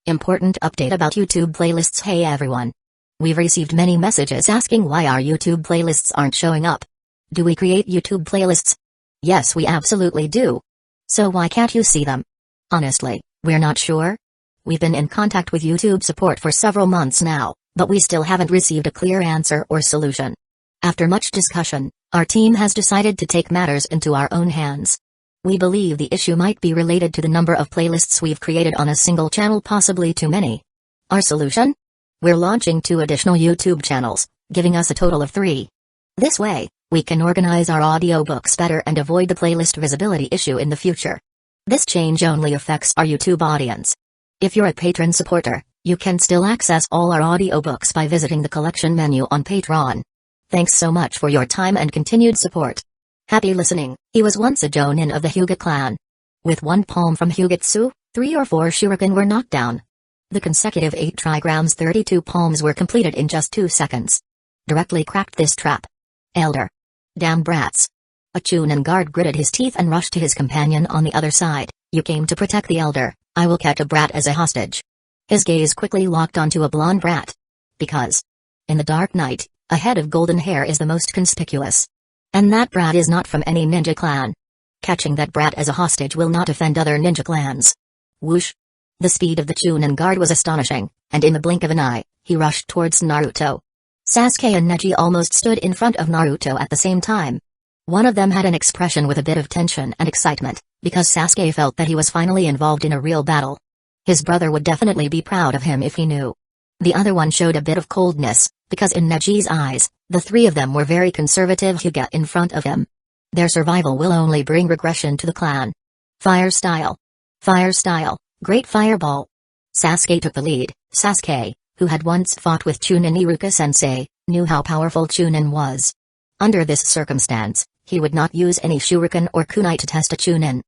Important update about YouTube playlists. Hey everyone. We've received many messages asking why our YouTube playlists aren't showing up. Do we create YouTube playlists? Yes, we absolutely do. So why can't you see them? Honestly, we're not sure. We've been in contact with YouTube support for several months now, but we still haven't received a clear answer or solution. After much discussion, our team has decided to take matters into our own hands. We believe the issue might be related to the number of playlists we've created on a single channel, possibly too many. Our solution? We're launching 2 additional YouTube channels, giving us a total of 3. This way, we can organize our audiobooks better and avoid the playlist visibility issue in the future. This change only affects our YouTube audience. If you're a patron supporter, you can still access all our audiobooks by visiting the collection menu on Patreon. Thanks so much for your time and continued support. Happy listening. He was once a Jonin of the Hyuga clan. With 1 palm from Hyugetsu, 3 or 4 shuriken were knocked down. The consecutive 8 trigrams 32 palms were completed in just 2 seconds. Directly cracked this trap. Elder. Damn brats. A Chunin guard gritted his teeth and rushed to his companion on the other side. You came to protect the elder, I will catch a brat as a hostage. His gaze quickly locked onto a blonde brat. Because in the dark night, a head of golden hair is the most conspicuous. And that brat is not from any ninja clan. Catching that brat as a hostage will not offend other ninja clans. Whoosh! The speed of the Chunin guard was astonishing, and in the blink of an eye, he rushed towards Naruto. Sasuke and Neji almost stood in front of Naruto at the same time. One of them had an expression with a bit of tension and excitement, because Sasuke felt that he was finally involved in a real battle. His brother would definitely be proud of him if he knew. The other one showed a bit of coldness, because in Neji's eyes, the 3 of them were very conservative Hyuga in front of him. Their survival will only bring regression to the clan. Fire style. Fire style, great fireball. Sasuke took the lead. Sasuke, who had once fought with Chunin Iruka-sensei, knew how powerful Chunin was. Under this circumstance, he would not use any shuriken or kunai to test a Chunin.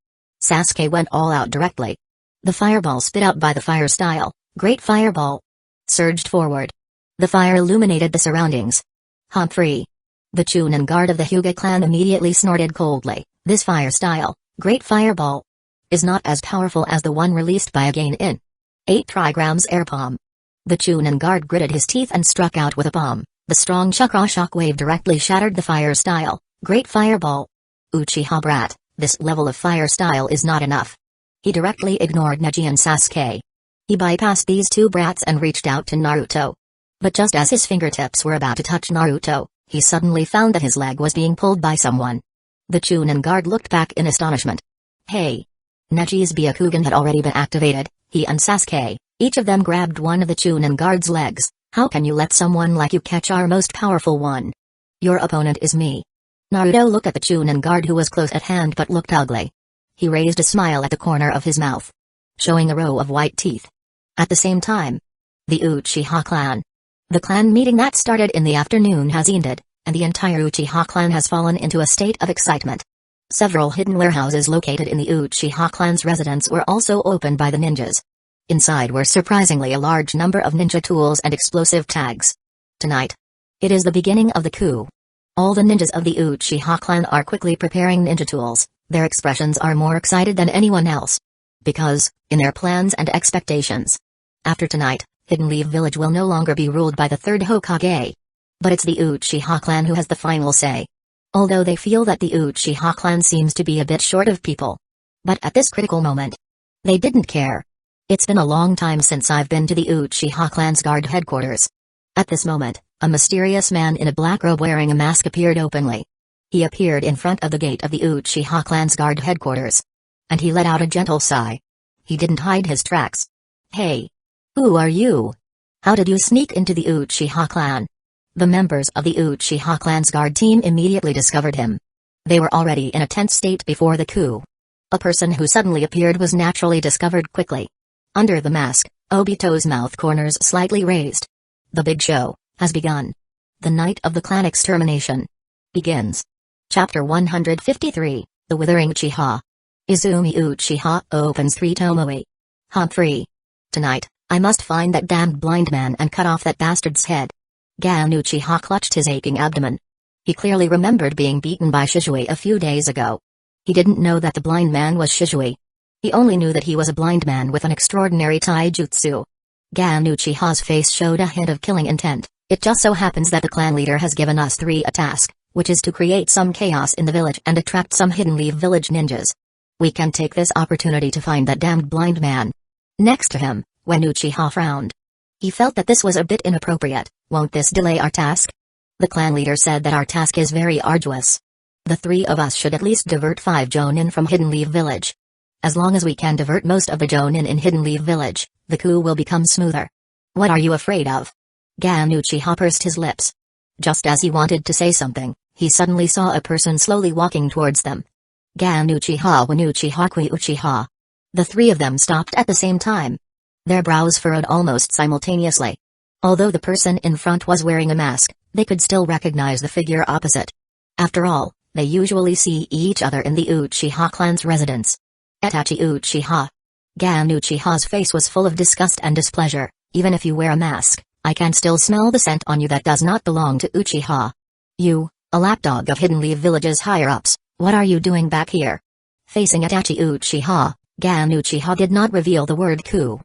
Sasuke went all out directly. The fireball spit out by the fire style, great fireball, surged forward. The fire illuminated the surroundings. Humphrey. The Chunin guard of the Hyuga clan immediately snorted coldly. This fire style, great fireball, is not as powerful as the one released by Again in 8 trigrams air palm. The Chunin guard gritted his teeth and struck out with a palm. The strong chakra shockwave directly shattered the fire style, great fireball. Uchiha brat, this level of fire style is not enough. He directly ignored Neji and Sasuke. He bypassed these 2 brats and reached out to Naruto. But just as his fingertips were about to touch Naruto, he suddenly found that his leg was being pulled by someone. The Chunin guard looked back in astonishment. Hey! Neji's Byakugan had already been activated. He and Sasuke, each of them grabbed one of the Chunin guard's legs. How can you let someone like you catch our most powerful one? Your opponent is me. Naruto looked at the Chunin guard who was close at hand but looked ugly. He raised a smile at the corner of his mouth, showing a row of white teeth. At the same time, the Uchiha clan. The clan meeting that started in the afternoon has ended, and the entire Uchiha clan has fallen into a state of excitement. Several hidden warehouses located in the Uchiha clan's residence were also opened by the ninjas. Inside were surprisingly a large number of ninja tools and explosive tags. Tonight, it is the beginning of the coup. All the ninjas of the Uchiha clan are quickly preparing ninja tools. Their expressions are more excited than anyone else. Because, in their plans and expectations, after tonight, Hidden Leaf Village will no longer be ruled by the 3rd Hokage. But it's the Uchiha clan who has the final say. Although they feel that the Uchiha clan seems to be a bit short of people. But at this critical moment, they didn't care. It's been a long time since I've been to the Uchiha clan's guard headquarters. At this moment, a mysterious man in a black robe wearing a mask appeared openly. He appeared in front of the gate of the Uchiha clan's guard headquarters. And he let out a gentle sigh. He didn't hide his tracks. Hey! Who are you? How did you sneak into the Uchiha clan? The members of the Uchiha clan's guard team immediately discovered him. They were already in a tense state before the coup. A person who suddenly appeared was naturally discovered quickly. Under the mask, Obito's mouth corners slightly raised. The big show has begun. The night of the clan extermination begins. Chapter 153, The Withering Uchiha. Izumi Uchiha opens 3 Tomoe. Humphrey. Tonight, I must find that damned blind man and cut off that bastard's head. Gan Uchiha clutched his aching abdomen. He clearly remembered being beaten by Shisui a few days ago. He didn't know that the blind man was Shisui. He only knew that he was a blind man with an extraordinary taijutsu. Gan Uchiha's face showed a hint of killing intent. It just so happens that the clan leader has given us three a task, which is to create some chaos in the village and attract some hidden leaf village ninjas. We can take this opportunity to find that damned blind man. Next to him, when Uchiha frowned. He felt that this was a bit inappropriate. Won't this delay our task? The clan leader said that our task is very arduous. The three of us should at least divert 5 Jonin from Hidden Leaf Village. As long as we can divert most of the Jonin in Hidden Leaf Village, the coup will become smoother. What are you afraid of? Gan Uchiha pursed his lips. Just as he wanted to say something, he suddenly saw a person slowly walking towards them. Gan Uchiha Wan Uchiha Kui Uchiha. The three of them stopped at the same time. Their brows furrowed almost simultaneously. Although the person in front was wearing a mask, they could still recognize the figure opposite. After all, they usually see each other in the Uchiha clan's residence. Itachi Uchiha. Gan Uchiha's face was full of disgust and displeasure. Even if you wear a mask, I can still smell the scent on you that does not belong to Uchiha. You, a lapdog of Hidden Leaf Village's higher-ups, what are you doing back here? Facing Itachi Uchiha, Gan Uchiha did not reveal the word coup.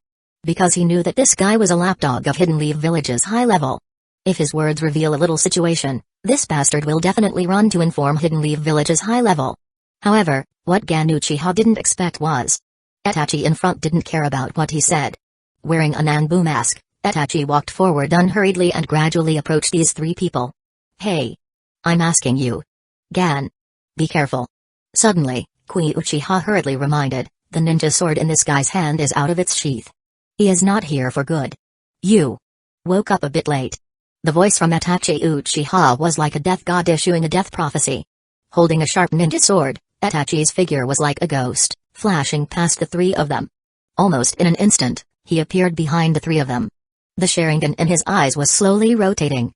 Because he knew that this guy was a lapdog of Hidden Leaf Village's high level. If his words reveal a little situation, this bastard will definitely run to inform Hidden Leaf Village's high level. However, what Gan Uchiha didn't expect was, Itachi in front didn't care about what he said. Wearing a Nanbu mask, Itachi walked forward unhurriedly and gradually approached these three people. Hey! I'm asking you. Gan. Be careful. Suddenly, Kui Uchiha hurriedly reminded, the ninja sword in this guy's hand is out of its sheath. He is not here for good. You woke up a bit late. The voice from Itachi Uchiha was like a death god issuing a death prophecy. Holding a sharp ninja sword, Itachi's figure was like a ghost, flashing past the three of them. Almost in an instant, he appeared behind the three of them. The Sharingan in his eyes was slowly rotating.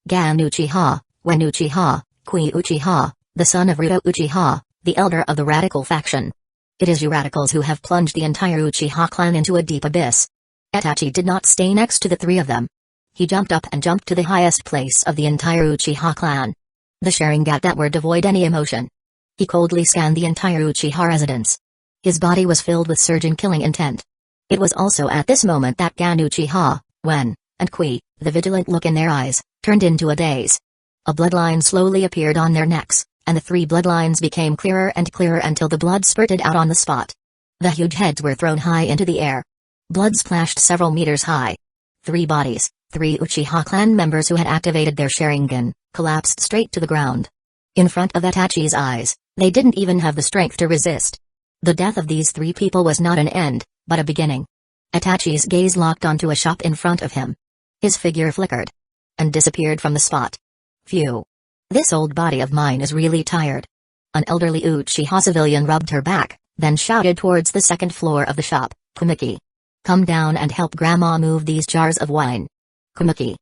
Gan Uchiha, Wan Uchiha, Kui Uchiha, the son of Rito Uchiha, the elder of the radical faction. It is you radicals who have plunged the entire Uchiha clan into a deep abyss. Itachi did not stay next to the three of them. He jumped up and jumped to the highest place of the entire Uchiha clan. The Sharingan that were devoid any emotion. He coldly scanned the entire Uchiha residence. His body was filled with surging killing intent. It was also at this moment that Gan Uchiha, Wen, and Kui, the vigilant look in their eyes, turned into a daze. A bloodline slowly appeared on their necks, and the three bloodlines became clearer and clearer until the blood spurted out on the spot. The huge heads were thrown high into the air. Blood splashed several meters high. 3 bodies, 3 Uchiha clan members who had activated their Sharingan, collapsed straight to the ground. In front of Itachi's eyes, they didn't even have the strength to resist. The death of these 3 people was not an end, but a beginning. Itachi's gaze locked onto a shop in front of him. His figure flickered and disappeared from the spot. Phew. This old body of mine is really tired. An elderly Uchiha civilian rubbed her back, then shouted towards the second floor of the shop, Kumiki. Come down and help Grandma move these jars of wine. Kumiki.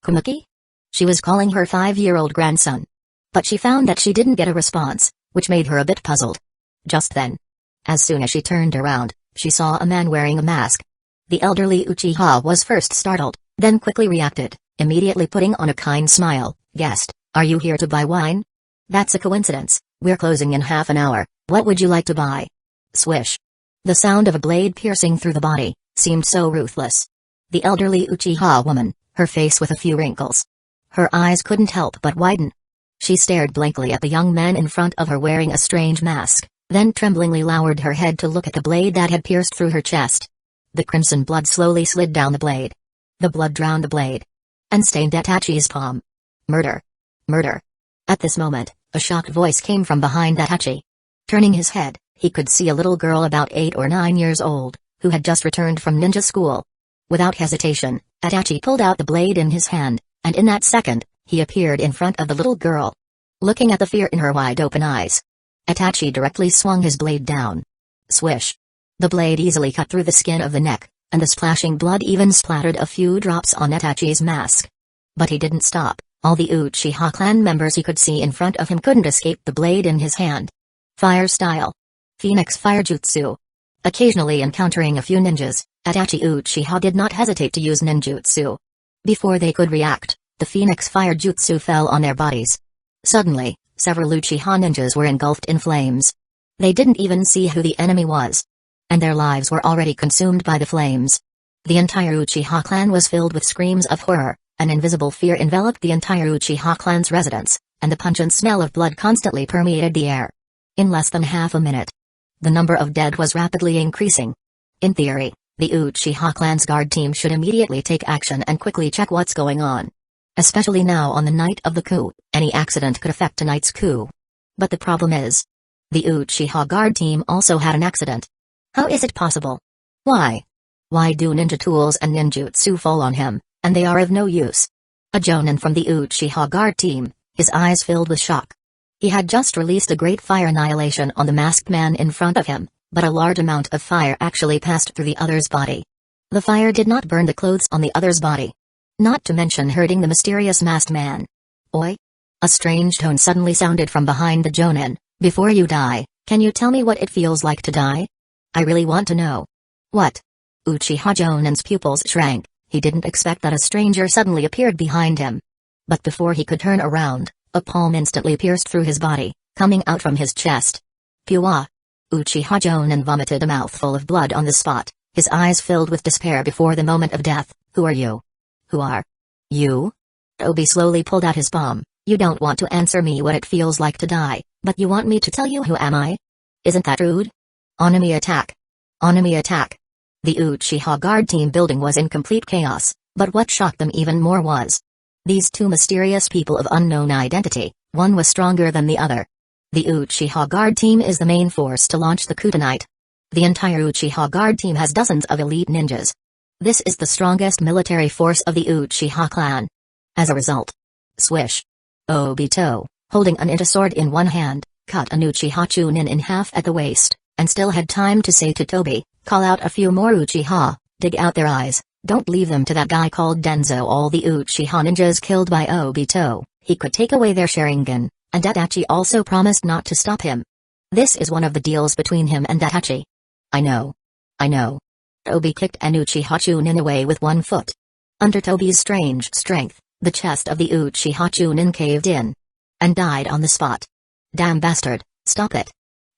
Kumiki? She was calling her 5-year-old grandson. But she found that she didn't get a response, which made her a bit puzzled. Just then, as soon as she turned around, she saw a man wearing a mask. The elderly Uchiha was first startled, then quickly reacted, immediately putting on a kind smile. Guest, are you here to buy wine? That's a coincidence, we're closing in half an hour, what would you like to buy? Swish. The sound of a blade piercing through the body seemed so ruthless. The elderly Uchiha woman, her face with a few wrinkles. Her eyes couldn't help but widen. She stared blankly at the young man in front of her wearing a strange mask, then tremblingly lowered her head to look at the blade that had pierced through her chest. The crimson blood slowly slid down the blade. The blood drowned the blade and stained Itachi's palm. Murder. Murder. At this moment, a shocked voice came from behind Itachi. Turning his head, he could see a little girl about 8 or 9 years old, who had just returned from ninja school. Without hesitation, Itachi pulled out the blade in his hand, and in that second, he appeared in front of the little girl. Looking at the fear in her wide-open eyes, Itachi directly swung his blade down. Swish. The blade easily cut through the skin of the neck, and the splashing blood even splattered a few drops on Itachi's mask. But he didn't stop. All the Uchiha clan members he could see in front of him couldn't escape the blade in his hand. Fire style. Phoenix Fire Jutsu. Occasionally encountering a few ninjas, Itachi Uchiha did not hesitate to use ninjutsu. Before they could react, the Phoenix Fire Jutsu fell on their bodies. Suddenly, several Uchiha ninjas were engulfed in flames. They didn't even see who the enemy was. and their lives were already consumed by the flames. The entire Uchiha clan was filled with screams of horror. An invisible fear enveloped the entire Uchiha clan's residence, and the pungent smell of blood constantly permeated the air. In less than half a minute, the number of dead was rapidly increasing. In theory, the Uchiha clan's guard team should immediately take action and quickly check what's going on. Especially now on the night of the coup, any accident could affect tonight's coup. But the problem is, the Uchiha guard team also had an accident. How is it possible? Why? Why do ninja tools and ninjutsu fall on him, and they are of no use? A jonin from the Uchiha guard team, his eyes filled with shock. He had just released a great fire annihilation on the masked man in front of him, but a large amount of fire actually passed through the other's body. The fire did not burn the clothes on the other's body. Not to mention hurting the mysterious masked man. Oi? A strange tone suddenly sounded from behind the jonin. Before you die, can you tell me what it feels like to die? I really want to know. What? Uchiha Jonin's pupils shrank. He didn't expect that a stranger suddenly appeared behind him. But before he could turn around, a palm instantly pierced through his body, coming out from his chest. Pua! Uchiha Jonin vomited a mouthful of blood on the spot, his eyes filled with despair before the moment of death. Who are you? Who are you? Obi slowly pulled out his palm. You don't want to answer me what it feels like to die, but you want me to tell you who am I? Isn't that rude? Enemy attack! Enemy attack! The Uchiha guard team building was in complete chaos, but what shocked them even more was these two mysterious people of unknown identity. One was stronger than the other. The Uchiha guard team is the main force to launch the coup tonight. The entire Uchiha guard team has dozens of elite ninjas. This is the strongest military force of the Uchiha clan. As a result, swish. Obito, holding an ninja sword in one hand, cut an Uchiha Chunin in half at the waist, and still had time to say to Tobi, call out a few more Uchiha, dig out their eyes, don't leave them to that guy called Denzo. All the Uchiha ninjas killed by Obito, he could take away their Sharingan, and Itachi also promised not to stop him. This is one of the deals between him and Itachi. I know. Tobi kicked an Uchiha Chunin away with one foot. Under Tobi's strange strength, the chest of the Uchiha Chunin caved in and died on the spot. Damn bastard, stop it.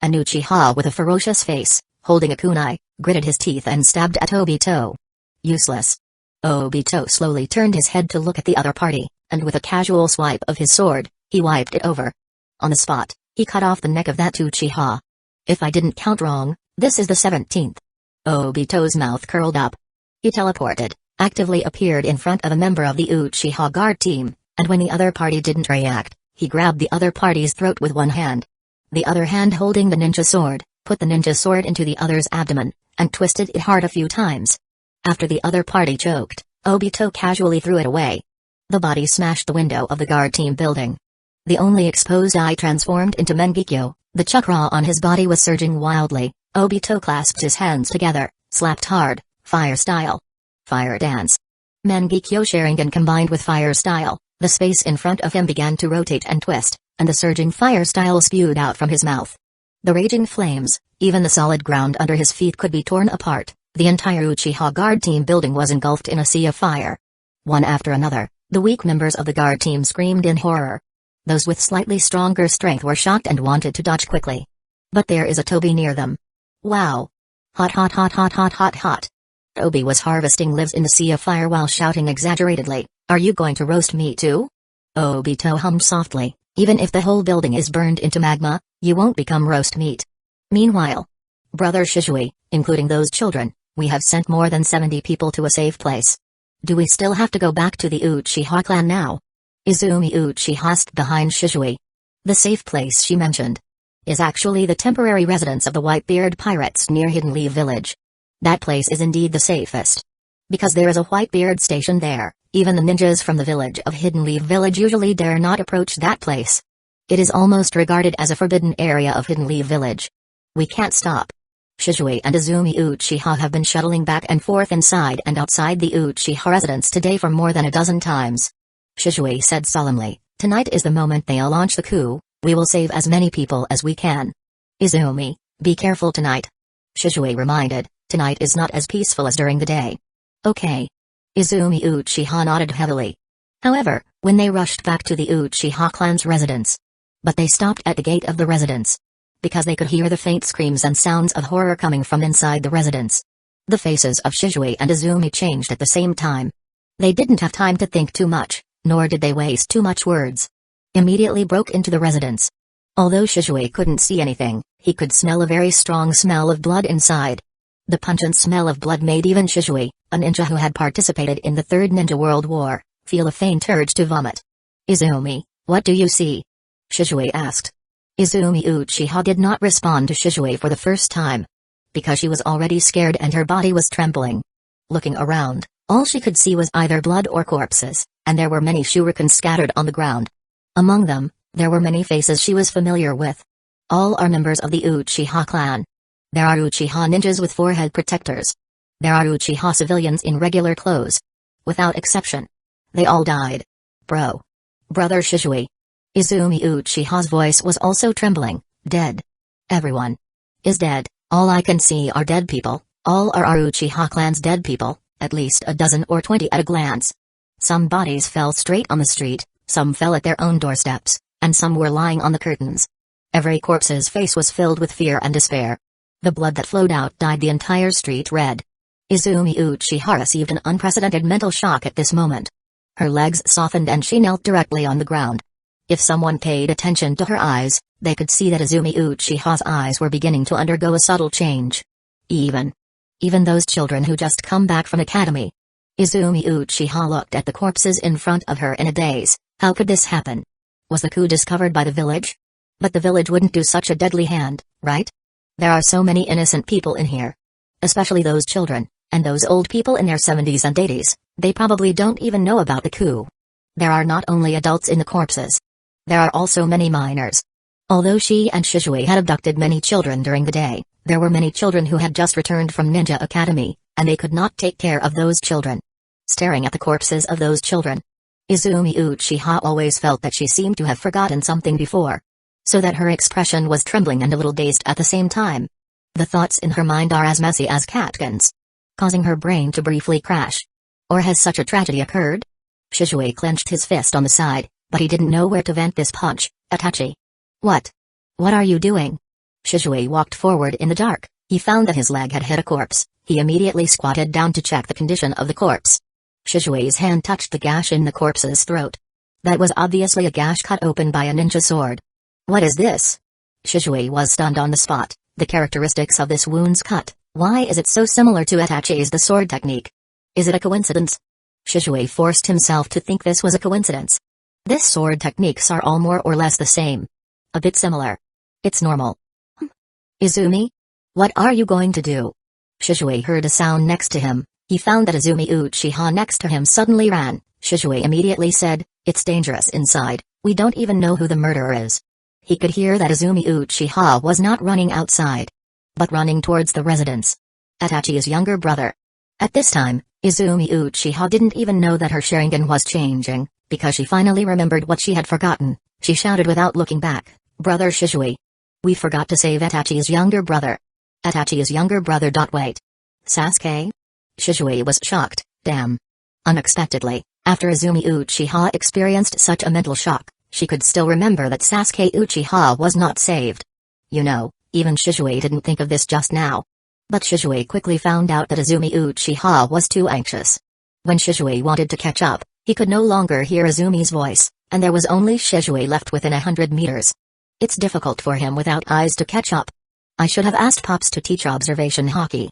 An Uchiha with a ferocious face, holding a kunai, gritted his teeth and stabbed at Obito. Useless. Obito slowly turned his head to look at the other party, and with a casual swipe of his sword, he wiped it over. On the spot, he cut off the neck of that Uchiha. If I didn't count wrong, this is the 17th. Obito's mouth curled up. He teleported, actively appeared in front of a member of the Uchiha guard team, and when the other party didn't react, he grabbed the other party's throat with one hand. The other hand holding the ninja sword, put the ninja sword into the other's abdomen, and twisted it hard a few times. After the other party choked, Obito casually threw it away. The body smashed the window of the guard team building. The only exposed eye transformed into Mengekyo. The chakra on his body was surging wildly. Obito clasped his hands together, slapped hard, fire style. Fire dance. Mengekyo Sharingan combined with fire style, the space in front of him began to rotate and twist, and the surging fire style spewed out from his mouth. The raging flames, even the solid ground under his feet could be torn apart. The entire Uchiha guard team building was engulfed in a sea of fire. One after another, the weak members of the guard team screamed in horror. Those with slightly stronger strength were shocked and wanted to dodge quickly. But there is a Tobi near them. Wow! Hot hot hot hot hot hot hot. Tobi was harvesting lives in the sea of fire while shouting exaggeratedly, "Are you going to roast me too?" Obito hummed softly, "Even if the whole building is burned into magma, you won't become roast meat." Meanwhile, Brother Shishui, including those children, we have sent more than 70 people to a safe place. Do we still have to go back to the Uchiha clan now? Izumi Uchiha asked behind Shishui. The safe place she mentioned is actually the temporary residence of the Whitebeard pirates near Hidden Leaf Village. That place is indeed the safest. Because there is a Whitebeard station there, even the ninjas from the village of Hidden Leaf Village usually dare not approach that place. It is almost regarded as a forbidden area of Hidden Leaf Village. We can't stop. Shishui and Izumi Uchiha have been shuttling back and forth inside and outside the Uchiha residence today for more than a dozen times. Shishui said solemnly, "Tonight is the moment they'll launch the coup. We will save as many people as we can." Izumi, be careful tonight. Shishui reminded, "Tonight is not as peaceful as during the day." Okay. Izumi Uchiha nodded heavily. However, when they rushed back to the Uchiha clan's residence, but they stopped at the gate of the residence. because they could hear the faint screams and sounds of horror coming from inside the residence. The faces of Shizue and Izumi changed at the same time. They didn't have time to think too much, nor did they waste too much words. Immediately broke into the residence. Although Shizue couldn't see anything, he could smell a very strong smell of blood inside. The pungent smell of blood made even Shizue, a ninja who had participated in the Third Ninja World War, feel a faint urge to vomit. "Izumi, what do you see?" Shizue asked. Izumi Uchiha did not respond to Shizue for the first time, because she was already scared and her body was trembling. Looking around, all she could see was either blood or corpses, and there were many shurikens scattered on the ground. Among them, there were many faces she was familiar with. All are members of the Uchiha clan. There are Uchiha ninjas with forehead protectors. There are Uchiha civilians in regular clothes. Without exception. They all died. Brother Shizue. Izumi Uchiha's voice was also trembling. Dead. Everyone is dead. All I can see are dead people. All are our Uchiha clan's dead people, at least a dozen or 20 at a glance. Some bodies fell straight on the street, some fell at their own doorsteps, and some were lying on the curtains. Every corpse's face was filled with fear and despair. The blood that flowed out dyed the entire street red. Izumi Uchiha received an unprecedented mental shock at this moment. Her legs softened and she knelt directly on the ground. If someone paid attention to her eyes, they could see that Izumi Uchiha's eyes were beginning to undergo a subtle change. Even those children who just come back from academy. Izumi Uchiha looked at the corpses in front of her in a daze. How could this happen? Was the coup discovered by the village? But the village wouldn't do such a deadly hand, right? There are so many innocent people in here. Especially those children, and those old people in their 70s and 80s, they probably don't even know about the coup. There are not only adults in the corpses. There are also many minors. Although she and Shizue had abducted many children during the day, there were many children who had just returned from Ninja Academy, and they could not take care of those children. Staring at the corpses of those children, Izumi Uchiha always felt that she seemed to have forgotten something before. So that her expression was trembling and a little dazed at the same time. The thoughts in her mind are as messy as catkins, causing her brain to briefly crash. Or has such a tragedy occurred? Shizue clenched his fist on the side, but he didn't know where to vent this punch. Itachi. What are you doing? Shizue walked forward in the dark. He found that his leg had hit a corpse. He immediately squatted down to check the condition of the corpse. Shizue's hand touched the gash in the corpse's throat. That was obviously a gash cut open by a ninja sword. What is this? Shizue was stunned on the spot. The characteristics of this wound's cut. Why is it so similar to Itachi's the sword technique? Is it a coincidence? Shizue forced himself to think this was a coincidence. This sword techniques are all more or less the same. A bit similar. It's normal. Izumi? What are you going to do? Shizue heard a sound next to him. He found that Izumi Uchiha next to him suddenly ran. Shizue immediately said, "It's dangerous inside. We don't even know who the murderer is." He could hear that Izumi Uchiha was not running outside, but running towards the residence. Itachi's younger brother. At this time, Izumi Uchiha didn't even know that her Sharingan was changing, because she finally remembered what she had forgotten. She shouted without looking back, "Brother Shizue! We forgot to save Itachi's younger brother." Itachi's younger brother. Wait. Sasuke? Shizue was shocked. Damn. Unexpectedly, after Izumi Uchiha experienced such a mental shock, she could still remember that Sasuke Uchiha was not saved. You know, even Shizue didn't think of this just now. But Shizue quickly found out that Izumi Uchiha was too anxious. When Shizue wanted to catch up, he could no longer hear Izumi's voice, and there was only Shizue left within 100 meters. It's difficult for him without eyes to catch up. I should have asked Pops to teach observation hockey.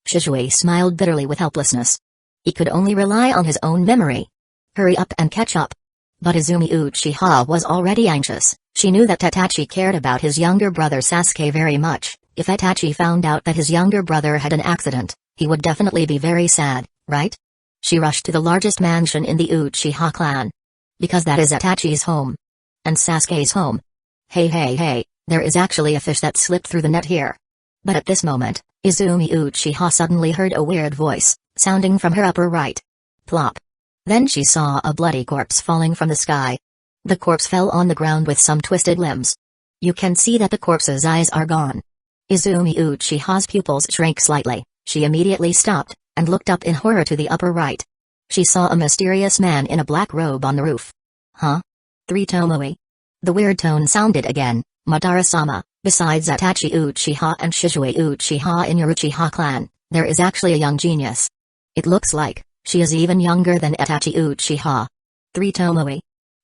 Shizue smiled bitterly with helplessness. He could only rely on his own memory. Hurry up and catch up. But Izumi Uchiha was already anxious. She knew that Itachi cared about his younger brother Sasuke very much. If Itachi found out that his younger brother had an accident, he would definitely be very sad, right? She rushed to the largest mansion in the Uchiha clan. Because that is Itachi's home. And Sasuke's home. Hey, there is actually a fish that slipped through the net here. But at this moment, Izumi Uchiha suddenly heard a weird voice, sounding from her upper right. Plop. Then she saw a bloody corpse falling from the sky. The corpse fell on the ground with some twisted limbs. You can see that the corpse's eyes are gone. Izumi Uchiha's pupils shrank slightly. She immediately stopped, and looked up in horror to the upper right. She saw a mysterious man in a black robe on the roof. Huh? 3 Tomoe. The weird tone sounded again. Madara-sama, Besides Itachi Uchiha and Shizue Uchiha in your Uchiha clan, there is actually a young genius. It looks like she is even younger than Itachi Uchiha. 3 Tomoe.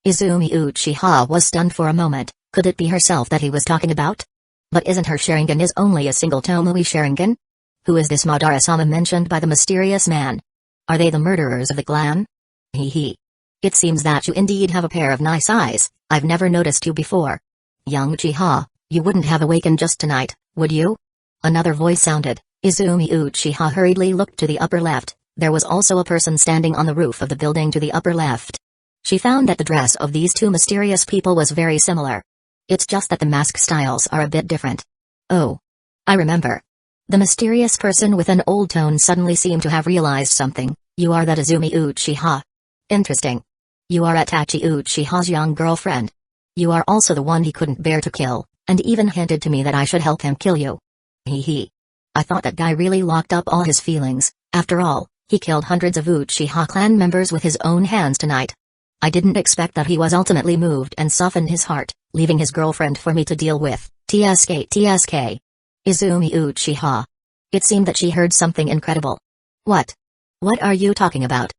Izumi Uchiha was stunned for a moment. Could it be herself that he was talking about? But isn't her Sharingan is only a single Tomoe Sharingan? Who is this Madara-sama mentioned by the mysterious man? Are they the murderers of the clan? Hee hee. It seems that you indeed have a pair of nice eyes. I've never noticed you before. Young Uchiha, you wouldn't have awakened just tonight, would you? Another voice sounded. Izumi Uchiha hurriedly looked to the upper left. There was also a person standing on the roof of the building to the upper left. She found that the dress of these 2 mysterious people was very similar. It's just that the mask styles are a bit different. Oh. I remember. The mysterious person with an old tone suddenly seemed to have realized something. You are that Izumi Uchiha. Interesting. You are Itachi Uchiha's young girlfriend. You are also the one he couldn't bear to kill, and even hinted to me that I should help him kill you. Hee hee. I thought that guy really locked up all his feelings. After all, he killed hundreds of Uchiha clan members with his own hands tonight. I didn't expect that he was ultimately moved and softened his heart, leaving his girlfriend for me to deal with. TSK. Izumi Uchiha. It seemed that she heard something incredible. What? What are you talking about?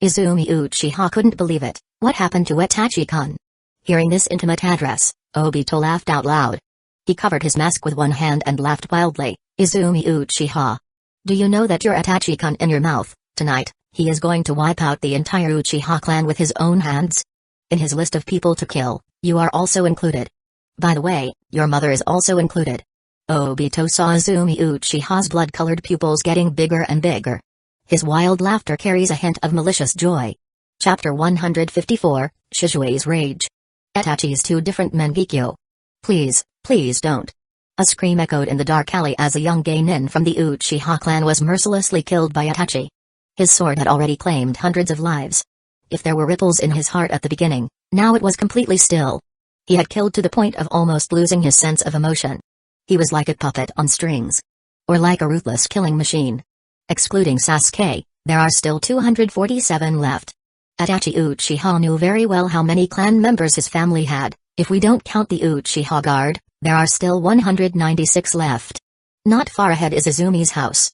Izumi Uchiha couldn't believe it. What happened to Itachi-kun? Hearing this intimate address, Obito laughed out loud. He covered his mask with one hand and laughed wildly. Izumi Uchiha. Do you know that you're Itachi-kun in your mouth? Tonight, he is going to wipe out the entire Uchiha clan with his own hands. In his list of people to kill, you are also included. By the way, your mother is also included. Obito saw Izumi Uchiha's blood-colored pupils getting bigger and bigger. His wild laughter carries a hint of malicious joy. Chapter 154, Shizue's Rage. Itachi's 2 different Mangekyo. Please, please don't. A scream echoed in the dark alley as a young genin from the Uchiha clan was mercilessly killed by Itachi. His sword had already claimed hundreds of lives. If there were ripples in his heart at the beginning, now it was completely still. He had killed to the point of almost losing his sense of emotion. He was like a puppet on strings. Or like a ruthless killing machine. Excluding Sasuke, there are still 247 left. Itachi Uchiha knew very well how many clan members his family had. If we don't count the Uchiha Guard, there are still 196 left. Not far ahead is Izumi's house.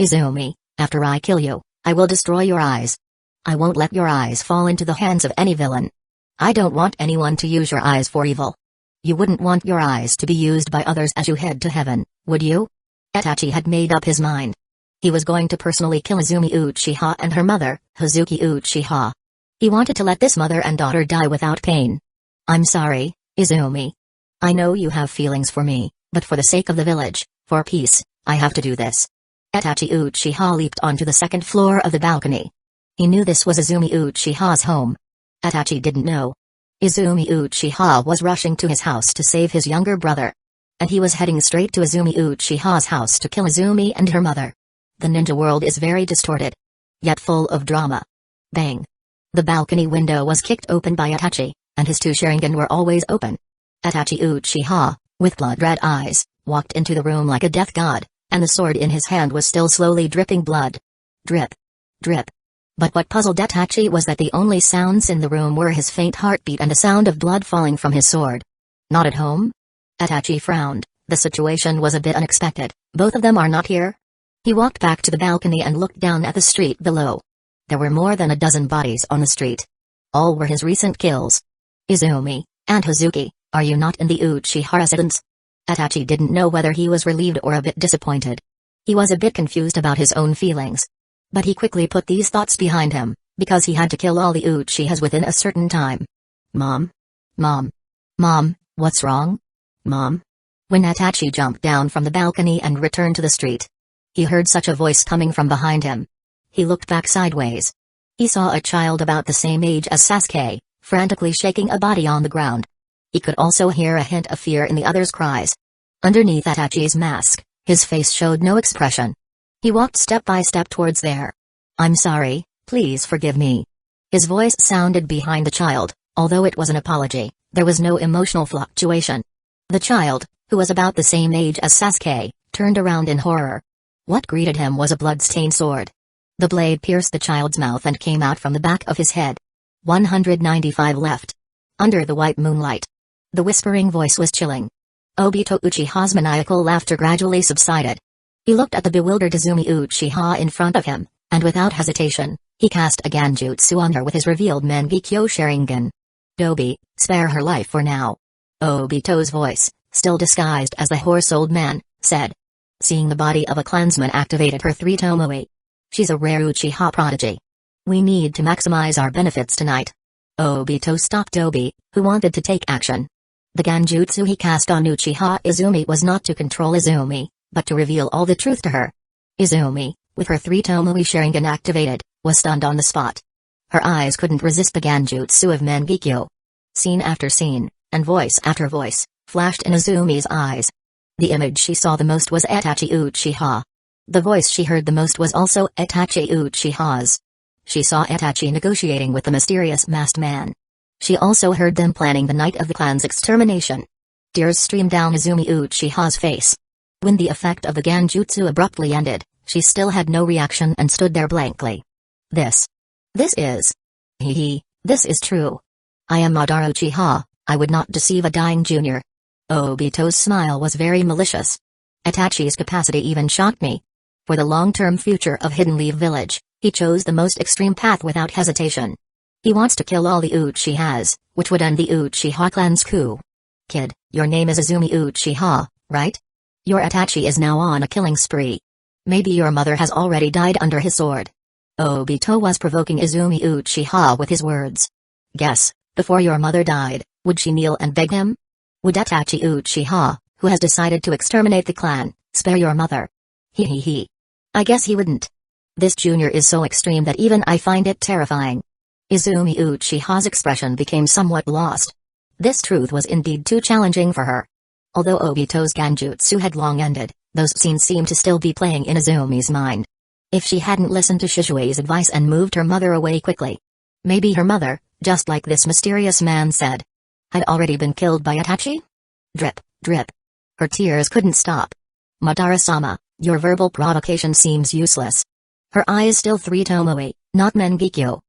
Izumi, after I kill you, I will destroy your eyes. I won't let your eyes fall into the hands of any villain. I don't want anyone to use your eyes for evil. You wouldn't want your eyes to be used by others as you head to heaven, would you? Itachi had made up his mind. He was going to personally kill Izumi Uchiha and her mother, Hazuki Uchiha. He wanted to let this mother and daughter die without pain. I'm sorry, Izumi. I know you have feelings for me, but for the sake of the village, for peace, I have to do this. Itachi Uchiha leaped onto the 2nd floor of the balcony. He knew this was Izumi Uchiha's home. Itachi didn't know. Izumi Uchiha was rushing to his house to save his younger brother. And he was heading straight to Izumi Uchiha's house to kill Izumi and her mother. The ninja world is very distorted. Yet full of drama. Bang. The balcony window was kicked open by Itachi, and his 2 Sharingan were always open. Itachi Uchiha, with blood-red eyes, walked into the room like a death god, and the sword in his hand was still slowly dripping blood. Drip. Drip. But what puzzled Itachi was that the only sounds in the room were his faint heartbeat and the sound of blood falling from his sword. Not at home? Itachi frowned. The situation was a bit unexpected. Both of them are not here? He walked back to the balcony and looked down at the street below. There were more than a dozen bodies on the street. All were his recent kills. Izumi, and Hazuki, are you not in the Uchiha residence? Itachi didn't know whether he was relieved or a bit disappointed. He was a bit confused about his own feelings. But he quickly put these thoughts behind him, because he had to kill all the Uchihas within a certain time. Mom? Mom? Mom, what's wrong? Mom? When Itachi jumped down from the balcony and returned to the street, he heard such a voice coming from behind him. He looked back sideways. He saw a child about the same age as Sasuke, frantically shaking a body on the ground. He could also hear a hint of fear in the other's cries. Underneath Itachi's mask, his face showed no expression. He walked step by step towards there. I'm sorry, please forgive me. His voice sounded behind the child, although it was an apology, there was no emotional fluctuation. The child, who was about the same age as Sasuke, turned around in horror. What greeted him was a blood-stained sword. The blade pierced the child's mouth and came out from the back of his head. 195 left. Under the white moonlight. The whispering voice was chilling. Obito Uchiha's maniacal laughter gradually subsided. He looked at the bewildered Izumi Uchiha in front of him, and without hesitation, he cast a Genjutsu on her with his revealed Mangekyo Sharingan. Dobi, spare her life for now. Obito's voice, still disguised as the horse old man, said. Seeing the body of a clansman activated her 3 Tomoe. She's a rare Uchiha prodigy. We need to maximize our benefits tonight. Obito stopped Dobi, who wanted to take action. The Genjutsu he cast on Uchiha Izumi was not to control Izumi, but to reveal all the truth to her. Izumi, with her 3 Tomoe Sharingan activated, was stunned on the spot. Her eyes couldn't resist the Genjutsu of Mangekyo. Scene after scene, and voice after voice, flashed in Izumi's eyes. The image she saw the most was Itachi Uchiha. The voice she heard the most was also Itachi Uchiha's. She saw Itachi negotiating with the mysterious masked man. She also heard them planning the night of the clan's extermination. Tears streamed down Izumi Uchiha's face. When the effect of the Genjutsu abruptly ended, she still had no reaction and stood there blankly. This is. This is true. I am Madara Uchiha, I would not deceive a dying junior. Obito's smile was very malicious. Itachi's capacity even shocked me. For the long-term future of Hidden Leaf Village, he chose the most extreme path without hesitation. He wants to kill all the Uchihas, which would end the Uchiha clan's coup. Kid, your name is Izumi Uchiha, right? Your Itachi is now on a killing spree. Maybe your mother has already died under his sword. Obito was provoking Izumi Uchiha with his words. Guess, before your mother died, would she kneel and beg him? Would Itachi Uchiha, who has decided to exterminate the clan, spare your mother? I guess he wouldn't. This junior is so extreme that even I find it terrifying. Izumi Uchiha's expression became somewhat lost. This truth was indeed too challenging for her. Although Obito's Genjutsu had long ended, those scenes seemed to still be playing in Izumi's mind. If she hadn't listened to Shishui's advice and moved her mother away quickly. Maybe her mother, just like this mysterious man said, had already been killed by Itachi? Drip, drip. Her tears couldn't stop. Madara-sama, your verbal provocation seems useless. Her eye is still 3 Tomoe, not Mangekyo.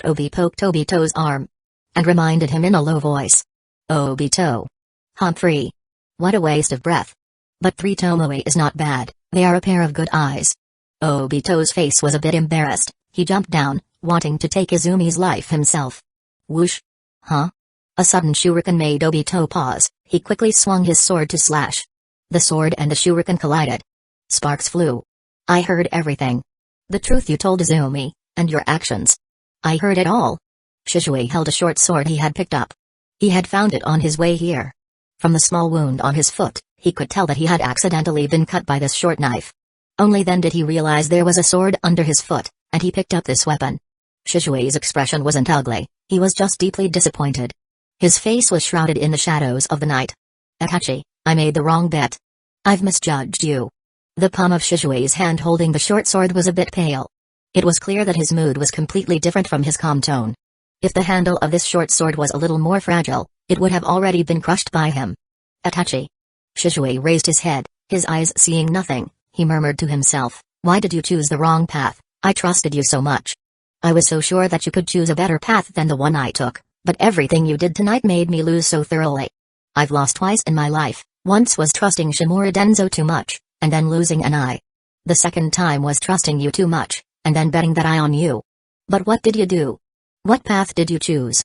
Obi poked Obito's arm. And reminded him in a low voice. Obito. Humphrey. What a waste of breath. But 3 Tomoe is not bad, they are a pair of good eyes. Obito's face was a bit embarrassed, he jumped down, wanting to take Izumi's life himself. Whoosh. Huh? A sudden shuriken made Obito pause, he quickly swung his sword to slash. The sword and the shuriken collided. Sparks flew. I heard everything. The truth you told Izumi, and your actions. I heard it all. Shishui held a short sword he had picked up. He had found it on his way here. From the small wound on his foot, he could tell that he had accidentally been cut by this short knife. Only then did he realize there was a sword under his foot, and he picked up this weapon. Shishui's expression wasn't ugly, he was just deeply disappointed. His face was shrouded in the shadows of the night. Itachi, I made the wrong bet. I've misjudged you. The palm of Shishui's hand holding the short sword was a bit pale. It was clear that his mood was completely different from his calm tone. If the handle of this short sword was a little more fragile, it would have already been crushed by him. Itachi. Shishui raised his head, his eyes seeing nothing, he murmured to himself, why did you choose the wrong path? I trusted you so much. I was so sure that you could choose a better path than the one I took, but everything you did tonight made me lose so thoroughly. I've lost twice in my life, once was trusting Shimura Denzo too much, and then losing an eye. The second time was trusting you too much, and then betting that eye on you. But what did you do? What path did you choose?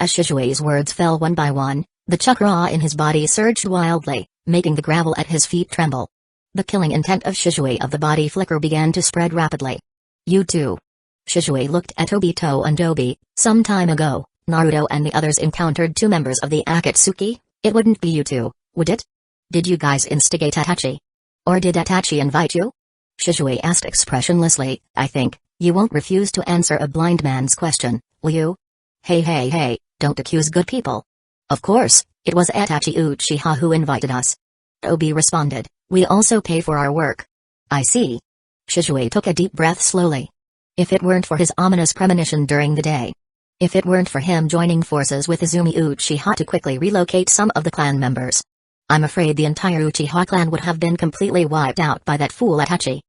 As Shishui's words fell one by one, the chakra in his body surged wildly, making the gravel at his feet tremble. The killing intent of Shishui of the body flicker began to spread rapidly. You too. Shishui looked at Obito and Dobi. Some time ago, Naruto and the others encountered 2 members of the Akatsuki. It wouldn't be you two, would it? Did you guys instigate Itachi? Or did Itachi invite you? Shishui asked expressionlessly. I think, you won't refuse to answer a blind man's question, will you? Hey, don't accuse good people. Of course, it was Itachi Uchiha who invited us. Obi responded, we also pay for our work. I see. Shishui took a deep breath slowly. If it weren't for his ominous premonition during the day. If it weren't for him joining forces with Izumi Uchiha to quickly relocate some of the clan members. I'm afraid the entire Uchiha clan would have been completely wiped out by that fool Itachi.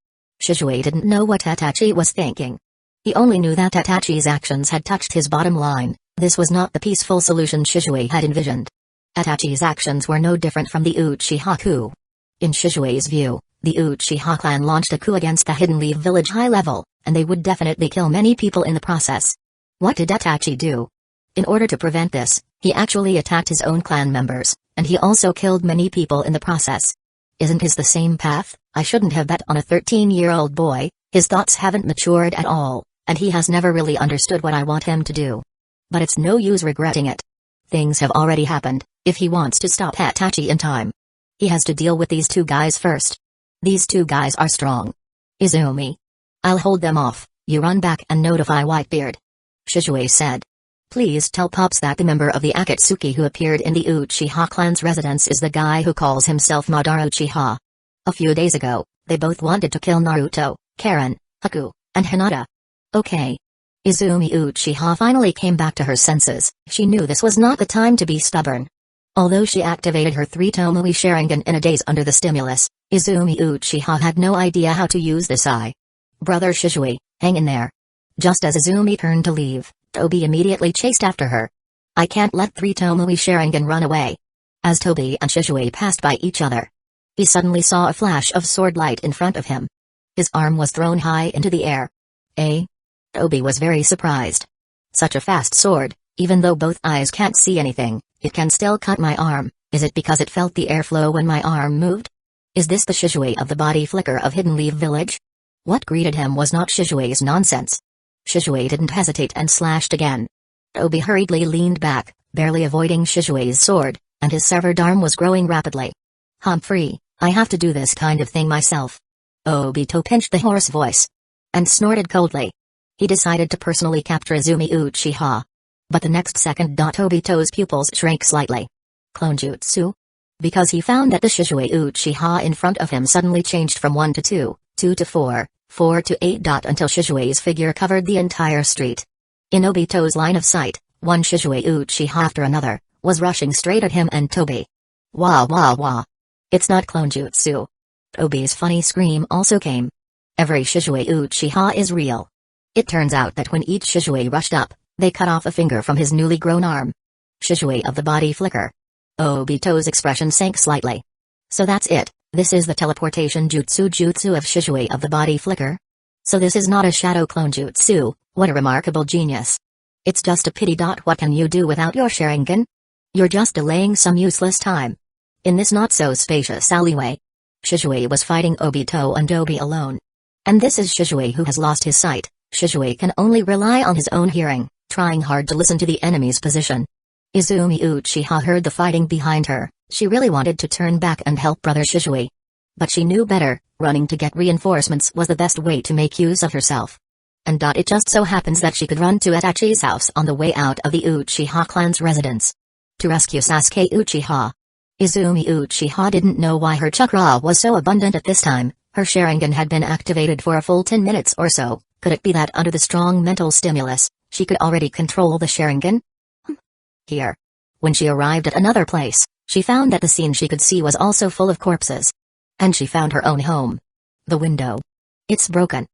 Shishui didn't know what Itachi was thinking. He only knew that Itachi's actions had touched his bottom line. This was not the peaceful solution Shishui had envisioned. Itachi's actions were no different from the Uchiha coup. In Shishui's view, the Uchiha clan launched a coup against the Hidden Leaf village high level, and they would definitely kill many people in the process. What did Itachi do? In order to prevent this, he actually attacked his own clan members, and he also killed many people in the process. Isn't his the same path? I shouldn't have bet on a 13-year-old boy. His thoughts haven't matured at all, and he has never really understood what I want him to do. But it's no use regretting it. Things have already happened. If he wants to stop Itachi in time, he has to deal with these two guys first. These two guys are strong. Izumi. I'll hold them off, you run back and notify Whitebeard. Shishui said. Please tell Pops that the member of the Akatsuki who appeared in the Uchiha clan's residence is the guy who calls himself Madara Uchiha. A few days ago, they both wanted to kill Naruto, Karen, Haku, and Hinata. Okay. Izumi Uchiha finally came back to her senses. She knew this was not the time to be stubborn. Although she activated her 3 Tomoe Sharingan in a daze under the stimulus, Izumi Uchiha had no idea how to use this eye. Brother Shishui, hang in there. Just as Izumi turned to leave, Tobi immediately chased after her. I can't let 3 Tomoe Sharingan run away. As Tobi and Shishui passed by each other, he suddenly saw a flash of sword light in front of him. His arm was thrown high into the air. Tobi was very surprised. Such a fast sword, even though both eyes can't see anything, it can still cut my arm. Is it because it felt the airflow when my arm moved? Is this the Shishui of the body flicker of Hidden Leaf Village? What greeted him was not Shishui's nonsense. Shishui didn't hesitate and slashed again. Tobi hurriedly leaned back, barely avoiding Shishui's sword, and his severed arm was growing rapidly. Humphrey, I have to do this kind of thing myself. Obito pinched the hoarse voice and snorted coldly. He decided to personally capture Izumi Uchiha. But the next second, Obito's pupils shrank slightly. Clone jutsu? Because he found that the Shishui Uchiha in front of him suddenly changed from 1 to 2, 2 to 4, 4 to 8. Until Shishui's figure covered the entire street. In Obito's line of sight, one Shishui Uchiha after another was rushing straight at him and Tobi. Wah wah wah. It's not clone jutsu. Tobi's funny scream also came. Every Shishui Uchiha is real. It turns out that when each Shishui rushed up, they cut off a finger from his newly grown arm. Shishui of the body flicker. Obito's expression sank slightly. So that's it, this is the teleportation jutsu of Shishui of the body flicker? So this is not a shadow clone jutsu, what a remarkable genius. It's just a pity. What can you do without your Sharingan? You're just delaying some useless time. In this not-so-spacious alleyway, Shishui was fighting Obito and Tobi alone. And this is Shishui who has lost his sight. Shishui can only rely on his own hearing, trying hard to listen to the enemy's position. Izumi Uchiha heard the fighting behind her. She really wanted to turn back and help brother Shishui. But she knew better, running to get reinforcements was the best way to make use of herself. And it just so happens that she could run to Itachi's house on the way out of the Uchiha clan's residence. To rescue Sasuke Uchiha. Izumi Uchiha didn't know why her chakra was so abundant at this time. Her Sharingan had been activated for a full 10 minutes or so. Could it be that under the strong mental stimulus, she could already control the Sharingan? Here. When she arrived at another place, she found that the scene she could see was also full of corpses. And she found her own home. The window. It's broken.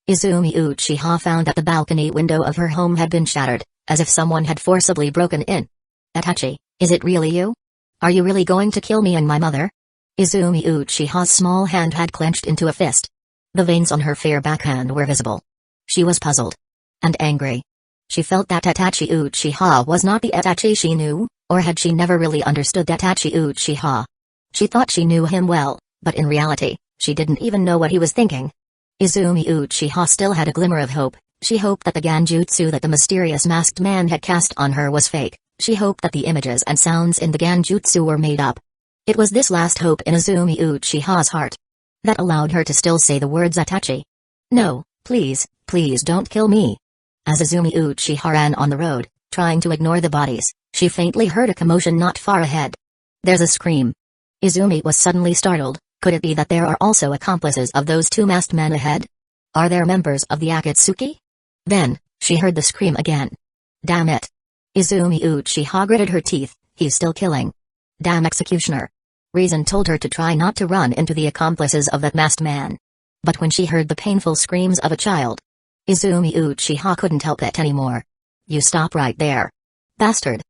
Izumi Uchiha found that the balcony window of her home had been shattered, as if someone had forcibly broken in. Itachi, is it really you? Are you really going to kill me and my mother? Izumi Uchiha's small hand had clenched into a fist. The veins on her fair backhand were visible. She was puzzled. And angry. She felt that Itachi Uchiha was not the Itachi she knew, or had she never really understood Itachi Uchiha? She thought she knew him well, but in reality, she didn't even know what he was thinking. Izumi Uchiha still had a glimmer of hope. She hoped that the Ganjutsu that the mysterious masked man had cast on her was fake. She hoped that the images and sounds in the Ganjutsu were made up. It was this last hope in Izumi Uchiha's heart that allowed her to still say the words Itachi. No, please, please don't kill me. As Izumi Uchiha ran on the road, trying to ignore the bodies, she faintly heard a commotion not far ahead. There's a scream. Izumi was suddenly startled. Could it be that there are also accomplices of those two masked men ahead? Are there members of the Akatsuki? Then, she heard the scream again. Damn it. Izumi Uchiha gritted her teeth. He's still killing. Damn executioner. Reason told her to try not to run into the accomplices of that masked man. But when she heard the painful screams of a child, Izumi Uchiha couldn't help it anymore. You stop right there. Bastard.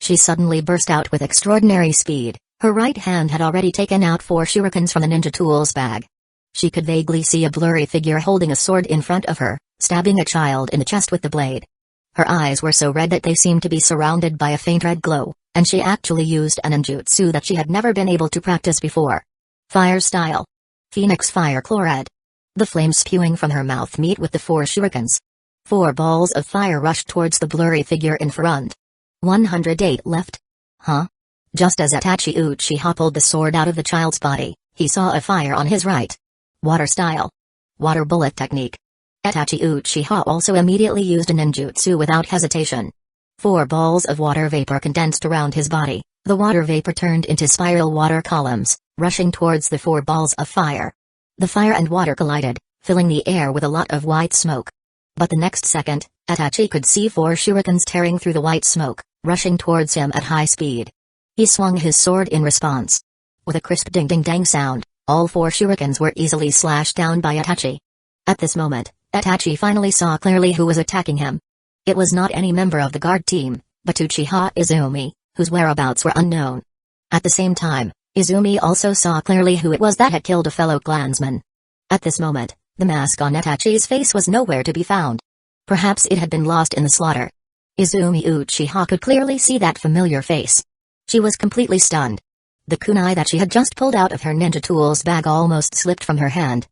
She suddenly burst out with extraordinary speed. Her right hand had already taken out 4 shurikens from the ninja tools bag. She could vaguely see a blurry figure holding a sword in front of her, stabbing a child in the chest with the blade. Her eyes were so red that they seemed to be surrounded by a faint red glow, and she actually used a ninjutsu that she had never been able to practice before. Fire style. Phoenix Fire Chloride. The flames spewing from her mouth meet with the 4 shurikens. 4 balls of fire rushed towards the blurry figure in front. 108 left. Huh? Just as Itachi Uchiha pulled the sword out of the child's body, he saw a fire on his right. Water style. Water bullet technique. Itachi Uchiha also immediately used a ninjutsu without hesitation. 4 balls of water vapor condensed around his body. The water vapor turned into spiral water columns, rushing towards the 4 balls of fire. The fire and water collided, filling the air with a lot of white smoke. But the next second, Itachi could see 4 shurikens tearing through the white smoke, rushing towards him at high speed. He swung his sword in response. With a crisp ding-ding-dang sound, all 4 shurikens were easily slashed down by Itachi. At this moment, Itachi finally saw clearly who was attacking him. It was not any member of the guard team, but Uchiha Izumi, whose whereabouts were unknown. At the same time, Izumi also saw clearly who it was that had killed a fellow clansman. At this moment, the mask on Itachi's face was nowhere to be found. Perhaps it had been lost in the slaughter. Izumi Uchiha could clearly see that familiar face. She was completely stunned. The kunai that she had just pulled out of her ninja tools bag almost slipped from her hand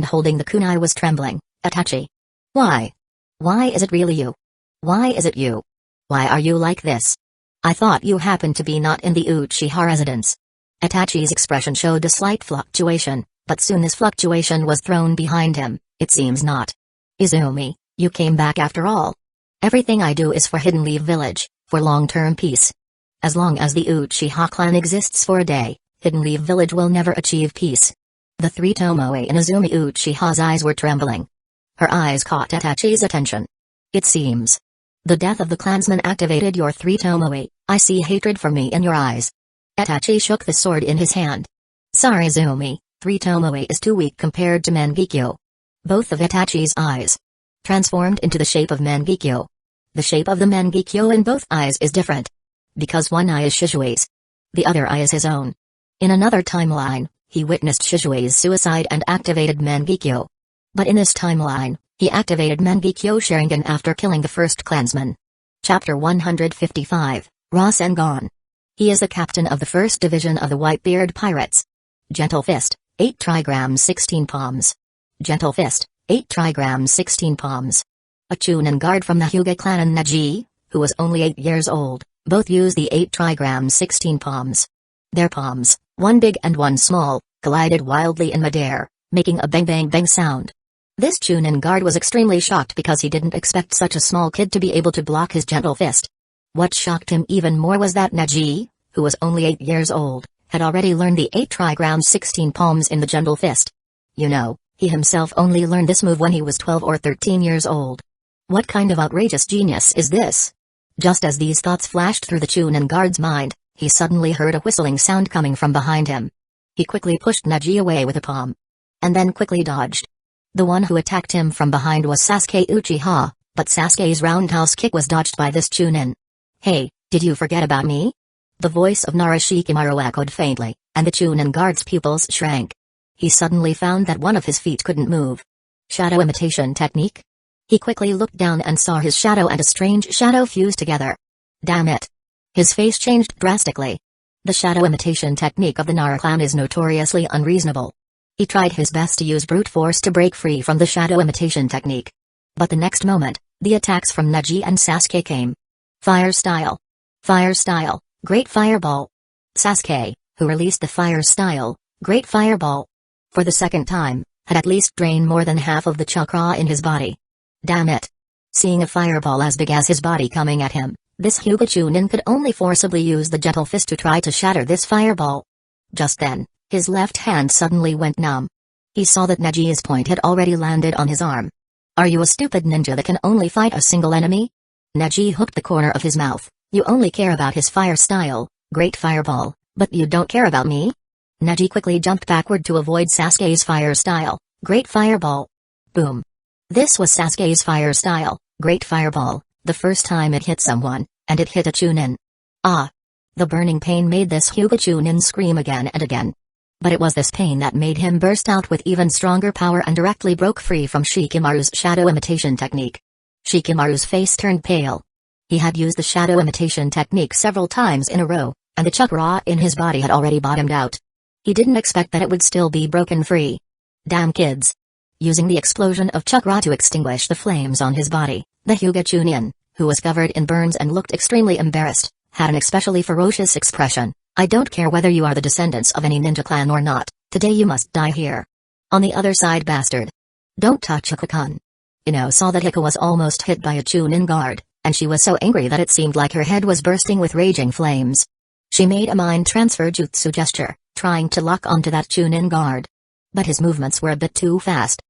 holding the kunai was trembling. Itachi. Why? Why is it really you? Why is it you? Why are you like this? I thought you happened to be not in the Uchiha residence. Itachi's expression showed a slight fluctuation, but soon this fluctuation was thrown behind him. It seems not. Izumi, you came back after all. Everything I do is for Hidden Leaf Village, for long-term peace. As long as the Uchiha clan exists for a day, Hidden Leaf Village will never achieve peace. The 3 tomoe in Izumi Uchiha's eyes were trembling. Her eyes caught Itachi's attention. It seems. The death of the clansman activated your 3 tomoe. I see hatred for me in your eyes. Itachi shook the sword in his hand. Sorry Izumi, 3 tomoe is too weak compared to Mangekyo. Both of Itachi's eyes transformed into the shape of Mangekyo. The shape of the Mangekyo in both eyes is different. Because one eye is Shishui's. The other eye is his own. In another timeline, he witnessed Shishui's suicide and activated Mangekyo. But in this timeline, he activated Mangekyo Sharingan after killing the first clansman. Chapter 155, Rasengan. He is the captain of the 1st Division of the Whitebeard Pirates. Gentle Fist, 8 trigrams 16 palms. Gentle Fist, 8 trigrams 16 palms. A Chunin guard from the Hyuga clan and Neji, who was only 8 years old, both use the 8 trigrams 16 palms. Their palms, one big and one small, collided wildly in midair, making a bang-bang-bang sound. This Chunin guard was extremely shocked because he didn't expect such a small kid to be able to block his gentle fist. What shocked him even more was that Neji, who was only 8 years old, had already learned the 8 trigrams 16 palms in the gentle fist. You know, he himself only learned this move when he was 12 or 13 years old. What kind of outrageous genius is this? Just as these thoughts flashed through the Chunin guard's mind, he suddenly heard a whistling sound coming from behind him. He quickly pushed Neji away with a palm. And then quickly dodged. The one who attacked him from behind was Sasuke Uchiha, but Sasuke's roundhouse kick was dodged by this Chunin. Hey, did you forget about me? The voice of Narashikimaru echoed faintly, and the Chunin guard's pupils shrank. He suddenly found that one of his feet couldn't move. Shadow imitation technique? He quickly looked down and saw his shadow and a strange shadow fuse together. Damn it! His face changed drastically. The shadow imitation technique of the Nara clan is notoriously unreasonable. He tried his best to use brute force to break free from the shadow imitation technique. But the next moment, the attacks from Neji and Sasuke came. Fire style. Fire style, great fireball. Sasuke, who released the fire style, great fireball, for the second time, had at least drained more than half of the chakra in his body. Damn it. Seeing a fireball as big as his body coming at him, this Hyuga Chunin could only forcibly use the gentle fist to try to shatter this fireball. Just then, his left hand suddenly went numb. He saw that Neji's point had already landed on his arm. Are you a stupid ninja that can only fight a single enemy? Neji hooked the corner of his mouth. You only care about his fire style, great fireball, but you don't care about me? Neji quickly jumped backward to avoid Sasuke's fire style, great fireball. Boom. This was Sasuke's fire style, great fireball, the first time it hit someone, and it hit a Chunin. Ah! The burning pain made this Hyuga Chunin scream again and again. But it was this pain that made him burst out with even stronger power and directly broke free from Shikamaru's shadow imitation technique. Shikamaru's face turned pale. He had used the shadow imitation technique several times in a row, and the chakra in his body had already bottomed out. He didn't expect that it would still be broken free. Damn kids. Using the explosion of chakra to extinguish the flames on his body, the Hyuga Chunin, who was covered in burns and looked extremely embarrassed, had an especially ferocious expression. I don't care whether you are the descendants of any ninja clan or not, today you must die here. On the other side, bastard. Don't touch Hiko-kun. Ino saw that Hiko was almost hit by a Chunin guard, and she was so angry that it seemed like her head was bursting with raging flames. She made a mind transfer jutsu gesture, trying to lock onto that Chunin guard. But his movements were a bit too fast.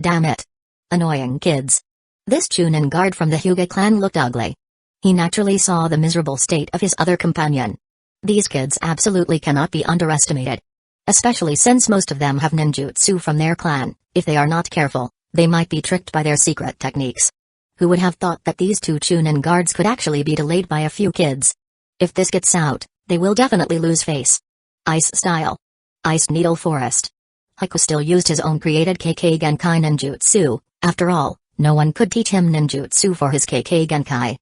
Damn it. Annoying kids. This Chunin guard from the Hyuga clan looked ugly. He naturally saw the miserable state of his other companion. These kids absolutely cannot be underestimated. Especially since most of them have ninjutsu from their clan. If they are not careful, they might be tricked by their secret techniques. Who would have thought that these two Chunin guards could actually be delayed by a few kids? If this gets out, they will definitely lose face. Ice style. Ice needle forest. Hiko still used his own created KK Genkai ninjutsu. After all, no one could teach him ninjutsu for his KK Genkai.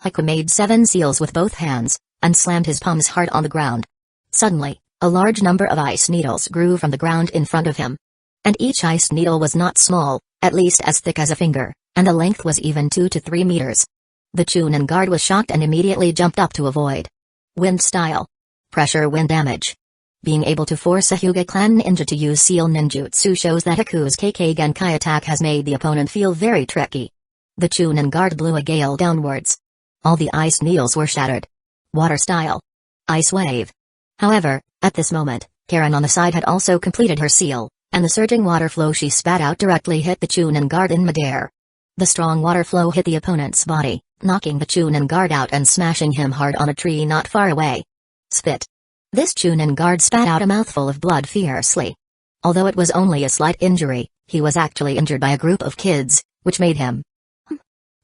Hiko made 7 seals with both hands, and slammed his palms hard on the ground. Suddenly, a large number of ice needles grew from the ground in front of him. And each ice needle was not small, at least as thick as a finger, and the length was even 2 to 3 meters. The Chunin guard was shocked and immediately jumped up to avoid. Wind style. Pressure wind damage. Being able to force a Hyuga clan ninja to use seal ninjutsu shows that Hiku's KK Genkai attack has made the opponent feel very tricky. The Chunin guard blew a gale downwards. All the ice needles were shattered. Water style. Ice wave. However, at this moment, Karen on the side had also completed her seal, and the surging water flow she spat out directly hit the Chunin guard in midair. The strong water flow hit the opponent's body, knocking the Chunin guard out and smashing him hard on a tree not far away. Spit. This Chunin guard spat out a mouthful of blood fiercely. Although it was only a slight injury, he was actually injured by a group of kids, which made him.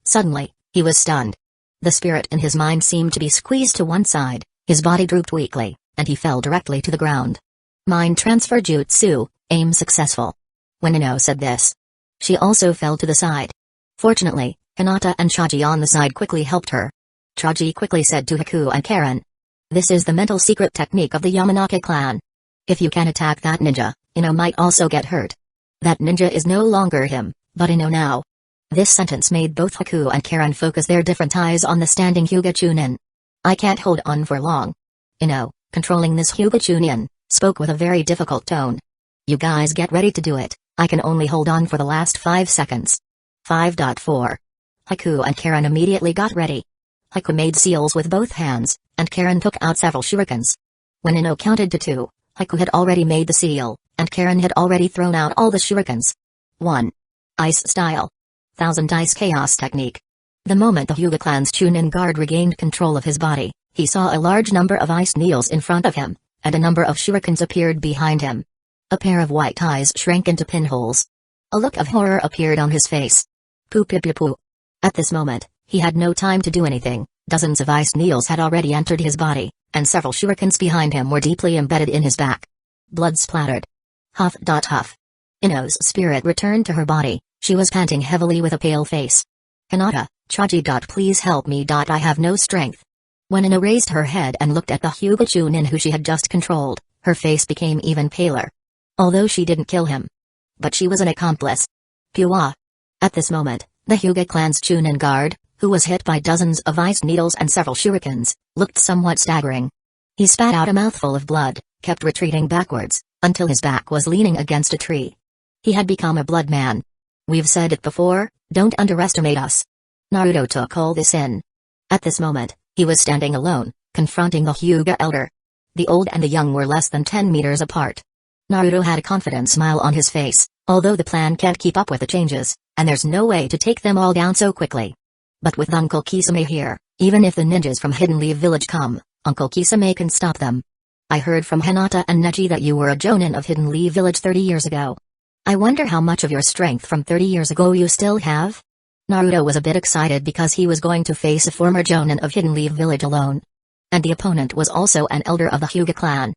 Suddenly, he was stunned. The spirit in his mind seemed to be squeezed to one side, his body drooped weakly, and he fell directly to the ground. Mind transfer jutsu, aim successful. When Ino said this, she also fell to the side. Fortunately, Hinata and Chaji on the side quickly helped her. Chaji quickly said to Haku and Karen, "This is the mental secret technique of the Yamanaka clan. If you can attack that ninja, Ino might also get hurt. That ninja is no longer him, but Ino now." This sentence made both Haku and Karen focus their different eyes on the standing Hyuga Chunin. "I can't hold on for long." Ino, controlling this Hyuga Chunin, spoke with a very difficult tone. "You guys get ready to do it, I can only hold on for the last 5 seconds. 5.4. Haku and Karen immediately got ready. Haku made seals with both hands, and Karen took out several shurikens. When Ino counted to 2, Haku had already made the seal, and Karen had already thrown out all the shurikens. 1. Ice style. 1000 Ice Chaos technique. The moment the Hyuga clan's Chunin guard regained control of his body, he saw a large number of ice needles in front of him, and a number of shurikens appeared behind him. A pair of white eyes shrank into pinholes. A look of horror appeared on his face. Poo. At this moment, he had no time to do anything. Dozens of ice needles had already entered his body, and several shurikens behind him were deeply embedded in his back. Blood splattered. Huff. Ino's spirit returned to her body. She was panting heavily with a pale face. "Hinata, Chaji. Please help me. I have no strength." When Ino raised her head and looked at the Hyuga Chunin who she had just controlled, her face became even paler. Although she didn't kill him. But she was an accomplice. Puwa. At this moment, the Hyuga clan's Chunin guard, who was hit by dozens of ice needles and several shurikens, looked somewhat staggering. He spat out a mouthful of blood, kept retreating backwards, until his back was leaning against a tree. He had become a blood man. We've said it before, don't underestimate us. Naruto took all this in. At this moment, he was standing alone, confronting the Hyuga elder. The old and the young were less than 10 meters apart. Naruto had a confident smile on his face, although the plan can't keep up with the changes, and there's no way to take them all down so quickly. But with Uncle Kisame here, even if the ninjas from Hidden Leaf Village come, Uncle Kisame can stop them. I heard from Hinata and Neji that you were a Jonin of Hidden Leaf Village 30 years ago. I wonder how much of your strength from 30 years ago you still have? Naruto was a bit excited because he was going to face a former Jonin of Hidden Leaf Village alone. And the opponent was also an elder of the Hyuga clan.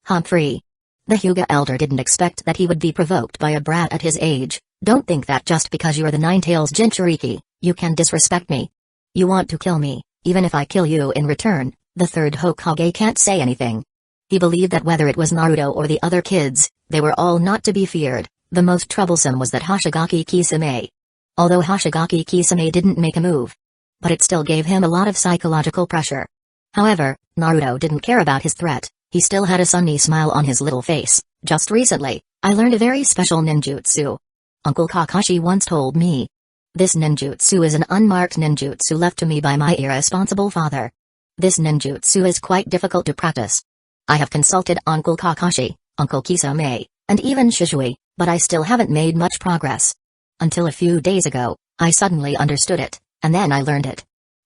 Humphrey. The Hyuga elder didn't expect that he would be provoked by a brat at his age. Don't think that just because you're the Nine-Tails Jinchuriki, you can disrespect me. You want to kill me, even if I kill you in return. The third Hokage can't say anything. He believed that whether it was Naruto or the other kids, they were all not to be feared. The most troublesome was that Hoshigaki Kisame. Although Hoshigaki Kisame didn't make a move, but it still gave him a lot of psychological pressure. However, Naruto didn't care about his threat. He still had a sunny smile on his little face. Just recently, I learned a very special ninjutsu. Uncle Kakashi once told me. This ninjutsu is an unmarked ninjutsu left to me by my irresponsible father. This ninjutsu is quite difficult to practice. I have consulted Uncle Kakashi, Uncle Kisame, and even Shisui, but I still haven't made much progress. Until a few days ago, I suddenly understood it, and then I learned it.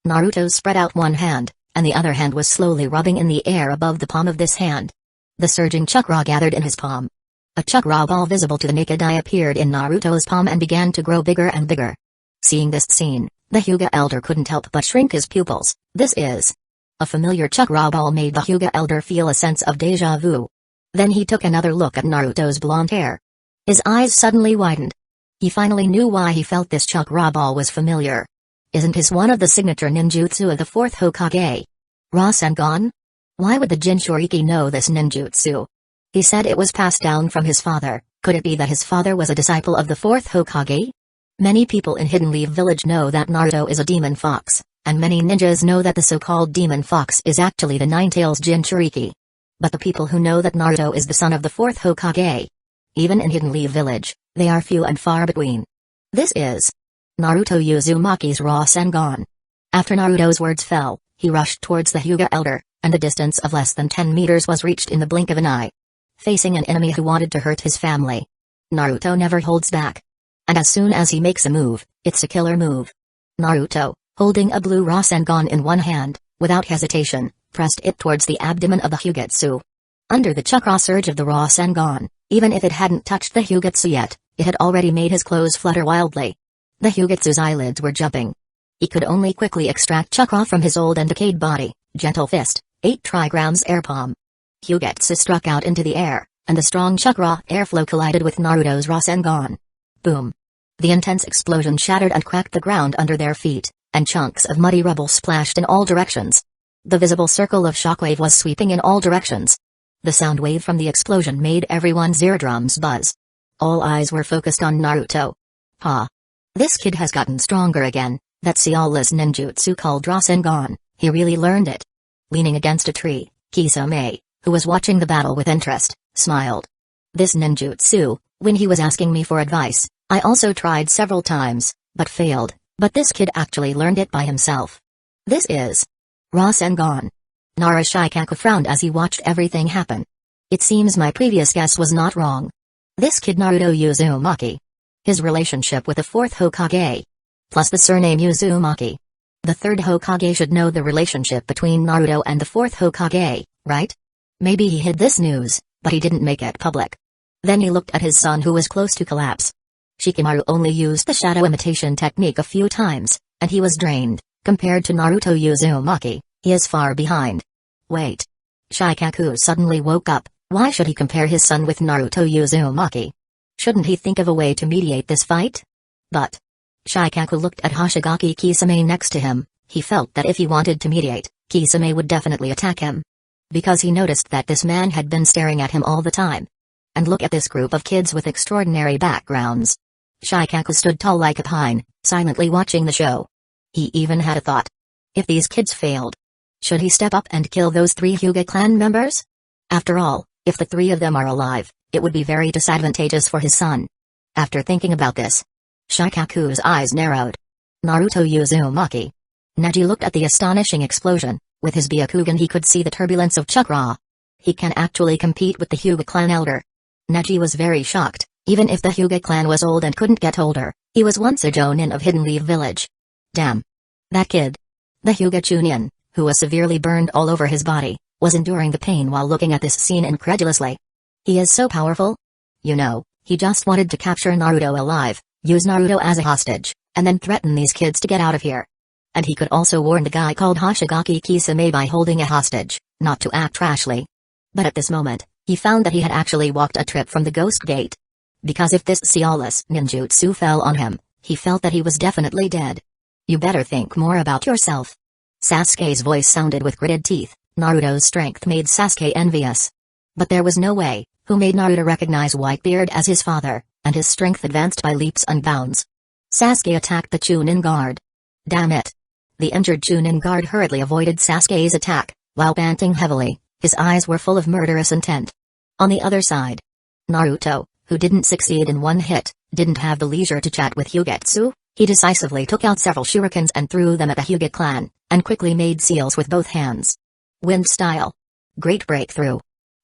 Naruto spread out one hand, and the other hand was slowly rubbing in the air above the palm of this hand. The surging chakra gathered in his palm. A chakra ball visible to the naked eye appeared in Naruto's palm and began to grow bigger and bigger. Seeing this scene, the Hyuga elder couldn't help but shrink his pupils. This is. A familiar chakra ball made the Hyuga elder feel a sense of deja vu. Then he took another look at Naruto's blonde hair. His eyes suddenly widened. He finally knew why he felt this chakra ball was familiar. Isn't this one of the signature ninjutsu of the fourth Hokage? Rasengan? Why would the Jinchuriki know this ninjutsu? He said it was passed down from his father. Could it be that his father was a disciple of the fourth Hokage? Many people in Hidden Leaf Village know that Naruto is a demon fox, and many ninjas know that the so-called demon fox is actually the Nine-Tails Jinchuriki. But the people who know that Naruto is the son of the fourth Hokage, even in Hidden Leaf Village, they are few and far between. This is Naruto Uzumaki's Rasengan. After Naruto's words fell, he rushed towards the Hyuga elder, and the distance of less than 10 meters was reached in the blink of an eye. Facing an enemy who wanted to hurt his family, Naruto never holds back. And as soon as he makes a move, it's a killer move. Naruto, holding a blue Rasengan in one hand, without hesitation, pressed it towards the abdomen of the Hyugetsu. Under the chakra surge of the Rasengan, even if it hadn't touched the Hyugetsu yet, it had already made his clothes flutter wildly. The Hyugetsu's eyelids were jumping. He could only quickly extract chakra from his old and decayed body. Gentle fist, 8 trigrams air palm. Hyugetsu struck out into the air, and the strong chakra airflow collided with Naruto's Rasengan. Boom. The intense explosion shattered and cracked the ground under their feet, and chunks of muddy rubble splashed in all directions. The visible circle of shockwave was sweeping in all directions. The sound wave from the explosion made everyone's eardrums buzz. All eyes were focused on Naruto. Ha! This kid has gotten stronger again. That seawless ninjutsu called Rasengan, he really learned it. Leaning against a tree, Kisame, who was watching the battle with interest, smiled. This ninjutsu, when he was asking me for advice, I also tried several times, but failed, but this kid actually learned it by himself. This is Rasengan. Nara Shikaku frowned as he watched everything happen. It seems my previous guess was not wrong. This kid Naruto Uzumaki. His relationship with the fourth Hokage. Plus the surname Uzumaki. The third Hokage should know the relationship between Naruto and the fourth Hokage, right? Maybe he hid this news, but he didn't make it public. Then he looked at his son who was close to collapse. Shikamaru only used the shadow imitation technique a few times, and he was drained. Compared to Naruto Uzumaki, he is far behind. Wait. Shikaku suddenly woke up. Why should he compare his son with Naruto Uzumaki? Shouldn't he think of a way to mediate this fight? But Shikaku looked at Hoshigaki Kisame next to him. He felt that if he wanted to mediate, Kisame would definitely attack him. Because he noticed that this man had been staring at him all the time. And look at this group of kids with extraordinary backgrounds. Shikaku stood tall like a pine, silently watching the show. He even had a thought. If these kids failed, should he step up and kill those 3 Hyuga clan members? After all, if the 3 of them are alive, it would be very disadvantageous for his son. After thinking about this, Shikaku's eyes narrowed. Naruto Uzumaki. Neji looked at the astonishing explosion. With his Byakugan he could see the turbulence of chakra. He can actually compete with the Hyuga clan elder. Neji was very shocked. Even if the Hyuga clan was old and couldn't get older, he was once a Jonin of Hidden Leaf Village. Damn. That kid. The Hyuga Chunin, who was severely burned all over his body, was enduring the pain while looking at this scene incredulously. He is so powerful. You know, he just wanted to capture Naruto alive, use Naruto as a hostage, and then threaten these kids to get out of here. And he could also warn the guy called Hoshigaki Kisame by holding a hostage, not to act rashly. But at this moment, he found that he had actually walked a trip from the Ghost Gate. Because if this Seolless ninjutsu fell on him, he felt that he was definitely dead. You better think more about yourself. Sasuke's voice sounded with gritted teeth. Naruto's strength made Sasuke envious. But there was no way, who made Naruto recognize Whitebeard as his father, and his strength advanced by leaps and bounds. Sasuke attacked the Chunin guard. Damn it. The injured Chunin guard hurriedly avoided Sasuke's attack, while panting heavily, his eyes were full of murderous intent. On the other side, Naruto, who didn't succeed in one hit, didn't have the leisure to chat with Hyugetsu. He decisively took out several shurikens and threw them at the Hyuga clan, and quickly made seals with both hands. Wind style. Great breakthrough.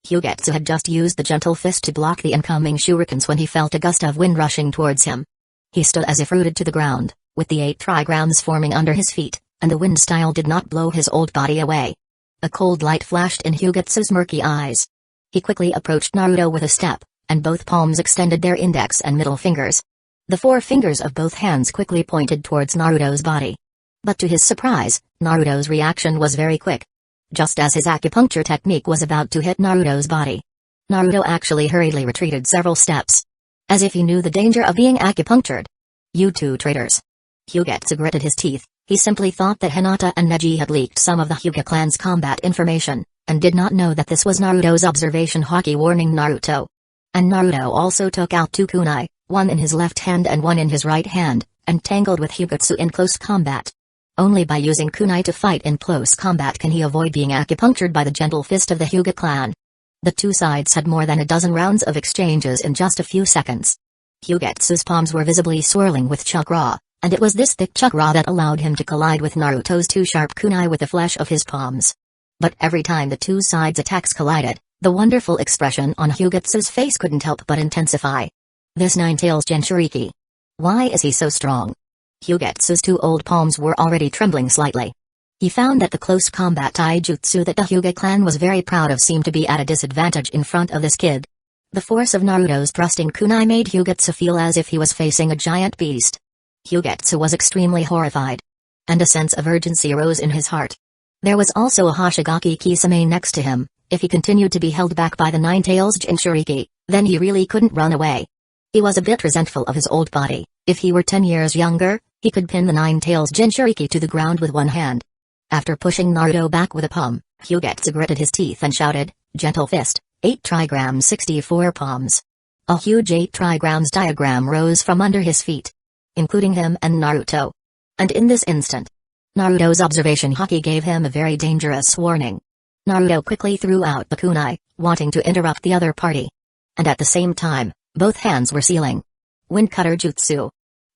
Hyugetsu had just used the gentle fist to block the incoming shurikens when he felt a gust of wind rushing towards him. He stood as if rooted to the ground, with the 8 trigrams forming under his feet, and the wind style did not blow his old body away. A cold light flashed in Hyugetsu's murky eyes. He quickly approached Naruto with a step, and both palms extended their index and middle fingers. The 4 fingers of both hands quickly pointed towards Naruto's body. But to his surprise, Naruto's reaction was very quick. Just as his acupuncture technique was about to hit Naruto's body, Naruto actually hurriedly retreated several steps. As if he knew the danger of being acupunctured. You two traitors. Hyugetsu gritted his teeth. He simply thought that Hinata and Neji had leaked some of the Hyuga clan's combat information, and did not know that this was Naruto's observation haki warning Naruto. And Naruto also took out 2 kunai, one in his left hand and one in his right hand, and tangled with Hyugetsu in close combat. Only by using kunai to fight in close combat can he avoid being acupunctured by the gentle fist of the Hyuga clan. The two sides had more than a dozen rounds of exchanges in just a few seconds. Hyugetsu's palms were visibly swirling with chakra, and it was this thick chakra that allowed him to collide with Naruto's 2 sharp kunai with the flesh of his palms. But every time the two sides' attacks collided, the wonderful expression on Hyugetsu's face couldn't help but intensify. This Nine-Tails Jinchuriki. Why is he so strong? Hyugetsu's 2 old palms were already trembling slightly. He found that the close combat taijutsu that the Hyuga clan was very proud of seemed to be at a disadvantage in front of this kid. The force of Naruto's thrusting kunai made Hyugetsu feel as if he was facing a giant beast. Hyugetsu was extremely horrified. And a sense of urgency arose in his heart. There was also a Hoshigaki Kisame next to him. If he continued to be held back by the Nine-Tails Jinchuriki, then he really couldn't run away. He was a bit resentful of his old body. If he were 10 years younger, he could pin the Nine-Tails Jinchuriki to the ground with one hand. After pushing Naruto back with a palm, Hyugetsu gritted his teeth and shouted, "Gentle fist, 8 trigrams 64 palms." A huge 8 trigrams diagram rose from under his feet, including him and Naruto. And in this instant, Naruto's observation haki gave him a very dangerous warning. Naruto quickly threw out the kunai, wanting to interrupt the other party. And at the same time, both hands were sealing wind cutter jutsu.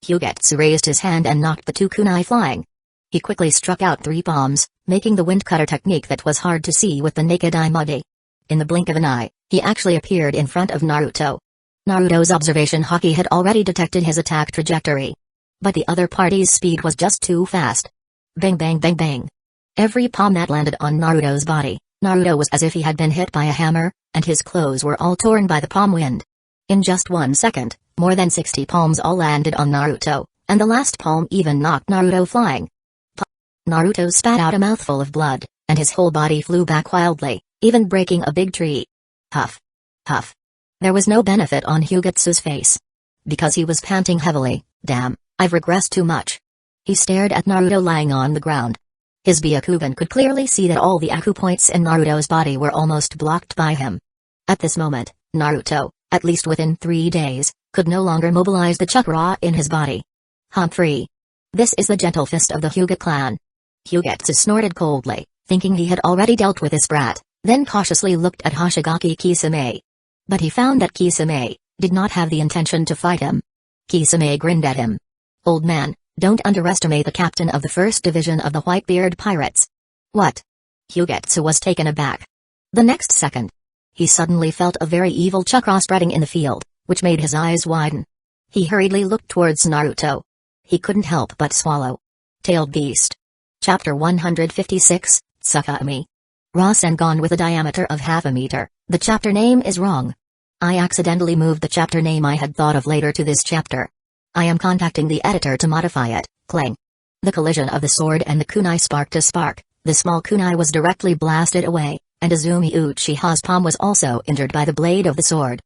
Hyugetsu raised his hand and knocked the 2 kunai flying. He quickly struck out 3 palms, making the wind cutter technique that was hard to see with the naked eye muddy. In the blink of an eye, he actually appeared in front of Naruto. Naruto's observation haki had already detected his attack trajectory. But the other party's speed was just too fast. Bang bang bang bang. Every palm that landed on Naruto's body, Naruto was as if he had been hit by a hammer, and his clothes were all torn by the palm wind. In just 1 second, more than 60 palms all landed on Naruto, and the last palm even knocked Naruto flying. Naruto spat out a mouthful of blood, and his whole body flew back wildly, even breaking a big tree. Huff. Huff. There was no benefit on Hyugetsu's face. Because he was panting heavily. Damn, I've regressed too much. He stared at Naruto lying on the ground. His Byakugan could clearly see that all the acupoints in Naruto's body were almost blocked by him. At this moment, Naruto, at least within 3 days, could no longer mobilize the chakra in his body. Humphrey. This is the gentle fist of the Hyuga clan. Hyugetsu snorted coldly, thinking he had already dealt with this brat, then cautiously looked at Hoshigaki Kisame. But he found that Kisame did not have the intention to fight him. Kisame grinned at him. Old man, don't underestimate the captain of the 1st Division of the Whitebeard Pirates. What? Hyugetsu was taken aback. The next second, he suddenly felt a very evil chakra spreading in the field, which made his eyes widen. He hurriedly looked towards Naruto. He couldn't help but swallow. Tailed Beast. Chapter 156, Tsukami. Rasengan with a diameter of half a meter. The chapter name is wrong. I accidentally moved the chapter name I had thought of later to this chapter. I am contacting the editor to modify it. Clang. The collision of the sword and the kunai sparked a spark. The small kunai was directly blasted away, and Izumi Uchiha's palm was also injured by the blade of the sword.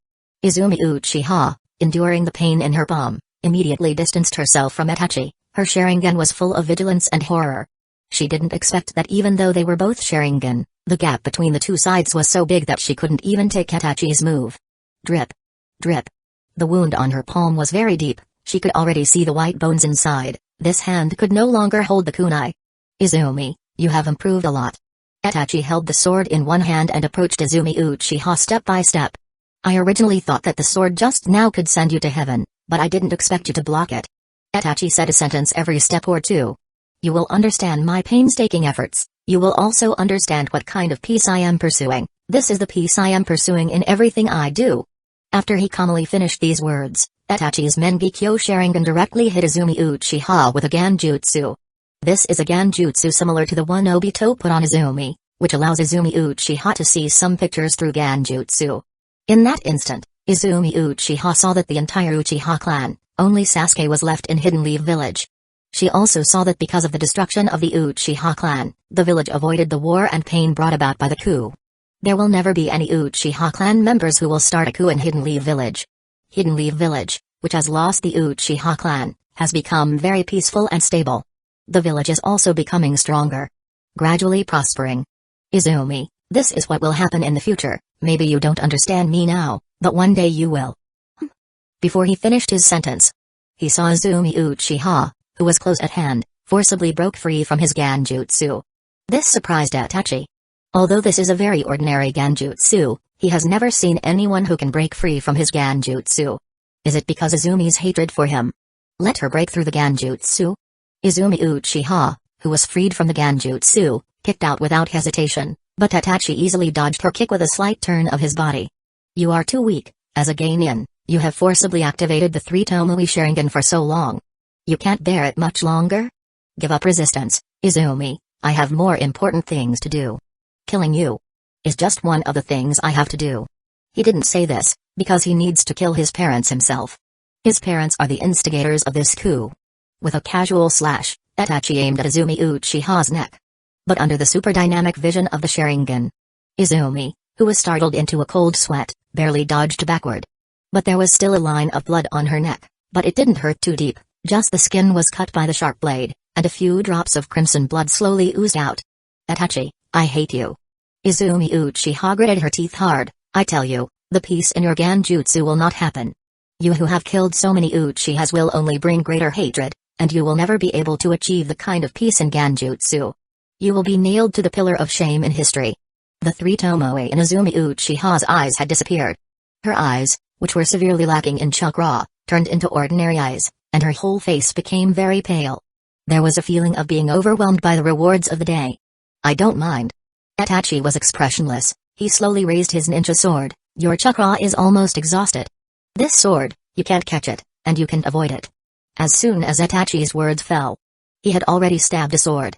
Izumi Uchiha, enduring the pain in her palm, immediately distanced herself from Itachi. Her Sharingan was full of vigilance and horror. She didn't expect that even though they were both Sharingan, the gap between the two sides was so big that she couldn't even take Itachi's move. Drip. Drip. The wound on her palm was very deep. She could already see the white bones inside. This hand could no longer hold the kunai. Izumi, you have improved a lot. Itachi held the sword in one hand and approached Izumi Uchiha step by step. I originally thought that the sword just now could send you to heaven, but I didn't expect you to block it. Itachi said a sentence every step or two. You will understand my painstaking efforts. You will also understand what kind of peace I am pursuing. This is the peace I am pursuing in everything I do. After he calmly finished these words, Itachi's Mengekyo Sharingan directly hit Izumi Uchiha with a Ganjutsu. This is a Ganjutsu similar to the one Obito put on Izumi, which allows Izumi Uchiha to see some pictures through Ganjutsu. In that instant, Izumi Uchiha saw that the entire Uchiha clan, only Sasuke was left in Hidden Leaf Village. She also saw that because of the destruction of the Uchiha clan, the village avoided the war and pain brought about by the coup. There will never be any Uchiha clan members who will start a coup in Hidden Leaf Village. Hidden Leaf Village, which has lost the Uchiha clan, has become very peaceful and stable. The village is also becoming stronger. Gradually prospering. Izumi, this is what will happen in the future. Maybe you don't understand me now, but one day you will. Before he finished his sentence, he saw Izumi Uchiha, who was close at hand, forcibly broke free from his Ganjutsu. This surprised Itachi. Although this is a very ordinary Ganjutsu, he has never seen anyone who can break free from his Ganjutsu. Is it because Izumi's hatred for him? Let her break through the Ganjutsu? Izumi Uchiha, who was freed from the Ganjutsu, kicked out without hesitation, but Itachi easily dodged her kick with a slight turn of his body. You are too weak. As a Genin, you have forcibly activated the 3 Tomoe Sharingan for so long. You can't bear it much longer? Give up resistance, Izumi. I have more important things to do. Killing you is just one of the things I have to do. He didn't say this, because he needs to kill his parents himself. His parents are the instigators of this coup. With a casual slash, Itachi aimed at Izumi Uchiha's neck. But under the super dynamic vision of the Sharingan, Izumi, who was startled into a cold sweat, barely dodged backward. But there was still a line of blood on her neck, but it didn't hurt too deep, just the skin was cut by the sharp blade, and a few drops of crimson blood slowly oozed out. Itachi, I hate you. Izumi Uchiha gritted her teeth hard. I tell you, the peace in your Ganjutsu will not happen. You who have killed so many Uchihas will only bring greater hatred, and you will never be able to achieve the kind of peace in Ganjutsu. You will be nailed to the pillar of shame in history. The 3 Tomoe in Izumi Uchiha's eyes had disappeared. Her eyes, which were severely lacking in chakra, turned into ordinary eyes, and her whole face became very pale. There was a feeling of being overwhelmed by the rewards of the day. I don't mind. Itachi was expressionless. He slowly raised his ninja sword. Your chakra is almost exhausted. This sword, you can't catch it, and you can't avoid it. As soon as Itachi's words fell, he had already stabbed a sword.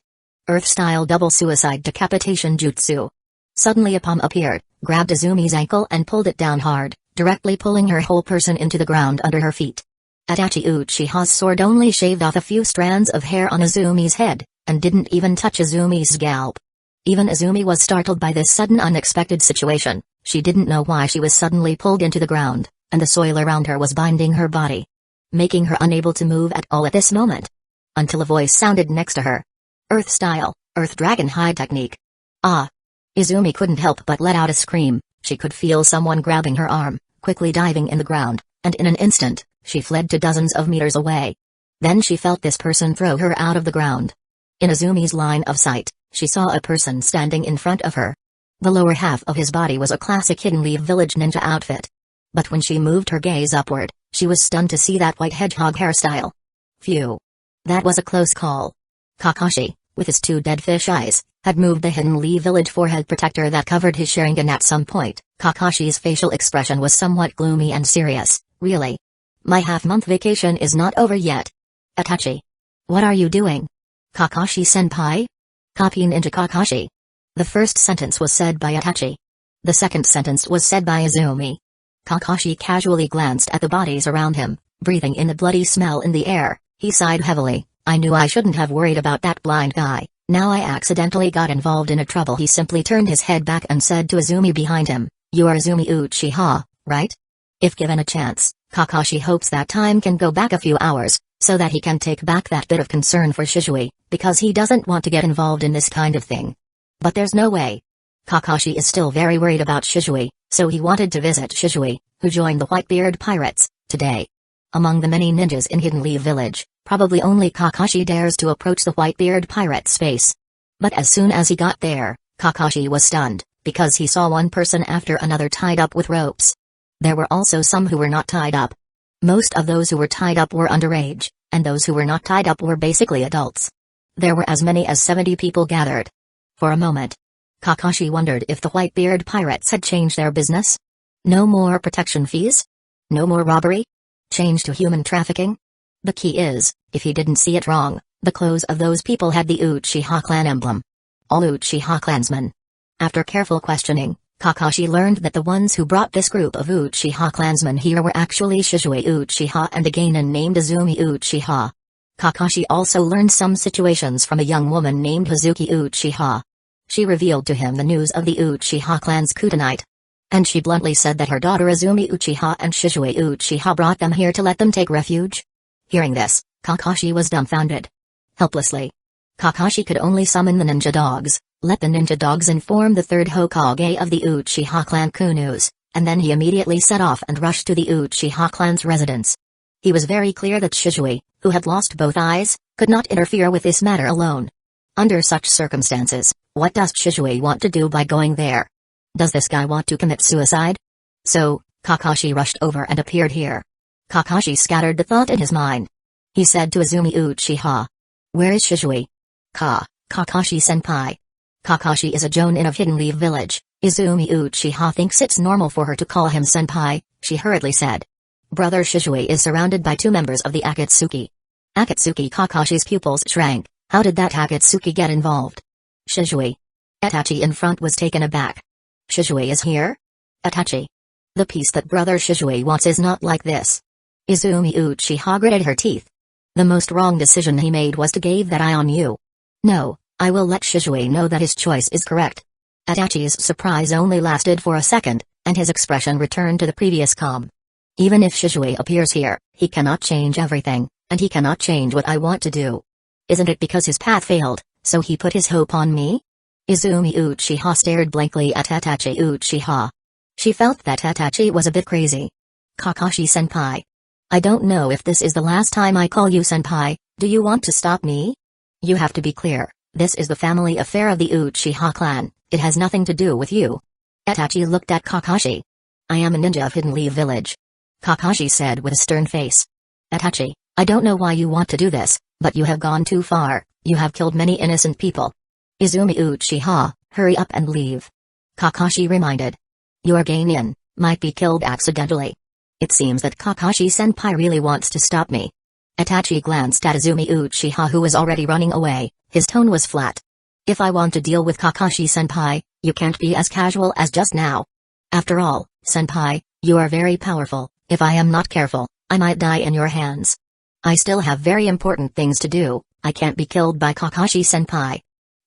Earth-style double suicide decapitation jutsu. Suddenly a palm appeared, grabbed Izumi's ankle and pulled it down hard, directly pulling her whole person into the ground under her feet. Itachi Uchiha's sword only shaved off a few strands of hair on Izumi's head, and didn't even touch Izumi's scalp. Even Izumi was startled by this sudden unexpected situation. She didn't know why she was suddenly pulled into the ground, and the soil around her was binding her body, making her unable to move at all at this moment. Until a voice sounded next to her. Earth style, Earth Dragon High technique. Ah! Izumi couldn't help but let out a scream. She could feel someone grabbing her arm, quickly diving in the ground, and in an instant, she fled to dozens of meters away. Then she felt this person throw her out of the ground. In Izumi's line of sight, she saw a person standing in front of her. The lower half of his body was a classic Hidden Leaf Village ninja outfit. But when she moved her gaze upward, she was stunned to see that white hedgehog hairstyle. Phew! That was a close call. Kakashi, with his 2 dead fish eyes, had moved the Hidden Leaf Village forehead protector that covered his Sharingan at some point. Kakashi's facial expression was somewhat gloomy and serious. Really? My half-month vacation is not over yet. Itachi. What are you doing? Kakashi-senpai? Copy Ninja Kakashi. The first sentence was said by Itachi. The second sentence was said by Izumi. Kakashi casually glanced at the bodies around him, breathing in the bloody smell in the air. He sighed heavily. I knew I shouldn't have worried about that blind guy. Now I accidentally got involved in a trouble. He simply turned his head back and said to Izumi behind him, "You are Izumi Uchiha, right?" If given a chance, Kakashi hopes that time can go back a few hours, so that he can take back that bit of concern for Shisui, because he doesn't want to get involved in this kind of thing. But there's no way. Kakashi is still very worried about Shisui, so he wanted to visit Shisui, who joined the Whitebeard Pirates, today. Among the many ninjas in Hidden Leaf Village, probably only Kakashi dares to approach the Whitebeard Pirate's space. But as soon as he got there, Kakashi was stunned, because he saw one person after another tied up with ropes. There were also some who were not tied up. Most of those who were tied up were underage, and those who were not tied up were basically adults. There were as many as 70 people gathered. For a moment, Kakashi wondered if the Whitebeard Pirates had changed their business. No more protection fees? No more robbery? Change to human trafficking? The key is, if he didn't see it wrong, the clothes of those people had the Uchiha clan emblem. All Uchiha clansmen. After careful questioning, Kakashi learned that the ones who brought this group of Uchiha clansmen here were actually Shisui Uchiha and a genin named Izumi Uchiha. Kakashi also learned some situations from a young woman named Hazuki Uchiha. She revealed to him the news of the Uchiha clan's coup tonight. And she bluntly said that her daughter Izumi Uchiha and Shisui Uchiha brought them here to let them take refuge. Hearing this, Kakashi was dumbfounded. Helplessly, Kakashi could only summon the ninja dogs, let the ninja dogs inform the third Hokage of the Uchiha clan coup news, and then he immediately set off and rushed to the Uchiha clan's residence. He was very clear that Shisui, who had lost both eyes, could not interfere with this matter alone. Under such circumstances, what does Shisui want to do by going there? Does this guy want to commit suicide? So, Kakashi rushed over and appeared here. Kakashi scattered the thought in his mind. He said to Izumi Uchiha, "Where is Shisui?" Kakashi-senpai. Kakashi is a jonin of Hidden Leaf Village. Izumi Uchiha thinks it's normal for her to call him senpai, she hurriedly said. Brother Shisui is surrounded by 2 members of the Akatsuki. Akatsuki. Kakashi's pupils shrank. How did that Akatsuki get involved? Shisui. Itachi in front was taken aback. Shisui is here? Itachi. The peace that brother Shisui wants is not like this. Izumi Uchiha gritted her teeth. The most wrong decision he made was to give that eye on you. No, I will let Shisui know that his choice is correct. Itachi's surprise only lasted for a second, and his expression returned to the previous calm. Even if Shisui appears here, he cannot change everything, and he cannot change what I want to do. Isn't it because his path failed, so he put his hope on me? Izumi Uchiha stared blankly at Itachi Uchiha. She felt that Itachi was a bit crazy. Kakashi-senpai. I don't know if this is the last time I call you senpai. Do you want to stop me? You have to be clear, this is the family affair of the Uchiha clan, it has nothing to do with you. Itachi looked at Kakashi. I am a ninja of Hidden Leaf Village. Kakashi said with a stern face. Itachi, I don't know why you want to do this, but you have gone too far, you have killed many innocent people. Izumi Uchiha, hurry up and leave. Kakashi reminded. Your genin might be killed accidentally. It seems that Kakashi-senpai really wants to stop me. Itachi glanced at Izumi Uchiha who was already running away, his tone was flat. If I want to deal with Kakashi-senpai, you can't be as casual as just now. After all, senpai, you are very powerful, if I am not careful, I might die in your hands. I still have very important things to do, I can't be killed by Kakashi-senpai.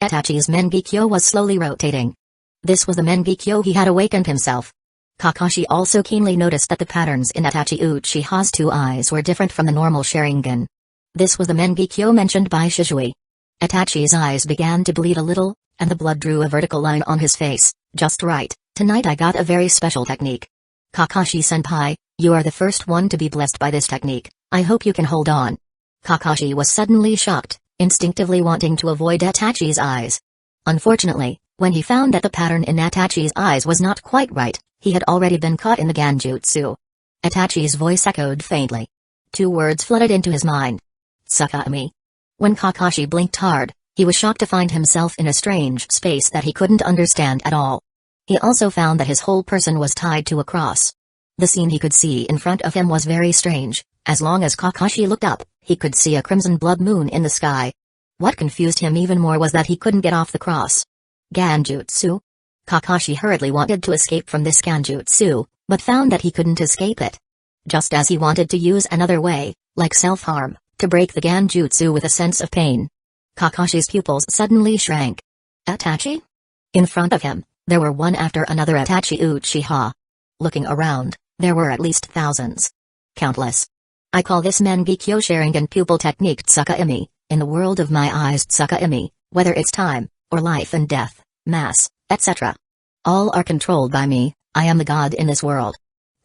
Itachi's Mengekyo was slowly rotating. This was the Mengekyo he had awakened himself. Kakashi also keenly noticed that the patterns in Itachi Uchiha's 2 eyes were different from the normal Sharingan. This was the Mengekyo mentioned by Shisui. Itachi's eyes began to bleed a little, and the blood drew a vertical line on his face. Just right, tonight I got a very special technique. Kakashi-senpai, you are the first one to be blessed by this technique, I hope you can hold on. Kakashi was suddenly shocked, instinctively wanting to avoid Itachi's eyes. Unfortunately, when he found that the pattern in Itachi's eyes was not quite right, he had already been caught in the Ganjutsu. Itachi's voice echoed faintly. 2 words flooded into his mind. Tsukami. When Kakashi blinked hard, he was shocked to find himself in a strange space that he couldn't understand at all. He also found that his whole person was tied to a cross. The scene he could see in front of him was very strange. As long as Kakashi looked up, he could see a crimson blood moon in the sky. What confused him even more was that he couldn't get off the cross. Ganjutsu? Kakashi hurriedly wanted to escape from this Ganjutsu, but found that he couldn't escape it. Just as he wanted to use another way, like self-harm, to break the Genjutsu with a sense of pain. Kakashi's pupils suddenly shrank. Itachi? In front of him, there were one after another Itachi Uchiha. Looking around, there were at least thousands. Countless. I call this Mangekyo Sharingan pupil technique Tsukuimi, in the world of my eyes Tsukuimi, whether it's time, or life and death, mass, etc. All are controlled by me, I am the god in this world.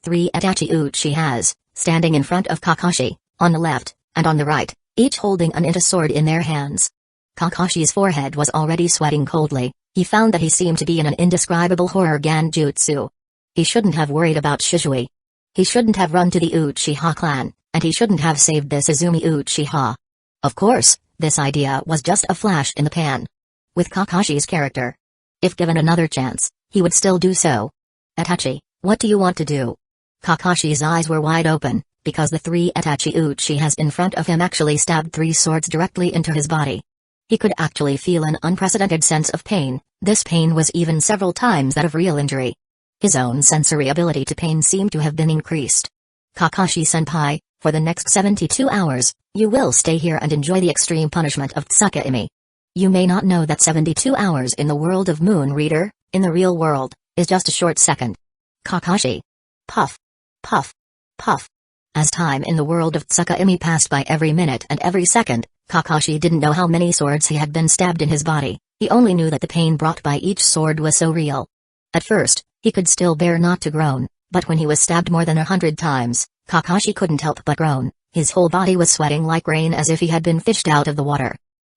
3 Itachi Uchihas, standing in front of Kakashi, on the left, and on the right, each holding an Ita sword in their hands. Kakashi's forehead was already sweating coldly, he found that he seemed to be in an indescribable horror Genjutsu. He shouldn't have worried about Shisui. He shouldn't have run to the Uchiha clan, and he shouldn't have saved this Izumi Uchiha. Of course, this idea was just a flash in the pan. With Kakashi's character, if given another chance, he would still do so. Itachi, what do you want to do? Kakashi's eyes were wide open, because the 3 Itachi Uchihas in front of him actually stabbed 3 swords directly into his body. He could actually feel an unprecedented sense of pain, this pain was even several times that of real injury. His own sensory ability to pain seemed to have been increased. Kakashi-senpai, for the next 72 hours, you will stay here and enjoy the extreme punishment of Tsukuimi. You may not know that 72 hours in the world of Moon Reader, in the real world, is just a short second. Kakashi. Puff. Puff. Puff. As time in the world of Tsukuimi passed by every minute and every second, Kakashi didn't know how many swords he had been stabbed in his body, he only knew that the pain brought by each sword was so real. At first, he could still bear not to groan, but when he was stabbed more than 100 times, Kakashi couldn't help but groan, his whole body was sweating like rain as if he had been fished out of the water.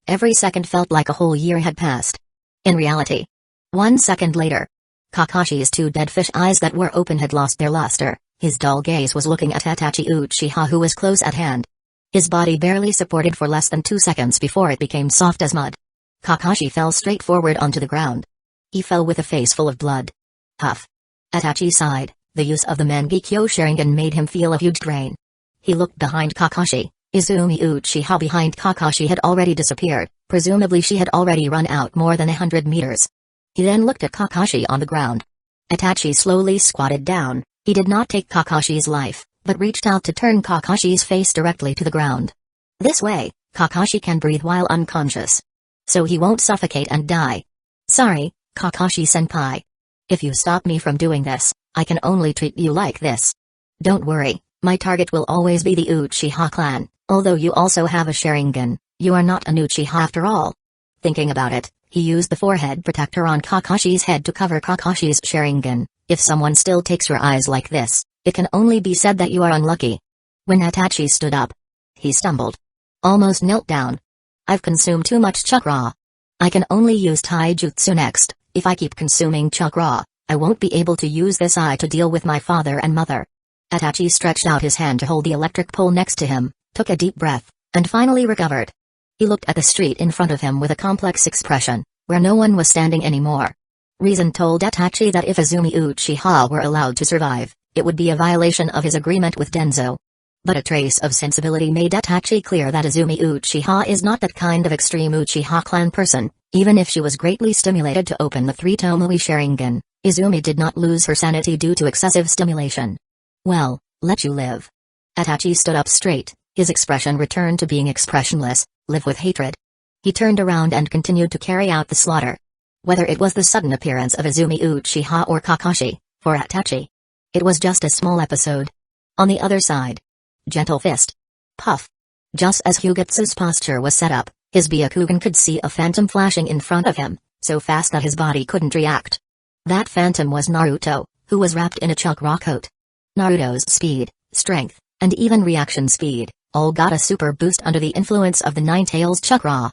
Every second felt like a whole year had passed. In reality, 1 second later, Kakashi's 2 dead fish eyes that were open had lost their luster, his dull gaze was looking at Itachi Uchiha who was close at hand. His body barely supported for less than 2 seconds before it became soft as mud. Kakashi fell straight forward onto the ground. He fell with a face full of blood. Huff. Itachi sighed, the use of the Mangekyo Sharingan made him feel a huge drain. He looked behind Kakashi, Izumi Uchiha behind Kakashi had already disappeared, presumably she had already run out more than 100 meters. He then looked at Kakashi on the ground. Itachi slowly squatted down, he did not take Kakashi's life, but reached out to turn Kakashi's face directly to the ground. This way, Kakashi can breathe while unconscious. So he won't suffocate and die. Sorry, Kakashi-senpai. If you stop me from doing this, I can only treat you like this. Don't worry, my target will always be the Uchiha clan, although you also have a Sharingan, you are not an Uchiha after all. Thinking about it, he used the forehead protector on Kakashi's head to cover Kakashi's Sharingan. If someone still takes your eyes like this, it can only be said that you are unlucky. When Itachi stood up, he stumbled. Almost knelt down. I've consumed too much chakra. I can only use taijutsu next. If I keep consuming chakra, I won't be able to use this eye to deal with my father and mother. Itachi stretched out his hand to hold the electric pole next to him, took a deep breath, and finally recovered. He looked at the street in front of him with a complex expression, where no one was standing anymore. Reason told Itachi that if Izumi Uchiha were allowed to survive, it would be a violation of his agreement with Denzo. But a trace of sensibility made Itachi clear that Izumi Uchiha is not that kind of extreme Uchiha clan person, even if she was greatly stimulated to open the 3 Tomoe Sharingan, Izumi did not lose her sanity due to excessive stimulation. Well, let you live. Itachi stood up straight, his expression returned to being expressionless, live with hatred. He turned around and continued to carry out the slaughter. Whether it was the sudden appearance of Izumi Uchiha or Kakashi, for Itachi, it was just a small episode. On the other side, gentle fist. Puff. Just as Hugetsu's posture was set up, his Byakugan could see a phantom flashing in front of him, so fast that his body couldn't react. That phantom was Naruto, who was wrapped in a chakra coat. Naruto's speed, strength, and even reaction speed, all got a super boost under the influence of the Nine-Tails chakra.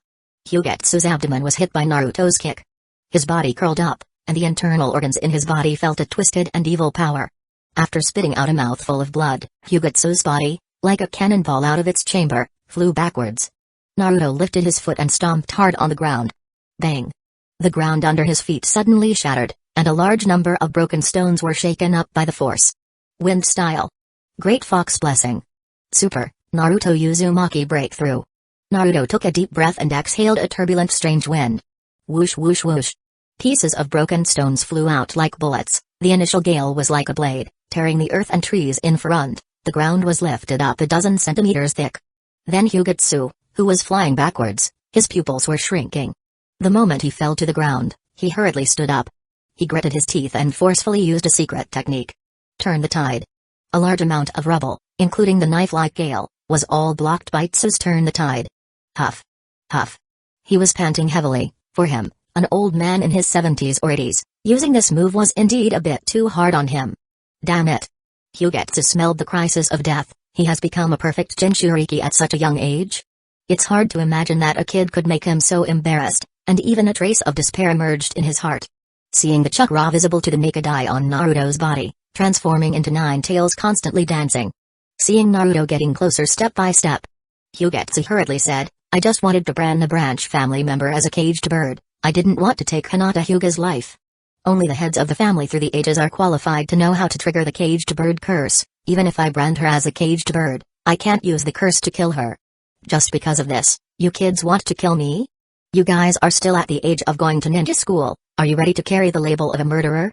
Hugetsu's abdomen was hit by Naruto's kick. His body curled up, and the internal organs in his body felt a twisted and evil power. After spitting out a mouthful of blood, Hugetsu's body, like a cannonball out of its chamber, flew backwards. Naruto lifted his foot and stomped hard on the ground. Bang! The ground under his feet suddenly shattered, and a large number of broken stones were shaken up by the force. Wind style. Great Fox Blessing. Super, Naruto Uzumaki Breakthrough. Naruto took a deep breath and exhaled a turbulent strange wind. Whoosh whoosh whoosh. Pieces of broken stones flew out like bullets, the initial gale was like a blade, tearing the earth and trees in front, the ground was lifted up a dozen centimeters thick. Then Hugetsu, who was flying backwards, his pupils were shrinking. The moment he fell to the ground, he hurriedly stood up. He gritted his teeth and forcefully used a secret technique. Turn the tide. A large amount of rubble, including the knife-like gale, was all blocked by Tsu's turn the tide. Huff. Huff. He was panting heavily. For him, an old man in his 70s or 80s, using this move was indeed a bit too hard on him. Damn it. Hugetsu smelled the crisis of death. He has become a perfect Jinchuriki at such a young age? It's hard to imagine that a kid could make him so embarrassed, and even a trace of despair emerged in his heart. Seeing the chakra visible to the naked eye on Naruto's body, transforming into 9 tails constantly dancing. Seeing Naruto getting closer step by step, Hugetsu hurriedly said, I just wanted to brand the branch family member as a caged bird. I didn't want to take Hinata Hyuga's life. Only the heads of the family through the ages are qualified to know how to trigger the caged bird curse. Even if I brand her as a caged bird, I can't use the curse to kill her. Just because of this, you kids want to kill me? You guys are still at the age of going to ninja school. Are you ready to carry the label of a murderer?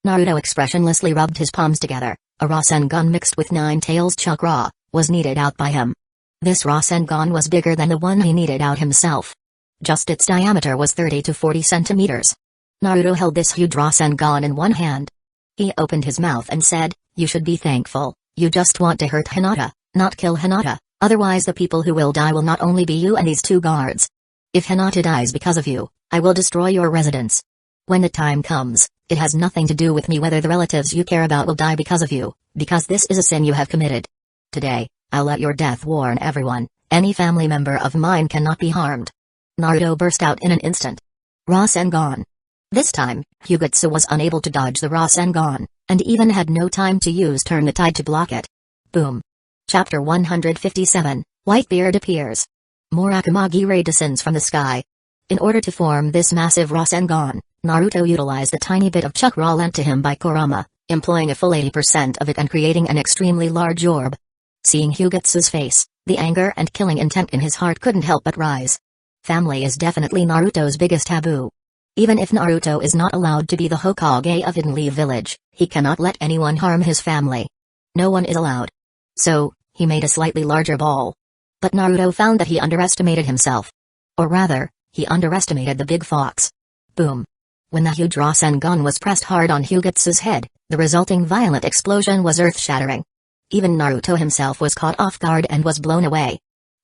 Naruto expressionlessly rubbed his palms together. A Rasengan mixed with 9 tails chakra was needed out by him. This Rasengan was bigger than the one he needed out himself. Just its diameter was 30 to 40 centimeters. Naruto held this huge Rasengan in one hand. He opened his mouth and said, you should be thankful. You just want to hurt Hinata, not kill Hinata, otherwise the people who will die will not only be you and these 2 guards. If Hinata dies because of you, I will destroy your residence. When the time comes, it has nothing to do with me whether the relatives you care about will die because of you, because this is a sin you have committed. Today, I'll let your death warn everyone, any family member of mine cannot be harmed. Naruto burst out in an instant. Rasengan. This time, Hugetsu was unable to dodge the Rasengan, and even had no time to use Turn the Tide to block it. Boom. Chapter 157, Whitebeard appears. More Akamagi ray descends from the sky. In order to form this massive Rasengan, Naruto utilized the tiny bit of chakra lent to him by Kurama, employing a full 80% of it and creating an extremely large orb. Seeing Hugetsu's face, the anger and killing intent in his heart couldn't help but rise. Family is definitely Naruto's biggest taboo. Even if Naruto is not allowed to be the Hokage of Hidden Leaf Village, he cannot let anyone harm his family. No one is allowed. So, he made a slightly larger ball. But Naruto found that he underestimated himself. Or rather, he underestimated the big fox. Boom. When the huge Rasengan was pressed hard on Hugetsu's head, the resulting violent explosion was earth-shattering. Even Naruto himself was caught off guard and was blown away.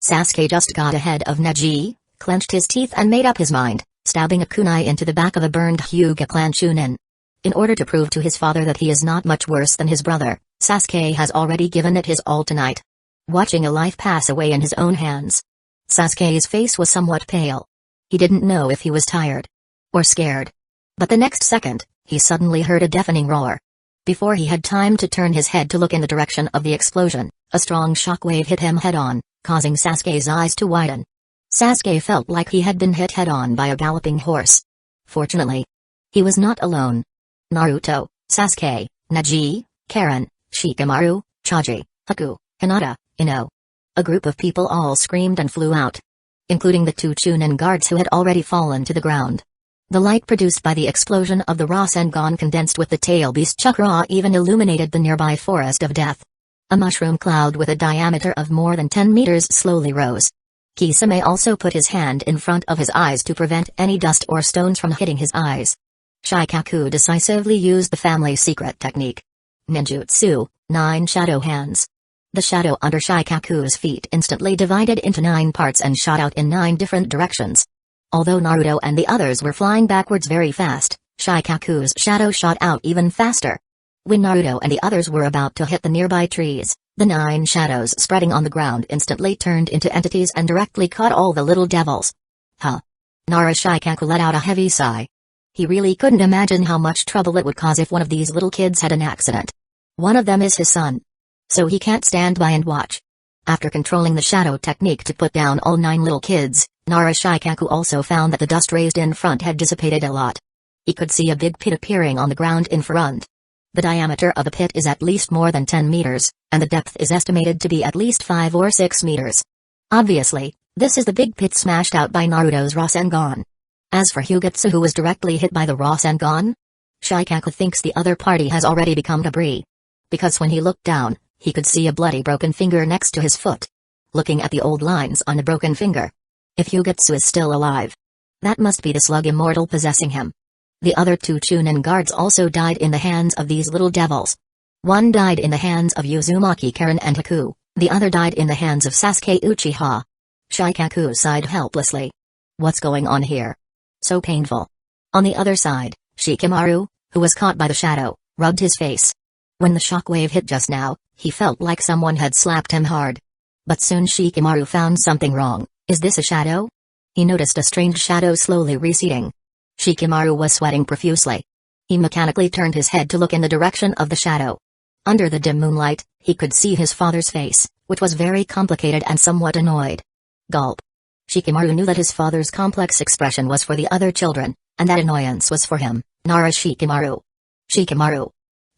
Sasuke just got ahead of Neji, clenched his teeth and made up his mind, stabbing a kunai into the back of a burned Hyuga clan Chunin. In order to prove to his father that he is not much worse than his brother, Sasuke has already given it his all tonight. Watching a life pass away in his own hands, Sasuke's face was somewhat pale. He didn't know if he was tired or scared. But the next second, he suddenly heard a deafening roar. Before he had time to turn his head to look in the direction of the explosion, a strong shockwave hit him head-on, causing Sasuke's eyes to widen. Sasuke felt like he had been hit head-on by a galloping horse. Fortunately, he was not alone. Naruto, Sasuke, Neji, Karen, Shikamaru, Chaji, Haku, Hinata, Ino. A group of people all screamed and flew out, including the 2 Chunin guards who had already fallen to the ground. The light produced by the explosion of the Rasengan condensed with the tail beast chakra even illuminated the nearby forest of death. A mushroom cloud with a diameter of more than 10 meters slowly rose. Kisame also put his hand in front of his eyes to prevent any dust or stones from hitting his eyes. Shikaku decisively used the family's secret technique. Ninjutsu, 9 shadow hands. The shadow under Shikaku's feet instantly divided into 9 parts and shot out in 9 different directions. Although Naruto and the others were flying backwards very fast, Shikaku's shadow shot out even faster. When Naruto and the others were about to hit the nearby trees, the 9 shadows spreading on the ground instantly turned into entities and directly caught all the little devils. Huh. Shikaku let out a heavy sigh. He really couldn't imagine how much trouble it would cause if one of these little kids had an accident. One of them is his son. So he can't stand by and watch. After controlling the shadow technique to put down all 9 little kids, Shikaku also found that the dust raised in front had dissipated a lot. He could see a big pit appearing on the ground in front. The diameter of the pit is at least more than 10 meters, and the depth is estimated to be at least 5 or 6 meters. Obviously, this is the big pit smashed out by Naruto's Rasengan. As for Hugetsu, who was directly hit by the Rasengan, Shikaku thinks the other party has already become debris. Because when he looked down, he could see a bloody broken finger next to his foot. looking at the old lines on a broken finger. If Hugetsu is still alive, that must be the slug immortal possessing him. The other two Chunin guards also died in the hands of these little devils. One died in the hands of Uzumaki Karen and Haku, the other died in the hands of Sasuke Uchiha. Shikaku sighed helplessly. What's going on here? So painful. On the other side, Shikamaru, who was caught by the shadow, rubbed his face. When the shockwave hit just now, he felt like someone had slapped him hard. But soon Shikamaru found something wrong. Is this a shadow? He noticed a strange shadow slowly receding. Shikamaru was sweating profusely. He mechanically turned his head to look in the direction of the shadow. Under the dim moonlight, he could see his father's face, which was very complicated and somewhat annoyed. Gulp. Shikamaru knew that his father's complex expression was for the other children, and that annoyance was for him, Nara Shikamaru. Shikamaru.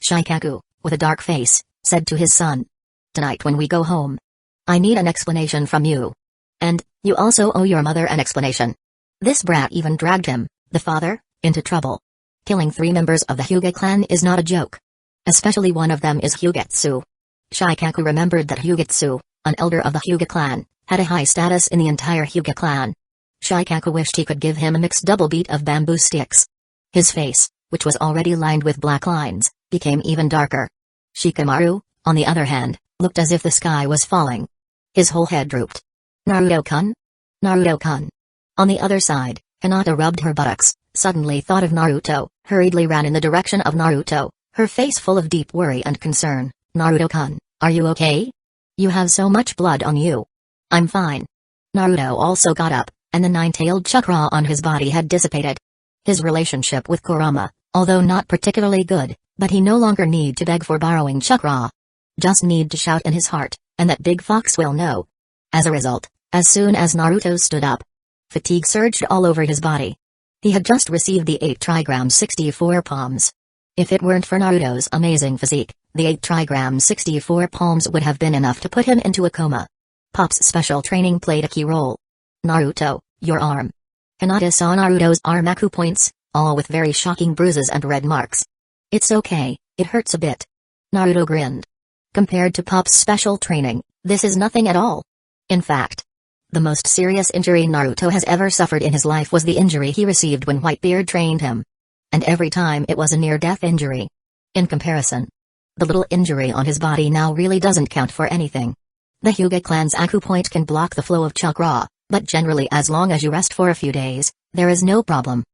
Shikaku, with a dark face, said to his son. Tonight when we go home, I need an explanation from you. And, you also owe your mother an explanation. This brat even dragged him, the father, into trouble. Killing 3 members of the Hyuga clan is not a joke. Especially one of them is Hugetsu. Shikaku remembered that Hugetsu, an elder of the Hyuga clan, had a high status in the entire Hyuga clan. Shikaku wished he could give him a mixed double beat of bamboo sticks. His face, which was already lined with black lines, became even darker. Shikamaru, on the other hand, looked as if the sky was falling. His whole head drooped. Naruto-kun? Naruto-kun. On the other side, Hinata rubbed her buttocks, suddenly thought of Naruto, hurriedly ran in the direction of Naruto, her face full of deep worry and concern. Naruto-kun, are you okay? You have so much blood on you. I'm fine. Naruto also got up, and the 9-tailed chakra on his body had dissipated. His relationship with Kurama, although not particularly good, but he no longer need to beg for borrowing chakra. Just need to shout in his heart, and that big fox will know. As a result, as soon as Naruto stood up, fatigue surged all over his body. He had just received the 8 trigram 64 palms. If it weren't for Naruto's amazing physique, the 8 trigram 64 palms would have been enough to put him into a coma. Pop's special training played a key role. Naruto, your arm. Hinata saw Naruto's arm acupoints, all with very shocking bruises and red marks. It's okay, it hurts a bit. Naruto grinned. Compared to Pop's special training, this is nothing at all. In fact, the most serious injury Naruto has ever suffered in his life was the injury he received when Whitebeard trained him. And every time it was a near-death injury. In comparison, the little injury on his body now really doesn't count for anything. The Hyuga clan's acupoint can block the flow of chakra, but generally as long as you rest for a few days, there is no problem.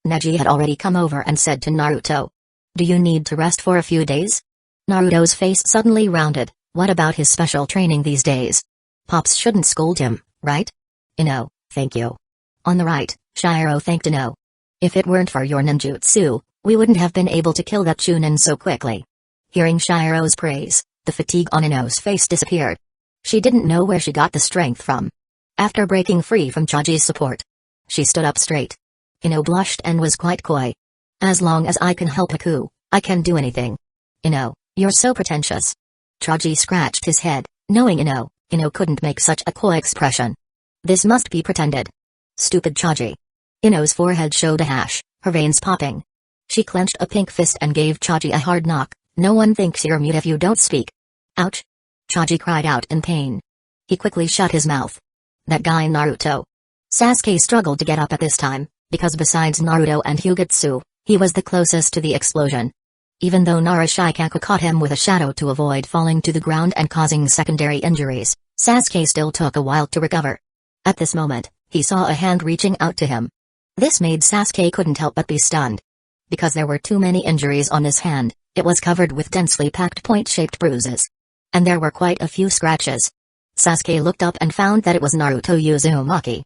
Neji had already come over and said to Naruto. Do you need to rest for a few days? Naruto's face suddenly rounded. What about his special training these days? Pops shouldn't scold him, right? Ino, thank you. On the right, Shiro thanked Ino. If it weren't for your ninjutsu, we wouldn't have been able to kill that Chunin so quickly. Hearing Shiro's praise, the fatigue on Ino's face disappeared. She didn't know where she got the strength from. After breaking free from Chaji's support, she stood up straight. Ino blushed and was quite coy. As long as I can help Haku, I can do anything. Ino, you're so pretentious. Chaji scratched his head, knowing Ino couldn't make such a coy expression. This must be pretended. Stupid Chaji. Ino's forehead showed a hash, her veins popping. She clenched a pink fist and gave Chaji a hard knock. No one thinks you're mute if you don't speak. Ouch. Chaji cried out in pain. He quickly shut his mouth. That guy Naruto. Sasuke struggled to get up at this time, because besides Naruto and Hugetsu, he was the closest to the explosion. Even though Nara Shikaku caught him with a shadow to avoid falling to the ground and causing secondary injuries, Sasuke still took a while to recover. At this moment, he saw a hand reaching out to him. This made Sasuke couldn't help but be stunned. Because there were too many injuries on his hand, it was covered with densely packed point-shaped bruises. And there were quite a few scratches. Sasuke looked up and found that it was Naruto Uzumaki.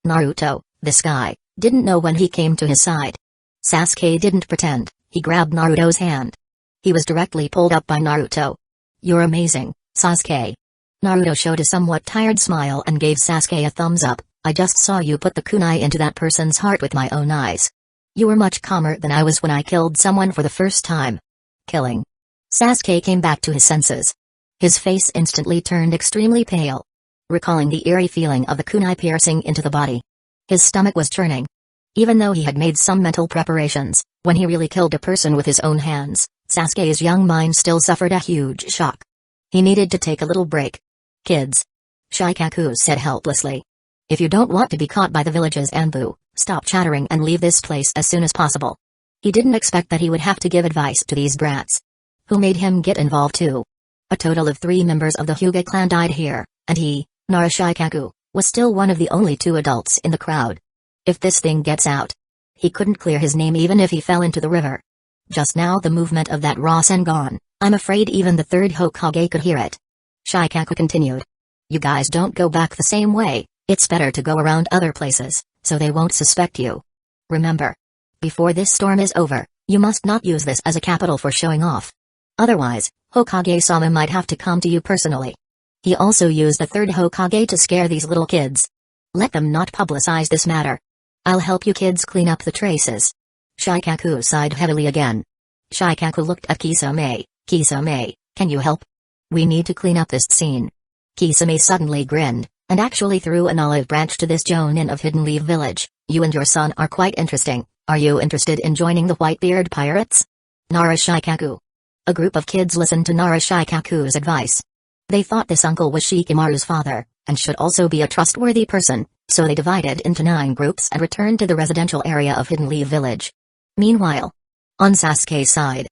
Naruto, this guy, didn't know when he came to his side. Sasuke didn't pretend, he grabbed Naruto's hand. He was directly pulled up by Naruto. You're amazing, Sasuke. Naruto showed a somewhat tired smile and gave Sasuke a thumbs up. I just saw you put the kunai into that person's heart with my own eyes. You were much calmer than I was when I killed someone for the first time. Killing. Sasuke came back to his senses. His face instantly turned extremely pale. Recalling the eerie feeling of the kunai piercing into the body. His stomach was churning. Even though he had made some mental preparations, when he really killed a person with his own hands, Sasuke's young mind still suffered a huge shock. He needed to take a little break. Kids. Shikaku said helplessly. If you don't want to be caught by the village's Anbu, stop chattering and leave this place as soon as possible. He didn't expect that he would have to give advice to these brats. Who made him get involved too? A total of 3 members of the Hyuga clan died here, and he, Narashikaku, was still one of the only 2 adults in the crowd. If this thing gets out, he couldn't clear his name even if he fell into the river. Just now the movement of that Rasengan, I'm afraid even the 3rd Hokage could hear it. Shikaku continued. You guys don't go back the same way, it's better to go around other places, so they won't suspect you. Remember. Before this storm is over, you must not use this as a capital for showing off. Otherwise, Hokage-sama might have to come to you personally. He also used the 3rd Hokage to scare these little kids. Let them not publicize this matter. I'll help you kids clean up the traces. Shikaku sighed heavily again. Shikaku looked at Kisame. Kisame, can you help? We need to clean up this scene. Kisame suddenly grinned, and actually threw an olive branch to this Jonin of Hidden Leaf Village. You and your son are quite interesting. Are you interested in joining the Whitebeard Pirates? Narashikaku. A group of kids listened to Narashikaku's advice. They thought this uncle was Shikamaru's father, and should also be a trustworthy person, so they divided into 9 groups and returned to the residential area of Hidden Leaf Village. Meanwhile, on Sasuke's side,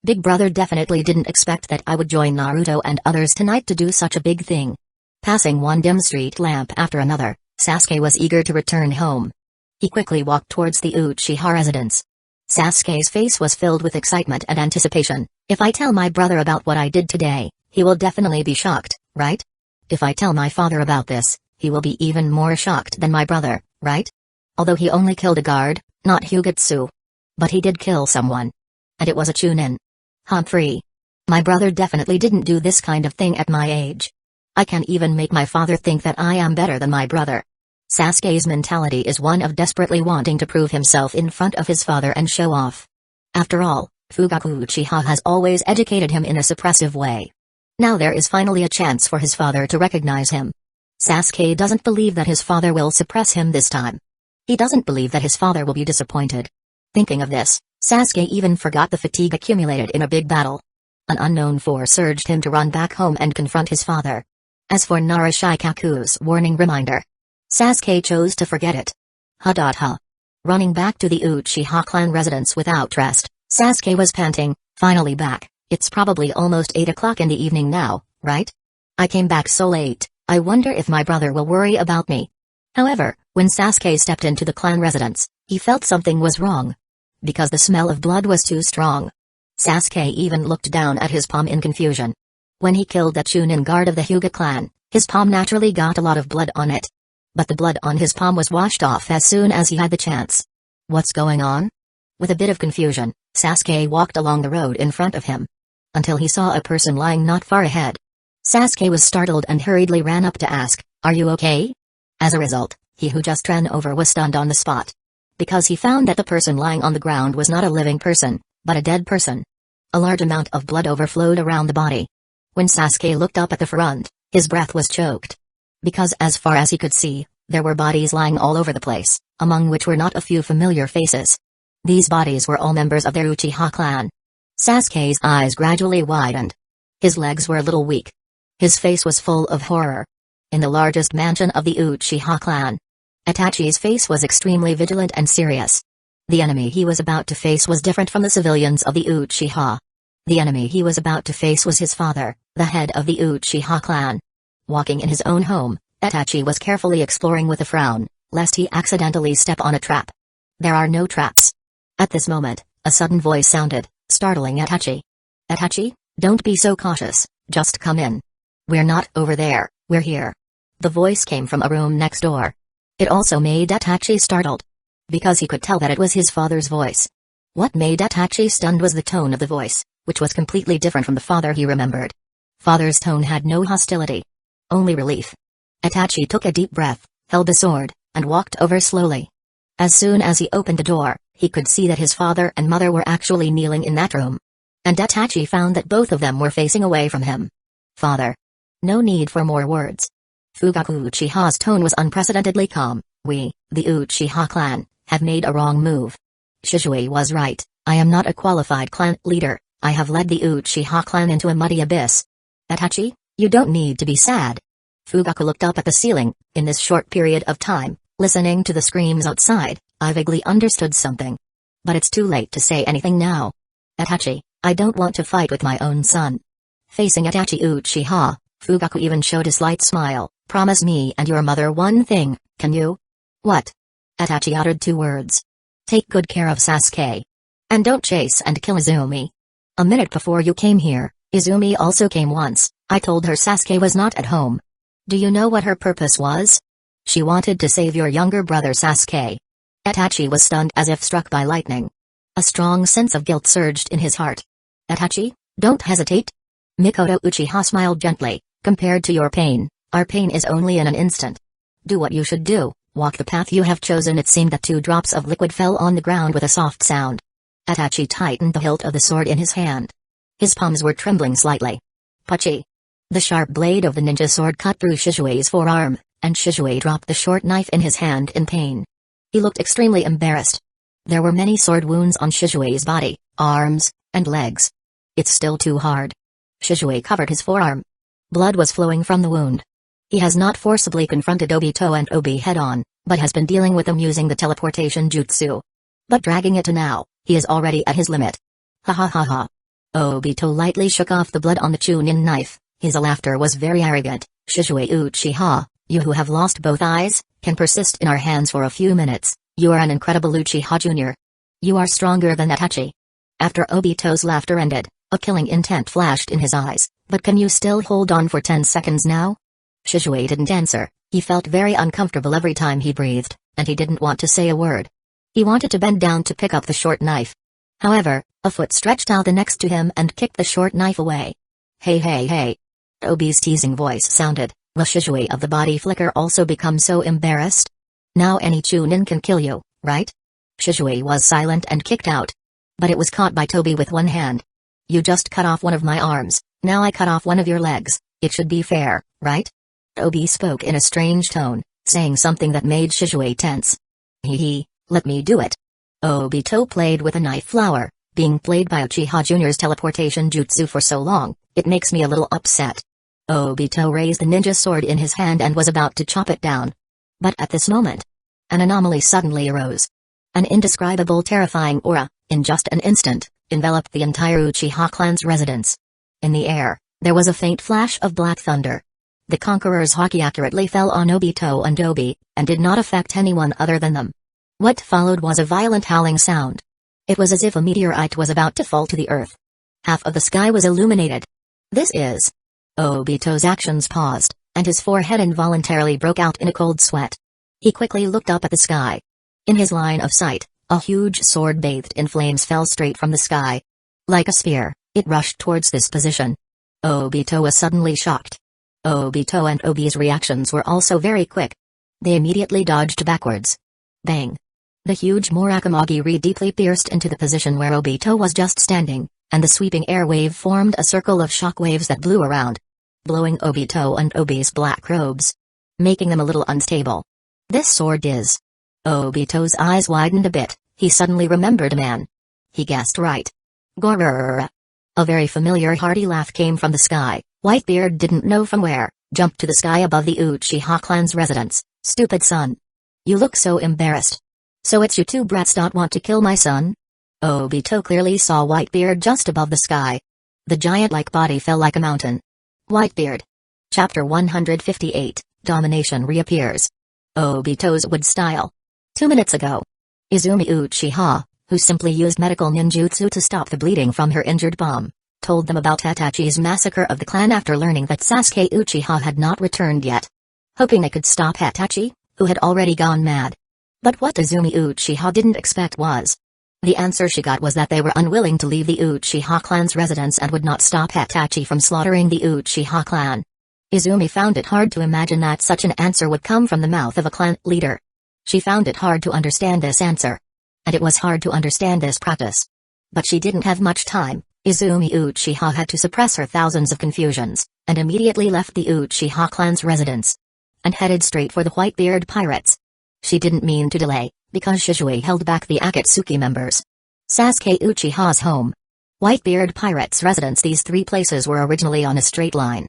Big Brother definitely didn't expect that I would join Naruto and others tonight to do such a big thing. Passing one dim street lamp after another, Sasuke was eager to return home. He quickly walked towards the Uchiha residence. Sasuke's face was filled with excitement and anticipation. If I tell my brother about what I did today, he will definitely be shocked, right? If I tell my father about this, he will be even more shocked than my brother, right? Although he only killed a guard, not Hugetsu. But he did kill someone. And it was a Chunin. Humphrey. My brother definitely didn't do this kind of thing at my age. I can even make my father think that I am better than my brother. Sasuke's mentality is one of desperately wanting to prove himself in front of his father and show off. After all, Fugaku Uchiha has always educated him in a suppressive way. Now there is finally a chance for his father to recognize him. Sasuke doesn't believe that his father will suppress him this time. He doesn't believe that his father will be disappointed. Thinking of this, Sasuke even forgot the fatigue accumulated in a big battle. An unknown force urged him to run back home and confront his father. As for Narashikaku's warning reminder, Sasuke chose to forget it. Ha. Running back to the Uchiha clan residence without rest, Sasuke was panting, finally back. It's probably almost 8 o'clock in the evening now, right? I came back so late, I wonder if my brother will worry about me. However, when Sasuke stepped into the clan residence, he felt something was wrong. Because the smell of blood was too strong. Sasuke even looked down at his palm in confusion. When he killed that Chunin guard of the Hyuga clan, his palm naturally got a lot of blood on it. But the blood on his palm was washed off as soon as he had the chance. What's going on? With a bit of confusion, Sasuke walked along the road in front of him. Until he saw a person lying not far ahead. Sasuke was startled and hurriedly ran up to ask, "Are you okay?" As a result, he who just ran over was stunned on the spot. Because he found that the person lying on the ground was not a living person, but a dead person. A large amount of blood overflowed around the body. When Sasuke looked up at the front, his breath was choked. Because as far as he could see, there were bodies lying all over the place, among which were not a few familiar faces. These bodies were all members of their Uchiha clan. Sasuke's eyes gradually widened. His legs were a little weak. His face was full of horror. In the largest mansion of the Uchiha clan, Itachi's face was extremely vigilant and serious. The enemy he was about to face was different from the civilians of the Uchiha. The enemy he was about to face was his father, the head of the Uchiha clan. Walking in his own home, Itachi was carefully exploring with a frown, lest he accidentally step on a trap. There are no traps. At this moment, a sudden voice sounded, startling Itachi. "Itachi, don't be so cautious, just come in. We're not over there, we're here." The voice came from a room next door. It also made Itachi startled. Because he could tell that it was his father's voice. What made Itachi stunned was the tone of the voice, which was completely different from the father he remembered. Father's tone had no hostility. Only relief. Itachi took a deep breath, held the sword, and walked over slowly. As soon as he opened the door, he could see that his father and mother were actually kneeling in that room. And Itachi found that both of them were facing away from him. "Father." No need for more words. Fugaku Uchiha's tone was unprecedentedly calm. "We, the Uchiha clan, have made a wrong move. Shizui was right, I am not a qualified clan leader, I have led the Uchiha clan into a muddy abyss. Itachi, you don't need to be sad." Fugaku looked up at the ceiling. In this short period of time, listening to the screams outside, I vaguely understood something. But it's too late to say anything now. Itachi, I don't want to fight with my own son. Facing Itachi Uchiha, Fugaku even showed a slight smile. Promise me and your mother one thing, can you? What? Itachi uttered 2 words. Take good care of Sasuke. And don't chase and kill Izumi. A minute before you came here, Izumi also came once. I told her Sasuke was not at home. Do you know what her purpose was? She wanted to save your younger brother Sasuke. Itachi was stunned as if struck by lightning. A strong sense of guilt surged in his heart. Itachi, don't hesitate. Mikoto Uchiha smiled gently. Compared to your pain, our pain is only in an instant. Do what you should do, walk the path you have chosen. It seemed that 2 drops of liquid fell on the ground with a soft sound. Itachi tightened the hilt of the sword in his hand. His palms were trembling slightly. Pachi. The sharp blade of the ninja sword cut through Shizue's forearm, and Shizue dropped the short knife in his hand in pain. He looked extremely embarrassed. There were many sword wounds on Shizue's body, arms, and legs. It's still too hard. Shizue covered his forearm. Blood was flowing from the wound. He has not forcibly confronted Obito and Obi head-on, but has been dealing with them using the teleportation jutsu. But dragging it to now, he is already at his limit. Ha ha ha ha. Obito lightly shook off the blood on the Chunin knife. His laughter was very arrogant. Shizue Uchiha, you who have lost both eyes, can persist in our hands for a few minutes. You are an incredible Uchiha Jr. You are stronger than Itachi. After Obito's laughter ended, a killing intent flashed in his eyes. But can you still hold on for 10 seconds now? Shizue didn't answer. He felt very uncomfortable every time he breathed, and he didn't want to say a word. He wanted to bend down to pick up the short knife. However, a foot stretched out the next to him and kicked the short knife away. Hey hey hey. Obi's teasing voice sounded. Will Shizue of the body flicker also become so embarrassed? Now any Chunin can kill you, right? Shizue was silent and kicked out. But it was caught by Tobi with one hand. You just cut off one of my arms, now I cut off one of your legs. It should be fair, right? Obi spoke in a strange tone, saying something that made Shizue tense. Hee, let me do it. Obito played with a knife flower. Being played by Uchiha Jr.'s teleportation jutsu for so long, it makes me a little upset. Obito raised the ninja sword in his hand and was about to chop it down. But at this moment, an anomaly suddenly arose. An indescribable terrifying aura, in just an instant, enveloped the entire Uchiha clan's residence. In the air, there was a faint flash of black thunder. The conqueror's haki accurately fell on Obito and Obi, and did not affect anyone other than them. What followed was a violent howling sound. It was as if a meteorite was about to fall to the earth. Half of the sky was illuminated. This is... Obito's actions paused, and his forehead involuntarily broke out in a cold sweat. He quickly looked up at the sky. In his line of sight, a huge sword bathed in flames fell straight from the sky. Like a spear, it rushed towards this position. Obito was suddenly shocked. Obito and Obi's reactions were also very quick. They immediately dodged backwards. Bang! The huge Murakamagi deeply pierced into the position where Obito was just standing, and the sweeping air wave formed a circle of shock waves that blew around, blowing Obito and Obi's black robes, making them a little unstable. This sword is... Obito's eyes widened a bit. He suddenly remembered a man. He guessed right. Gorr. A very familiar hearty laugh came from the sky. Whitebeard didn't know from where, jumped to the sky above the Uchiha clan's residence. Stupid son. You look so embarrassed. So it's you two brats that want to kill my son? Obito clearly saw Whitebeard just above the sky. The giant-like body fell like a mountain. Whitebeard. Chapter 158, Domination reappears. Obito's wood style. 2 minutes ago. Izumi Uchiha, who simply used medical ninjutsu to stop the bleeding from her injured palm, told them about Itachi's massacre of the clan after learning that Sasuke Uchiha had not returned yet. Hoping they could stop Itachi, who had already gone mad. But what Izumi Uchiha didn't expect was... The answer she got was that they were unwilling to leave the Uchiha clan's residence and would not stop Itachi from slaughtering the Uchiha clan. Izumi found it hard to imagine that such an answer would come from the mouth of a clan leader. She found it hard to understand this answer. And it was hard to understand this practice. But she didn't have much time. Izumi Uchiha had to suppress her thousands of confusions, and immediately left the Uchiha clan's residence. And headed straight for the Whitebeard pirates. She didn't mean to delay, because Shizue held back the Akatsuki members. Sasuke Uchiha's home. Whitebeard pirates' residence. These three places were originally on a straight line.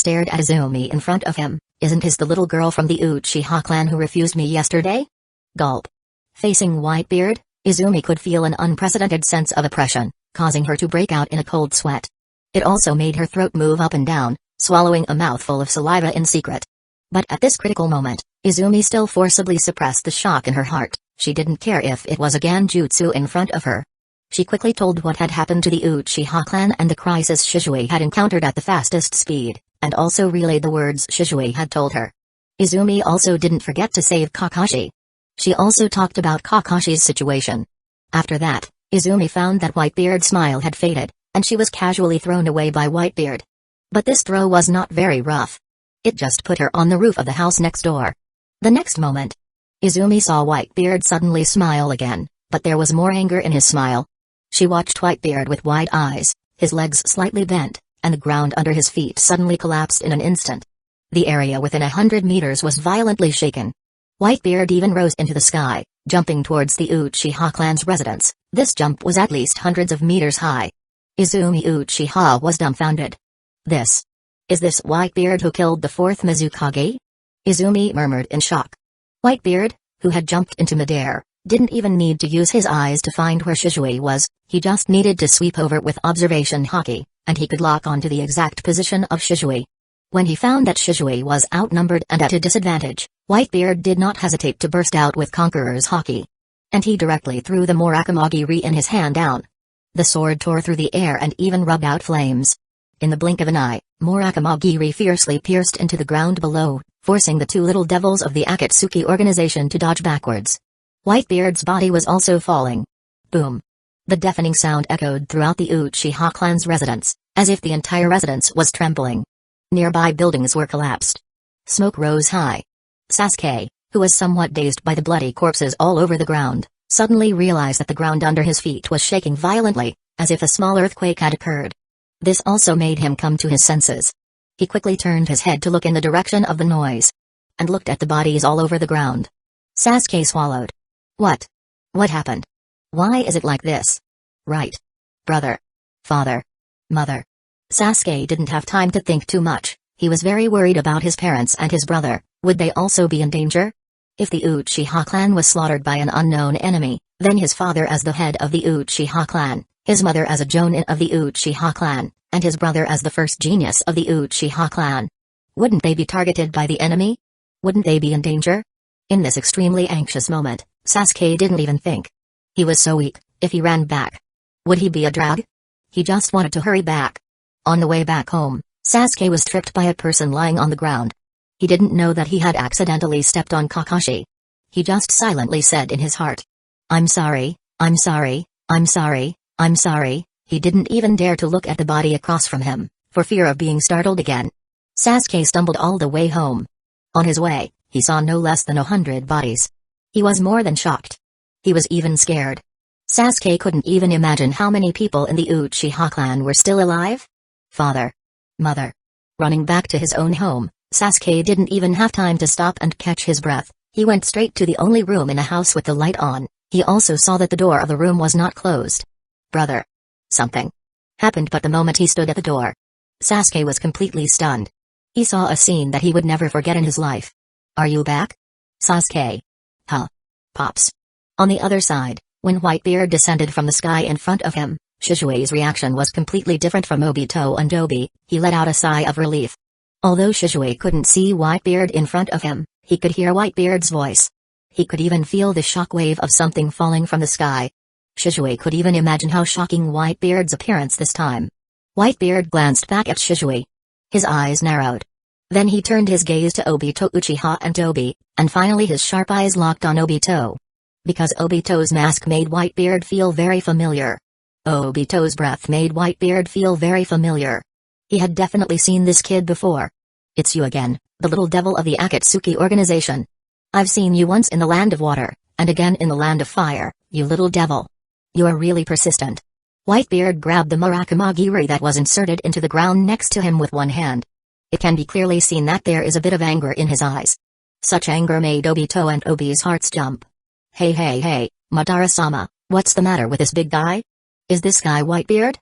stared at Izumi in front of him. Isn't his the little girl from the Uchiha clan who refused me yesterday? Gulp. Facing Whitebeard, Izumi could feel an unprecedented sense of oppression, causing her to break out in a cold sweat. It also made her throat move up and down, swallowing a mouthful of saliva in secret. But at this critical moment, Izumi still forcibly suppressed the shock in her heart. She didn't care if it was a Genjutsu in front of her. She quickly told what had happened to the Uchiha clan and the crisis Shizue had encountered at the fastest speed, and also relayed the words Shizue had told her. Izumi also didn't forget to save Kakashi. She also talked about Kakashi's situation. After that, Izumi found that Whitebeard's smile had faded, and she was casually thrown away by Whitebeard. But this throw was not very rough. It just put her on the roof of the house next door. The next moment, Izumi saw Whitebeard suddenly smile again, but there was more anger in his smile. She watched Whitebeard with wide eyes, his legs slightly bent, and the ground under his feet suddenly collapsed in an instant. The area within 100 meters was violently shaken. Whitebeard even rose into the sky, jumping towards the Uchiha clan's residence. This jump was at least hundreds of meters high. Izumi Uchiha was dumbfounded. Is this Whitebeard who killed the fourth Mizukage? Izumi murmured in shock. Whitebeard, who had jumped into midair, didn't even need to use his eyes to find where Shizue was. He just needed to sweep over with observation haki, and he could lock onto the exact position of Shizue. When he found that Shizue was outnumbered and at a disadvantage, Whitebeard did not hesitate to burst out with Conqueror's haki. And he directly threw the Murakamagi-ri in his hand down. The sword tore through the air and even rubbed out flames. In the blink of an eye, Murakamagi-ri fiercely pierced into the ground below, forcing the two little devils of the Akatsuki organization to dodge backwards. Whitebeard's body was also falling. Boom. The deafening sound echoed throughout the Uchiha clan's residence, as if the entire residence was trembling. Nearby buildings were collapsed. Smoke rose high. Sasuke, who was somewhat dazed by the bloody corpses all over the ground, suddenly realized that the ground under his feet was shaking violently, as if a small earthquake had occurred. This also made him come to his senses. He quickly turned his head to look in the direction of the noise, and looked at the bodies all over the ground. Sasuke swallowed. What? What happened? Why is it like this? Right. Brother. Father. Mother. Sasuke didn't have time to think too much. He was very worried about his parents and his brother. Would they also be in danger? If the Uchiha clan was slaughtered by an unknown enemy, then his father as the head of the Uchiha clan, his mother as a jonin of the Uchiha clan, and his brother as the first genius of the Uchiha clan. Wouldn't they be targeted by the enemy? Wouldn't they be in danger? In this extremely anxious moment, Sasuke didn't even think. He was so weak. If he ran back, would he be a drag? He just wanted to hurry back. On the way back home, Sasuke was tripped by a person lying on the ground. He didn't know that he had accidentally stepped on Kakashi. He just silently said in his heart, "I'm sorry, I'm sorry, I'm sorry, I'm sorry." He didn't even dare to look at the body across from him, for fear of being startled again. Sasuke stumbled all the way home. On his way, he saw no less than 100 bodies. He was more than shocked. He was even scared. Sasuke couldn't even imagine how many people in the Uchiha clan were still alive. Father. Mother. Running back to his own home, Sasuke didn't even have time to stop and catch his breath. He went straight to the only room in the house with the light on. He also saw that the door of the room was not closed. Brother. Something happened but the moment he stood at the door. Sasuke was completely stunned. He saw a scene that he would never forget in his life. "Are you back, Sasuke?" "Huh? Pops." On the other side, when Whitebeard descended from the sky in front of him, Shishui's reaction was completely different from Obito and Dobi. He let out a sigh of relief. Although Shishui couldn't see Whitebeard in front of him, he could hear Whitebeard's voice. He could even feel the shockwave of something falling from the sky. Shishui could even imagine how shocking Whitebeard's appearance this time. Whitebeard glanced back at Shishui. His eyes narrowed. Then he turned his gaze to Obito, Uchiha and Dobi, and finally his sharp eyes locked on Obito. Because Obito's mask made Whitebeard feel very familiar. Obito's breath made Whitebeard feel very familiar. He had definitely seen this kid before. "It's you again, the little devil of the Akatsuki organization. I've seen you once in the land of water, and again in the land of fire, you little devil. You are really persistent." Whitebeard grabbed the Murakamagiri that was inserted into the ground next to him with one hand. It can be clearly seen that there is a bit of anger in his eyes. Such anger made Obito and Obi's hearts jump. Hey, Madara-sama, what's the matter with this big guy? Is this guy Whitebeard?"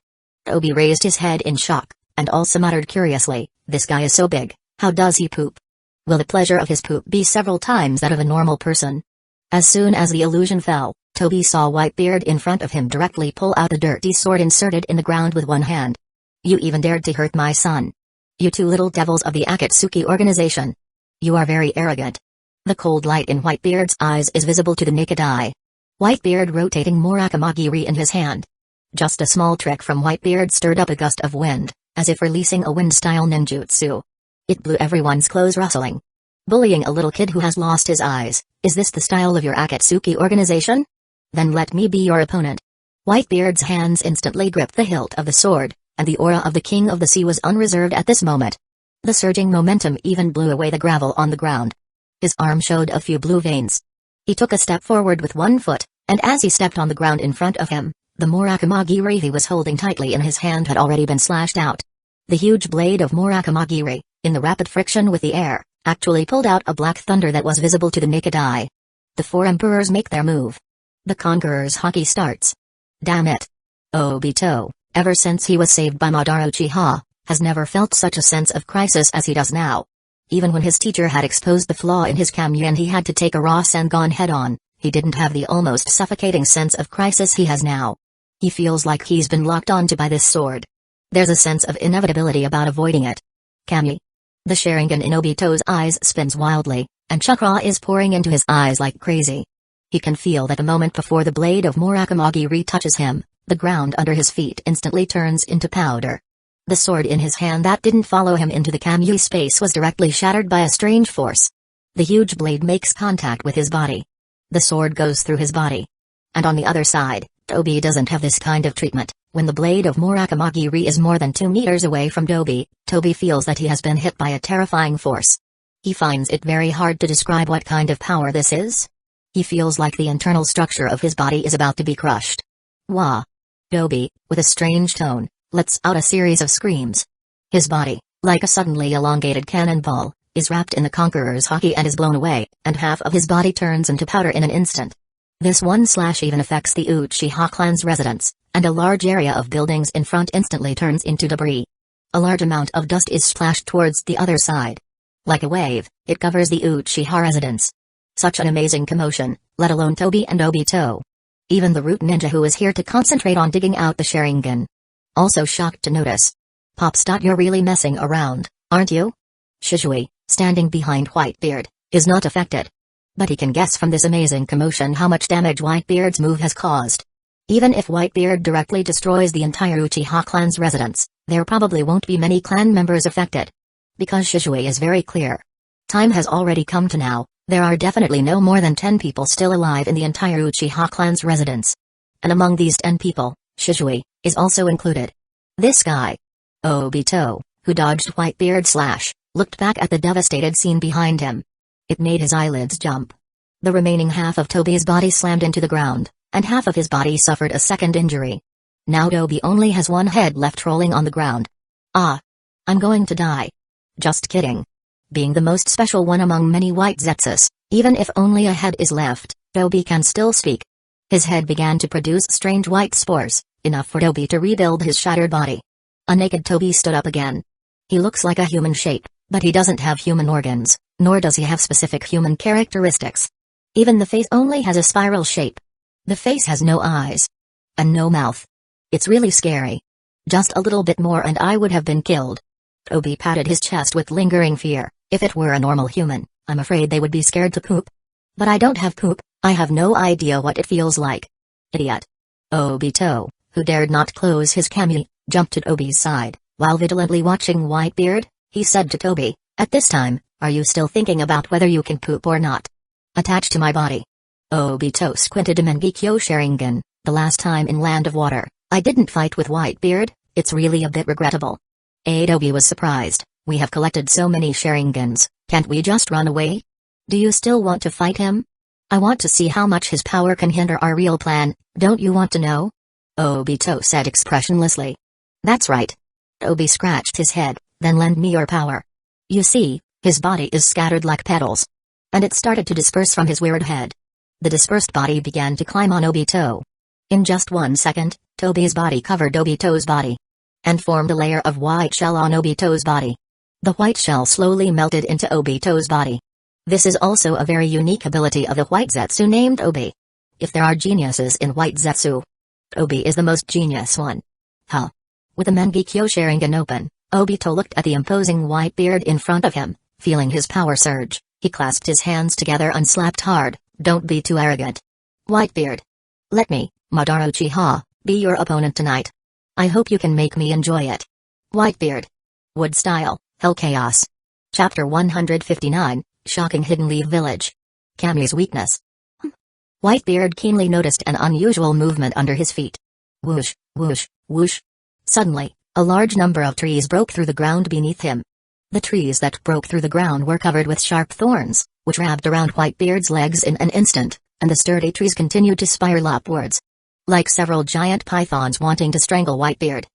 Obi raised his head in shock, and also muttered curiously, "This guy is so big, how does he poop? Will the pleasure of his poop be several times that of a normal person?" As soon as the illusion fell, Toby saw Whitebeard in front of him directly pull out a dirty sword inserted in the ground with one hand. "You even dared to hurt my son. You two little devils of the Akatsuki organization. You are very arrogant." The cold light in Whitebeard's eyes is visible to the naked eye. Whitebeard rotating Murakamagiri in his hand. Just a small trick from Whitebeard stirred up a gust of wind, as if releasing a wind-style ninjutsu. It blew everyone's clothes rustling. "Bullying a little kid who has lost his eyes, is this the style of your Akatsuki organization? Then let me be your opponent." Whitebeard's hands instantly gripped the hilt of the sword, and the aura of the King of the Sea was unreserved at this moment. The surging momentum even blew away the gravel on the ground. His arm showed a few blue veins. He took a step forward with one foot, and as he stepped on the ground in front of him, the Murakamagiri he was holding tightly in his hand had already been slashed out. The huge blade of Murakamagiri, in the rapid friction with the air, actually pulled out a black thunder that was visible to the naked eye. The four emperors make their move. The conqueror's hockey starts. Damn it. Obito, ever since he was saved by Madara Uchiha, has never felt such a sense of crisis as he does now. Even when his teacher had exposed the flaw in his Kamui and he had to take a Rasengan head-on, he didn't have the almost suffocating sense of crisis he has now. He feels like he's been locked onto by this sword. There's a sense of inevitability about avoiding it. Kamui. The Sharingan in Obito's eyes spins wildly, and chakra is pouring into his eyes like crazy. He can feel that the moment before the blade of Murakamagiri touches him, the ground under his feet instantly turns into powder. The sword in his hand that didn't follow him into the Kamui space was directly shattered by a strange force. The huge blade makes contact with his body. The sword goes through his body. And on the other side, Toby doesn't have this kind of treatment. When the blade of Murakamagiri is more than 2 meters away from Toby feels that he has been hit by a terrifying force. He finds it very hard to describe what kind of power this is. He feels like the internal structure of his body is about to be crushed. Wah! Toby, with a strange tone, lets out a series of screams. His body, like a suddenly elongated cannonball, is wrapped in the conqueror's haki and is blown away, and half of his body turns into powder in an instant. This one slash even affects the Uchiha clan's residence, and a large area of buildings in front instantly turns into debris. A large amount of dust is splashed towards the other side. Like a wave, it covers the Uchiha residence. Such an amazing commotion, let alone Toby and Obito. Even the root ninja who is here to concentrate on digging out the Sharingan. Also shocked to notice. Pops. You're really messing around, aren't you? Shishui, standing behind Whitebeard, is not affected. But he can guess from this amazing commotion how much damage Whitebeard's move has caused. Even if Whitebeard directly destroys the entire Uchiha clan's residence, there probably won't be many clan members affected. Because Shishui is very clear. Time has already come to now, there are definitely no more than 10 people still alive in the entire Uchiha clan's residence. And among these 10 people, Shishui is also included. This guy, Obito, who dodged Whitebeard's slash, looked back at the devastated scene behind him. It made his eyelids jump. The remaining half of Toby's body slammed into the ground, and half of his body suffered a second injury. Now Toby only has one head left rolling on the ground. Ah! I'm going to die. Just kidding. Being the most special one among many white Zetsus, even if only a head is left, Toby can still speak. His head began to produce strange white spores, enough for Toby to rebuild his shattered body. A naked Toby stood up again. He looks like a human shape, but he doesn't have human organs, nor does he have specific human characteristics. Even the face only has a spiral shape. The face has no eyes. And no mouth. It's really scary. Just a little bit more and I would have been killed. Toby patted his chest with lingering fear. If it were a normal human, I'm afraid they would be scared to poop. But I don't have poop, I have no idea what it feels like. Idiot. Obito, who dared not close his kami, jumped to Toby's side. While vigilantly watching Whitebeard, he said to Toby, "At this time, are you still thinking about whether you can poop or not? Attached to my body." Obito squinted to Mangekyo Sharingan. "The last time in Land of Water, I didn't fight with Whitebeard, it's really a bit regrettable." Toby was surprised. "We have collected so many Sharingans, can't we just run away? Do you still want to fight him? I want to see how much his power can hinder our real plan, don't you want to know?" Obito said expressionlessly. "That's right." Toby scratched his head, "Then lend me your power." You see, his body is scattered like petals. And it started to disperse from his weird head. The dispersed body began to climb on Obito. In just 1 second, Toby's body covered Obito's body. And formed a layer of white shell on Obito's body. The white shell slowly melted into Obito's body. This is also a very unique ability of the White Zetsu named Obi. If there are geniuses in White Zetsu, Obi is the most genius one. Huh. With the Mangekyo Sharingan open, Obito looked at the imposing Whitebeard in front of him, feeling his power surge. He clasped his hands together and slapped hard. "Don't be too arrogant. Whitebeard. Let me, Madara Uchiha, be your opponent tonight. I hope you can make me enjoy it." Whitebeard. Wood Style, Hell Chaos. Chapter 159, Shocking Hidden Leaf Village. Kami's Weakness. Whitebeard keenly noticed an unusual movement under his feet. Whoosh, whoosh, whoosh. Suddenly, a large number of trees broke through the ground beneath him. The trees that broke through the ground were covered with sharp thorns, which wrapped around Whitebeard's legs in an instant, and the sturdy trees continued to spiral upwards. Like several giant pythons wanting to strangle Whitebeard.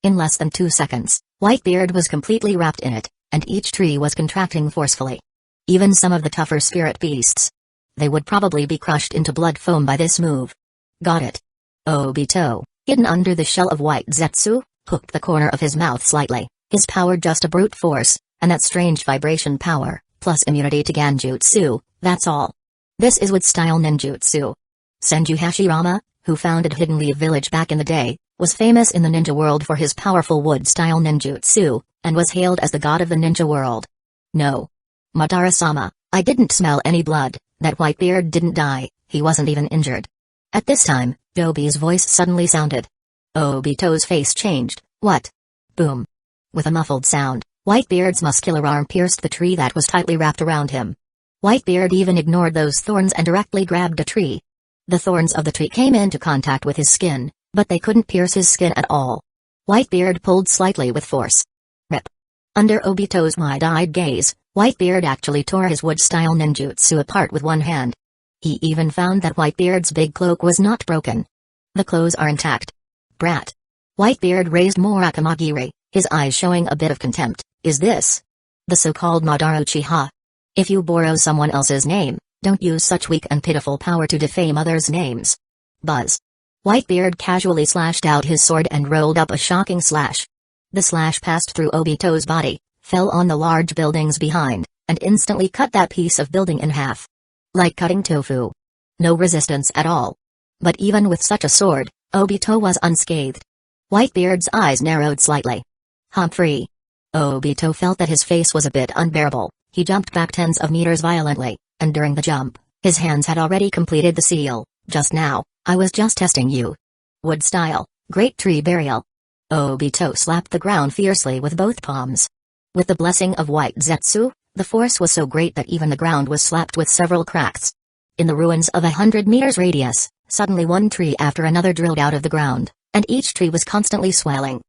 In less than 2 seconds, Whitebeard was completely wrapped in it, and each tree was contracting forcefully. Even some of the tougher spirit beasts. They would probably be crushed into blood foam by this move. Got it. Obito, hidden under the shell of White Zetsu, hooked the corner of his mouth slightly, his power just a brute force, and that strange vibration power, plus immunity to Genjutsu, that's all. This is wood-style ninjutsu. Senju Hashirama, who founded Hidden Leaf Village back in the day, was famous in the ninja world for his powerful wood-style ninjutsu, and was hailed as the god of the ninja world. No. Madara-sama, I didn't smell any blood, that Whitebeard didn't die, he wasn't even injured. At this time, Toby's voice suddenly sounded. Obito's face changed. What? Boom. With a muffled sound, Whitebeard's muscular arm pierced the tree that was tightly wrapped around him. Whitebeard even ignored those thorns and directly grabbed a tree. The thorns of the tree came into contact with his skin, but they couldn't pierce his skin at all. Whitebeard pulled slightly with force. Rip. Under Obito's wide-eyed gaze, Whitebeard actually tore his wood-style ninjutsu apart with one hand. He even found that Whitebeard's big cloak was not broken. The clothes are intact. Brat. Whitebeard raised more Akamagiri, his eyes showing a bit of contempt. Is this the so-called Madara Uchiha? If you borrow someone else's name, don't use such weak and pitiful power to defame others' names. Buzz. Whitebeard casually slashed out his sword and rolled up a shocking slash. The slash passed through Obito's body, fell on the large buildings behind, and instantly cut that piece of building in half. Like cutting tofu. No resistance at all. But even with such a sword, Obito was unscathed. Whitebeard's eyes narrowed slightly. Humphrey. Obito felt that his face was a bit unbearable. He jumped back tens of meters violently, and during the jump, his hands had already completed the seal. Just now, I was just testing you. Wood style, great tree burial. Obito slapped the ground fiercely with both palms. With the blessing of White Zetsu, the force was so great that even the ground was slapped with several cracks. In the ruins of 100 meters radius, suddenly one tree after another drilled out of the ground, and each tree was constantly swelling.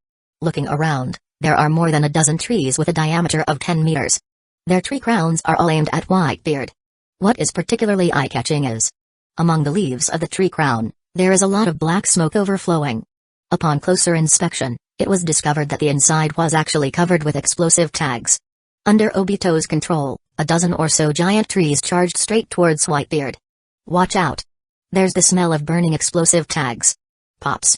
Looking around, there are more than a dozen trees with a diameter of 10 meters. Their tree crowns are all aimed at Whitebeard. What is particularly eye-catching is, among the leaves of the tree crown, there is a lot of black smoke overflowing. Upon closer inspection, it was discovered that the inside was actually covered with explosive tags. Under Obito's control, a dozen or so giant trees charged straight towards Whitebeard. Watch out. There's the smell of burning explosive tags. Pops,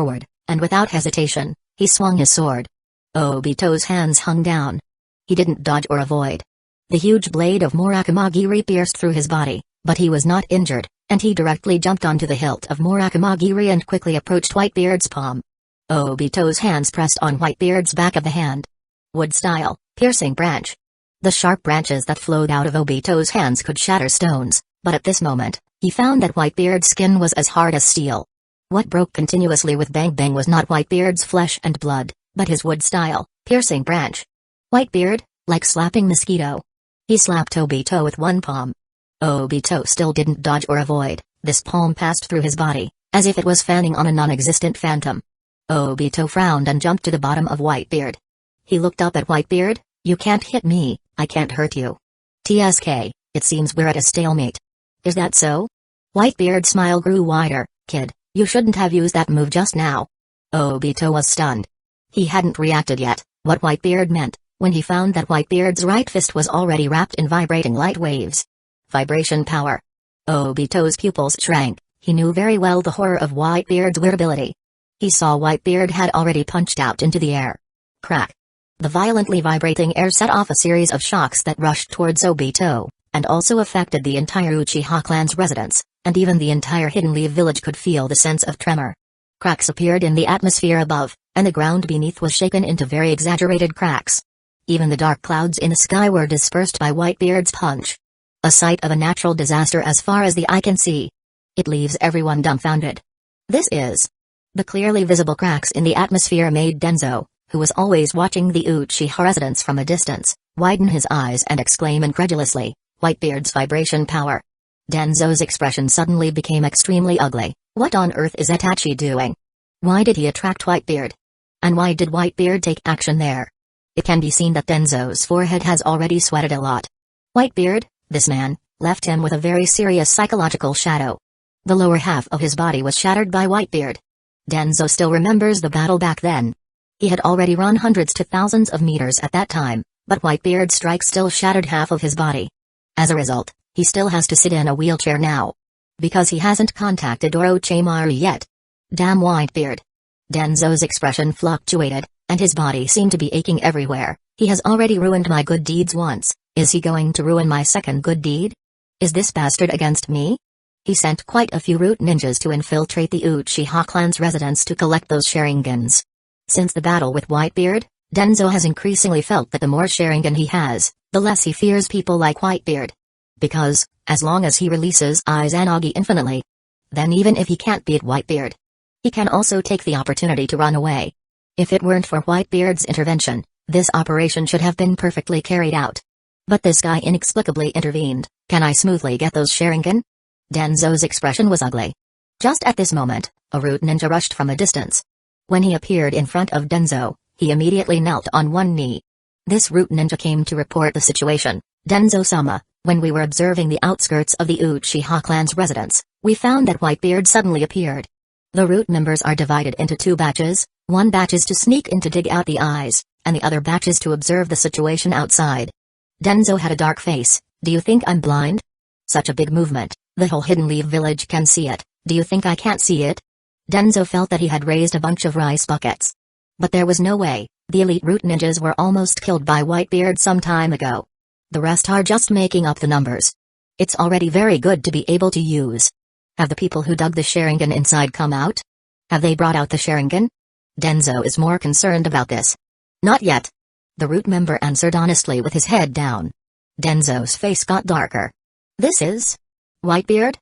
forward, and without hesitation, he swung his sword. Obito's hands hung down. He didn't dodge or avoid. The huge blade of Murakamagiri pierced through his body, but he was not injured, and he directly jumped onto the hilt of Murakamagiri and quickly approached Whitebeard's palm. Obito's hands pressed on Whitebeard's back of the hand. Wood-style, piercing branch. The sharp branches that flowed out of Obito's hands could shatter stones, but at this moment, he found that Whitebeard's skin was as hard as steel. What broke continuously with Bang Bang was not Whitebeard's flesh and blood, but his wood-style, piercing branch. Whitebeard, like slapping mosquito. He slapped Obito with one palm. Obito still didn't dodge or avoid, this palm passed through his body, as if it was fanning on a non-existent phantom. Obito frowned and jumped to the bottom of Whitebeard. He looked up at Whitebeard. You can't hit me, I can't hurt you. TSK, it seems we're at a stalemate. Is that so? Whitebeard's smile grew wider. Kid, you shouldn't have used that move just now. Obito was stunned. He hadn't reacted yet, what Whitebeard meant, when he found that Whitebeard's right fist was already wrapped in vibrating light waves. Vibration power. Obito's pupils shrank. He knew very well the horror of Whitebeard's weird ability. He saw Whitebeard had already punched out into the air. Crack. The violently vibrating air set off a series of shocks that rushed towards Obito, and also affected the entire Uchiha clan's residents, and even the entire Hidden Leaf village could feel the sense of tremor. Cracks appeared in the atmosphere above, and the ground beneath was shaken into very exaggerated cracks. Even the dark clouds in the sky were dispersed by Whitebeard's punch. A sight of a natural disaster as far as the eye can see. It leaves everyone dumbfounded. This is. The clearly visible cracks in the atmosphere made Denzo, who was always watching the Uchiha residents from a distance, widen his eyes and exclaim incredulously, Whitebeard's vibration power. Denzo's expression suddenly became extremely ugly. What on earth is Itachi doing? Why did he attract Whitebeard? And why did Whitebeard take action there? It can be seen that Denzo's forehead has already sweated a lot. Whitebeard, this man, left him with a very serious psychological shadow. The lower half of his body was shattered by Whitebeard. Denzo still remembers the battle back then. He had already run hundreds to thousands of meters at that time, but Whitebeard's strike still shattered half of his body. As a result, he still has to sit in a wheelchair now. Because he hasn't contacted Orochimaru yet. Damn Whitebeard. Denzo's expression fluctuated, and his body seemed to be aching everywhere. He has already ruined my good deeds once, is he going to ruin my second good deed? Is this bastard against me? He sent quite a few root ninjas to infiltrate the Uchiha clan's residence to collect those Sharingans. Since the battle with Whitebeard, Denzo has increasingly felt that the more Sharingan he has, the less he fears people like Whitebeard. Because, as long as he releases Izanagi infinitely, then even if he can't beat Whitebeard, he can also take the opportunity to run away. If it weren't for Whitebeard's intervention, this operation should have been perfectly carried out. But this guy inexplicably intervened. Can I smoothly get those Sharingan? Denzo's expression was ugly. Just at this moment, a root ninja rushed from a distance. When he appeared in front of Denzo, he immediately knelt on one knee. This root ninja came to report the situation. Denzo-sama, when we were observing the outskirts of the Uchiha clan's residence, we found that Whitebeard suddenly appeared. The root members are divided into two batches, one batch is to sneak in to dig out the eyes, and the other batch is to observe the situation outside. Denzo had a dark face. Do you think I'm blind? Such a big movement, the whole Hidden Leaf village can see it, do you think I can't see it? Denzo felt that he had raised a bunch of rice buckets. But there was no way, the elite root ninjas were almost killed by Whitebeard some time ago. The rest are just making up the numbers. It's already very good to be able to use. Have the people who dug the Sharingan inside come out? Have they brought out the Sharingan? Denzo is more concerned about this. Not yet. The root member answered honestly with his head down. Denzo's face got darker. This is Whitebeard?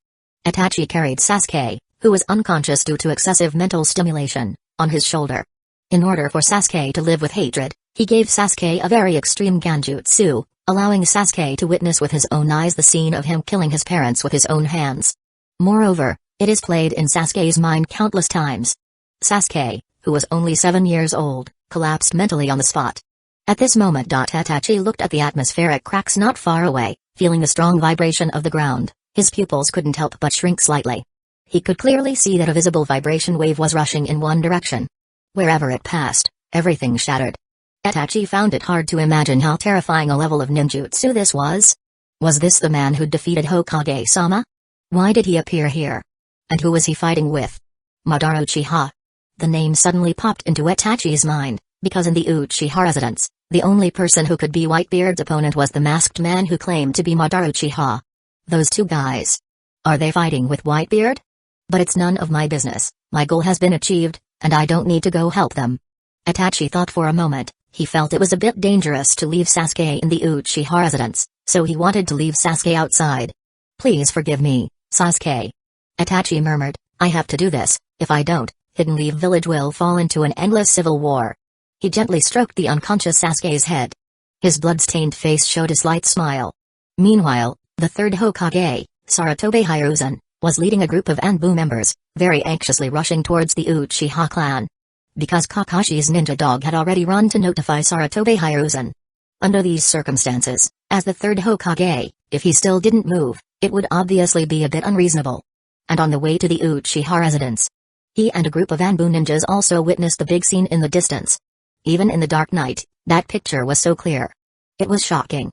Itachi carried Sasuke, who was unconscious due to excessive mental stimulation, on his shoulder. In order for Sasuke to live with hatred, he gave Sasuke a very extreme Genjutsu, allowing Sasuke to witness with his own eyes the scene of him killing his parents with his own hands. Moreover, it is played in Sasuke's mind countless times. Sasuke, who was only 7 years old, collapsed mentally on the spot. At this moment Itachi looked at the atmospheric cracks not far away, feeling the strong vibration of the ground, his pupils couldn't help but shrink slightly. He could clearly see that a visible vibration wave was rushing in one direction. Wherever it passed, everything shattered. Itachi found it hard to imagine how terrifying a level of ninjutsu this was. Was this the man who defeated Hokage-sama? Why did he appear here? And who was he fighting with? Madara Uchiha. The name suddenly popped into Itachi's mind, because in the Uchiha residence, the only person who could be Whitebeard's opponent was the masked man who claimed to be Madara Uchiha. Those two guys. Are they fighting with Whitebeard? But it's none of my business, my goal has been achieved, and I don't need to go help them. Itachi thought for a moment, he felt it was a bit dangerous to leave Sasuke in the Uchiha residence, so he wanted to leave Sasuke outside. Please forgive me, Sasuke. Itachi murmured, I have to do this, if I don't, Hidden Leaf village will fall into an endless civil war. He gently stroked the unconscious Sasuke's head. His blood-stained face showed a slight smile. Meanwhile, the third Hokage, Sarutobi Hiruzen, was leading a group of Anbu members, very anxiously rushing towards the Uchiha clan. Because Kakashi's ninja dog had already run to notify Sarutobi Hiruzen. Under these circumstances, as the third Hokage, if he still didn't move, it would obviously be a bit unreasonable. And on the way to the Uchiha residence, he and a group of Anbu ninjas also witnessed the big scene in the distance. Even in the dark night, that picture was so clear. It was shocking.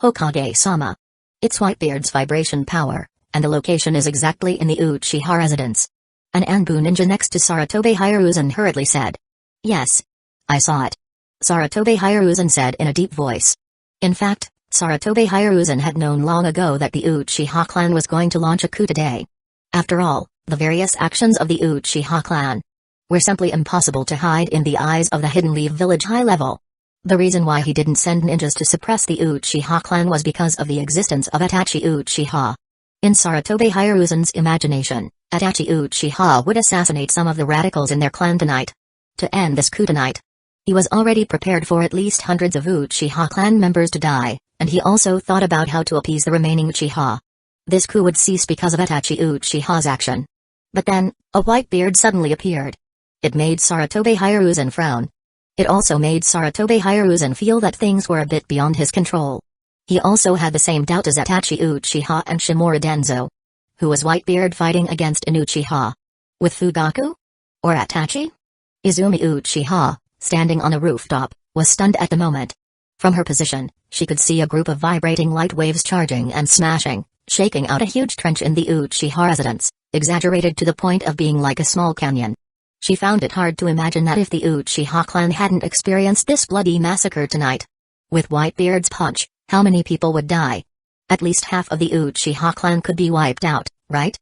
Hokage-sama. It's Whitebeard's vibration power, and the location is exactly in the Uchiha residence. An Anbu ninja next to Sarutobi Hiruzen hurriedly said. Yes. I saw it. Sarutobi Hiruzen said in a deep voice. In fact, Sarutobi Hiruzen had known long ago that the Uchiha clan was going to launch a coup today. After all, the various actions of the Uchiha clan were simply impossible to hide in the eyes of the Hidden Leaf village high level. The reason why he didn't send ninjas to suppress the Uchiha clan was because of the existence of Itachi Uchiha. In Sarutobi Hiruzen's imagination, Itachi Uchiha would assassinate some of the radicals in their clan tonight. To end this coup tonight, he was already prepared for at least hundreds of Uchiha clan members to die, and he also thought about how to appease the remaining Uchiha. This coup would cease because of Itachi Uchiha's action. But then, a Whitebeard suddenly appeared. It made Sarutobi Hiruzen frown. It also made Sarutobi Hiruzen feel that things were a bit beyond his control. He also had the same doubt as Itachi Uchiha and Shimura Denzo. Who was Whitebeard fighting against an Uchiha? With Fugaku? Or Itachi? Izumi Uchiha, standing on a rooftop, was stunned at the moment. From her position, she could see a group of vibrating light waves charging and smashing, shaking out a huge trench in the Uchiha residence, exaggerated to the point of being like a small canyon. She found it hard to imagine that if the Uchiha clan hadn't experienced this bloody massacre tonight. With Whitebeard's punch, how many people would die? At least half of the Uchiha clan could be wiped out, right?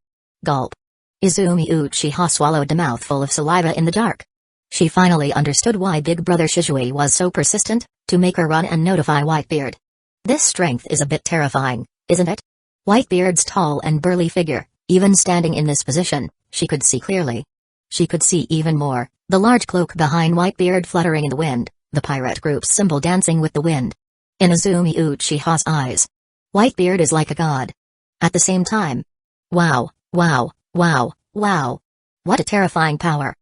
Gulp. Izumi Uchiha swallowed a mouthful of saliva in the dark. She finally understood why Big Brother Shisui was so persistent, to make her run and notify Whitebeard. This strength is a bit terrifying, isn't it? Whitebeard's tall and burly figure, even standing in this position, she could see clearly. She could see even more, the large cloak behind Whitebeard fluttering in the wind, the pirate group's symbol dancing with the wind. In Izumi Uchiha's eyes, Whitebeard is like a god. At the same time. Wow, wow, wow, wow. What a terrifying power.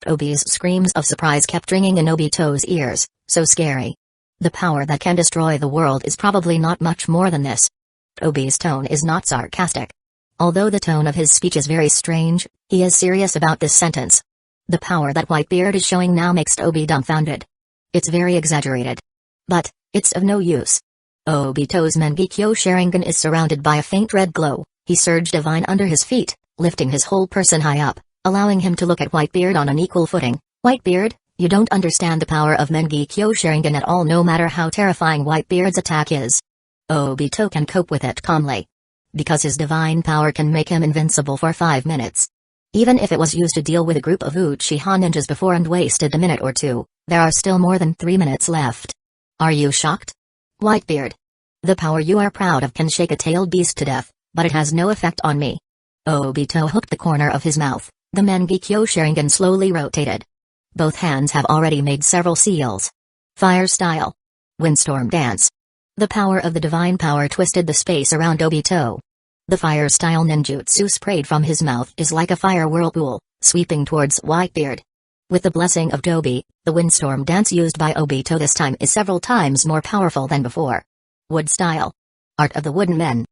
Obi's screams of surprise kept ringing in Obito's ears, so scary. The power that can destroy the world is probably not much more than this. Obi's tone is not sarcastic. Although the tone of his speech is very strange, he is serious about this sentence. The power that Whitebeard is showing now makes Obi dumbfounded. It's very exaggerated. But it's of no use. Obito's Mangekyo Sharingan is surrounded by a faint red glow. He surged divine under his feet, lifting his whole person high up, allowing him to look at Whitebeard on an equal footing. Whitebeard, you don't understand the power of Mangekyo Sharingan at all, no matter how terrifying Whitebeard's attack is. Obito can cope with it calmly. Because his divine power can make him invincible for 5 minutes. Even if it was used to deal with a group of Uchiha ninjas before and wasted a minute or two, there are still more than 3 minutes left. Are you shocked? Whitebeard. The power you are proud of can shake a tailed beast to death, but it has no effect on me. Obito hooked the corner of his mouth. The Mangekyo Sharingan slowly rotated. Both hands have already made several seals. Fire style. Windstorm dance. The power of the divine power twisted the space around Obito. The fire style ninjutsu sprayed from his mouth is like a fire whirlpool, sweeping towards Whitebeard. With the blessing of Dobi, the windstorm dance used by Obito this time is several times more powerful than before. Wood style. Art of the wooden men.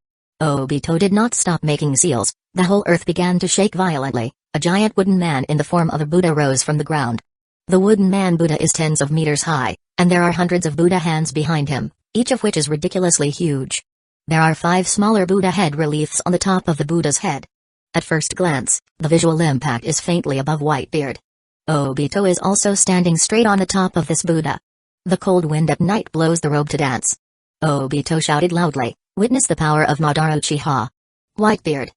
Obito did not stop making seals. The whole earth began to shake violently. A giant wooden man in the form of a Buddha rose from the ground. The wooden man Buddha is tens of meters high, and there are hundreds of Buddha hands behind him, each of which is ridiculously huge. There are 5 smaller Buddha head reliefs on the top of the Buddha's head. At first glance, the visual impact is faintly above Whitebeard. Obito is also standing straight on the top of this Buddha. The cold wind at night blows the robe to dance. Obito shouted loudly, "Witness the power of Madara Uchiha." Whitebeard.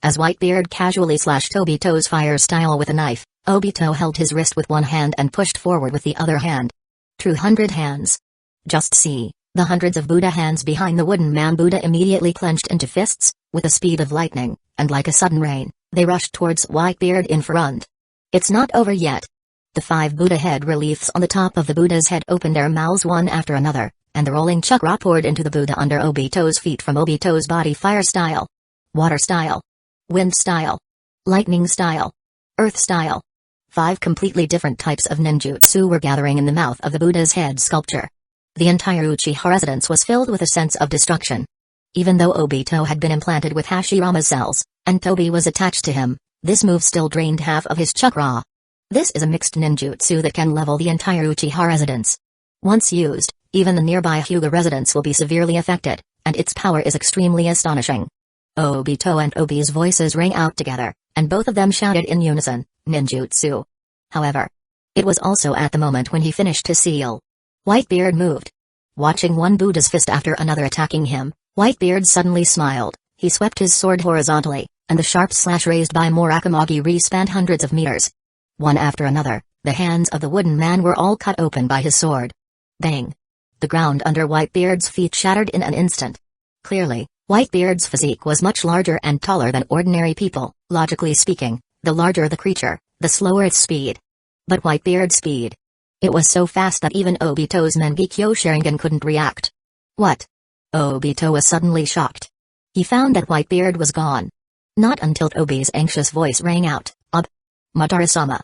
As Whitebeard casually slashed Obito's fire style with a knife, Obito held his wrist with one hand and pushed forward with the other hand. True 100 hands. Just see, the hundreds of Buddha hands behind the wooden man Buddha immediately clenched into fists, with the speed of lightning, and like a sudden rain, they rushed towards Whitebeard in front. It's not over yet. The 5 Buddha head reliefs on the top of the Buddha's head opened their mouths one after another, and the rolling chakra poured into the Buddha under Obito's feet from Obito's body. Fire style. Water style. Wind style. Lightning style. Earth style. 5 completely different types of ninjutsu were gathering in the mouth of the Buddha's head sculpture. The entire Uchiha residence was filled with a sense of destruction. Even though Obito had been implanted with Hashirama cells, and Tobi was attached to him, this move still drained half of his chakra. This is a mixed ninjutsu that can level the entire Uchiha residence. Once used, even the nearby Hyuga residence will be severely affected, and its power is extremely astonishing. Obito and Obi's voices rang out together, and both of them shouted in unison, "Ninjutsu." However, it was also at the moment when he finished his seal. Whitebeard moved. Watching one Buddha's fist after another attacking him, Whitebeard suddenly smiled. He swept his sword horizontally, and the sharp slash raised by Murakamagi spanned hundreds of meters. One after another, the hands of the wooden man were all cut open by his sword. Bang! The ground under Whitebeard's feet shattered in an instant. Clearly, Whitebeard's physique was much larger and taller than ordinary people. Logically speaking, the larger the creature, the slower its speed. But Whitebeard's speed. It was so fast that even Obito's Mangekyo Sharingan couldn't react. What? Obito was suddenly shocked. He found that Whitebeard was gone. Not until Obi's anxious voice rang out, Madara-sama.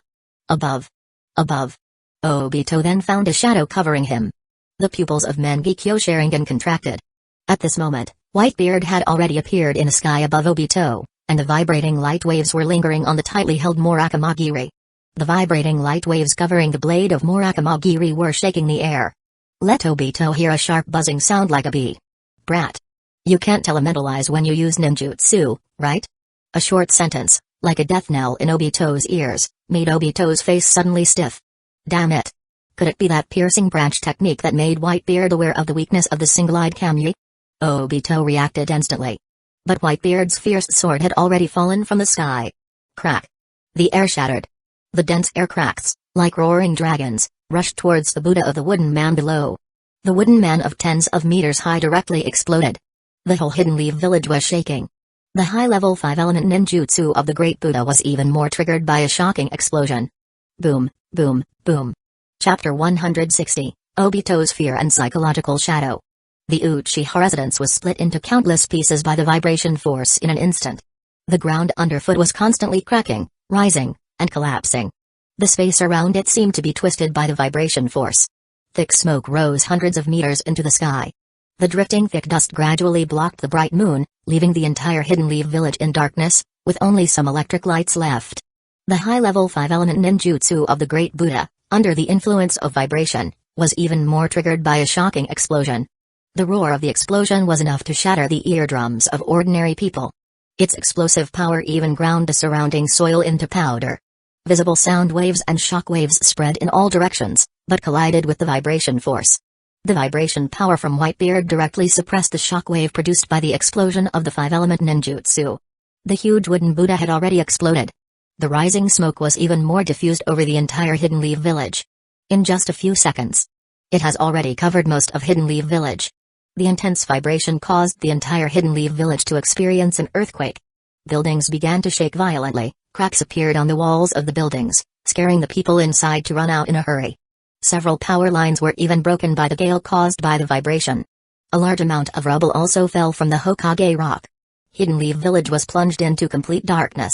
Above. Above. Obito then found a shadow covering him. The pupils of Mangekyo Sharingan contracted. At this moment, Whitebeard had already appeared in the sky above Obito, and the vibrating light waves were lingering on the tightly held Murakamagi. The vibrating light waves covering the blade of Murakamagi were shaking the air. Let Obito hear a sharp buzzing sound like a bee. Brat. You can't elementalize when you use ninjutsu, right? A short sentence, like a death knell in Obito's ears, made Obito's face suddenly stiff. Damn it. Could it be that piercing branch technique that made Whitebeard aware of the weakness of the single-eyed Kamui? Obito reacted instantly. But Whitebeard's fierce sword had already fallen from the sky. Crack. The air shattered. The dense air cracks, like roaring dragons, rushed towards the Buddha of the wooden man below. The wooden man of tens of meters high directly exploded. The whole Hidden Leaf village was shaking. The high-level 5-element ninjutsu of the Great Buddha was even more triggered by a shocking explosion. Boom, boom, boom. Chapter 160, Obito's Fear and Psychological Shadow. The Uchiha residence was split into countless pieces by the vibration force in an instant. The ground underfoot was constantly cracking, rising, and collapsing. The space around it seemed to be twisted by the vibration force. Thick smoke rose hundreds of meters into the sky. The drifting thick dust gradually blocked the bright moon, leaving the entire Hidden Leaf village in darkness, with only some electric lights left. The high-level 5-element ninjutsu of the Great Buddha, under the influence of vibration, was even more triggered by a shocking explosion. The roar of the explosion was enough to shatter the eardrums of ordinary people. Its explosive power even ground the surrounding soil into powder. Visible sound waves and shock waves spread in all directions, but collided with the vibration force. The vibration power from Whitebeard directly suppressed the shock wave produced by the explosion of the 5-element ninjutsu. The huge wooden Buddha had already exploded. The rising smoke was even more diffused over the entire Hidden Leaf village. In just a few seconds, it has already covered most of Hidden Leaf village. The intense vibration caused the entire Hidden Leaf village to experience an earthquake. Buildings began to shake violently, cracks appeared on the walls of the buildings, scaring the people inside to run out in a hurry. Several power lines were even broken by the gale caused by the vibration. A large amount of rubble also fell from the Hokage rock. Hidden Leaf village was plunged into complete darkness.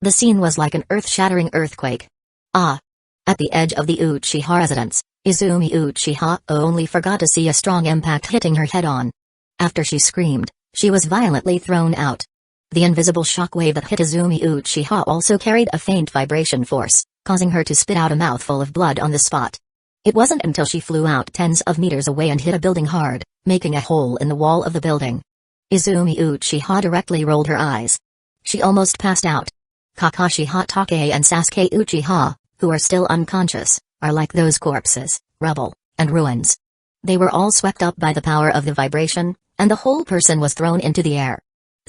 The scene was like an earth-shattering earthquake. At the edge of the Uchiha residence, Izumi Uchiha only forgot to see a strong impact hitting her head-on. After she screamed, she was violently thrown out. The invisible shockwave that hit Izumi Uchiha also carried a faint vibration force, causing her to spit out a mouthful of blood on the spot. It wasn't until she flew out tens of meters away and hit a building hard, making a hole in the wall of the building. Izumi Uchiha directly rolled her eyes. She almost passed out. Kakashi Hatake and Sasuke Uchiha, who are still unconscious, are like those corpses, rubble, and ruins. They were all swept up by the power of the vibration, and the whole person was thrown into the air.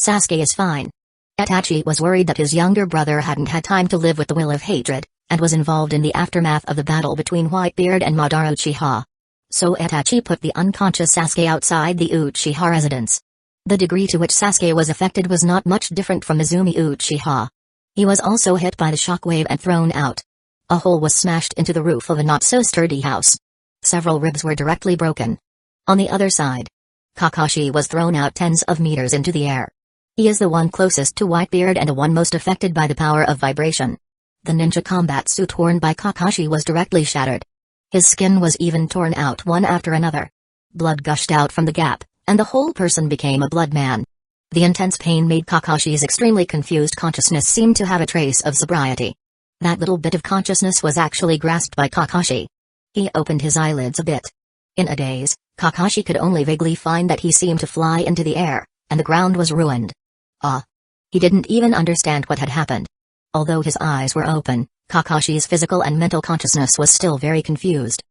Sasuke is fine. Itachi was worried that his younger brother hadn't had time to live with the will of hatred, and was involved in the aftermath of the battle between Whitebeard and Madara Uchiha. So Itachi put the unconscious Sasuke outside the Uchiha residence. The degree to which Sasuke was affected was not much different from Izumi Uchiha. He was also hit by the shockwave and thrown out. A hole was smashed into the roof of a not-so-sturdy house. Several ribs were directly broken. On the other side, Kakashi was thrown out tens of meters into the air. He is the one closest to Whitebeard and the one most affected by the power of vibration. The ninja combat suit worn by Kakashi was directly shattered. His skin was even torn out one after another. Blood gushed out from the gap, and the whole person became a blood man. The intense pain made Kakashi's extremely confused consciousness seem to have a trace of sobriety. That little bit of consciousness was actually grasped by Kakashi. He opened his eyelids a bit. In a daze, Kakashi could only vaguely find that he seemed to fly into the air, and the ground was ruined. He didn't even understand what had happened. Although his eyes were open, Kakashi's physical and mental consciousness was still very confused.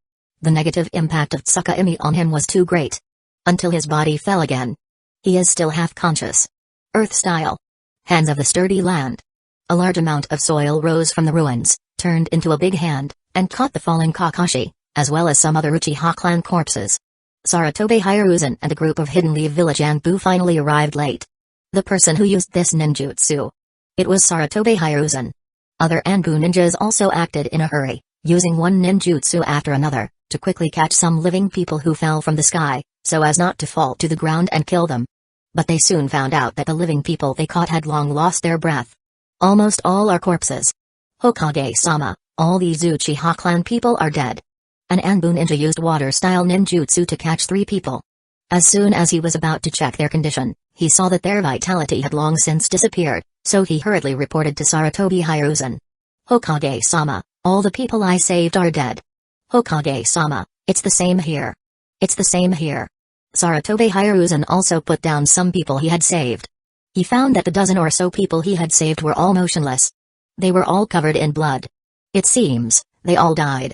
The negative impact of Tsukimi on him was too great. Until his body fell again. He is still half-conscious. Earth-style. Hands of the sturdy land. A large amount of soil rose from the ruins, turned into a big hand, and caught the fallen Kakashi, as well as some other Uchiha clan corpses. Sarutobi Hiruzen and a group of Hidden Leaf Village Anbu finally arrived late. The person who used this ninjutsu. It was Sarutobi Hiruzen. Other Anbu ninjas also acted in a hurry, using one ninjutsu after another, to quickly catch some living people who fell from the sky, so as not to fall to the ground and kill them. But they soon found out that the living people they caught had long lost their breath. Almost all are corpses. Hokage-sama, all these Uchiha clan people are dead. An Anbu ninja used water-style ninjutsu to catch 3 people. As soon as he was about to check their condition, he saw that their vitality had long since disappeared, so he hurriedly reported to Sarutobi Hiruzen. Hokage-sama, all the people I saved are dead. Hokage-sama, it's the same here. It's the same here. Sarutobi Hiruzen also put down some people he had saved. He found that the dozen or so people he had saved were all motionless. They were all covered in blood. It seems, they all died.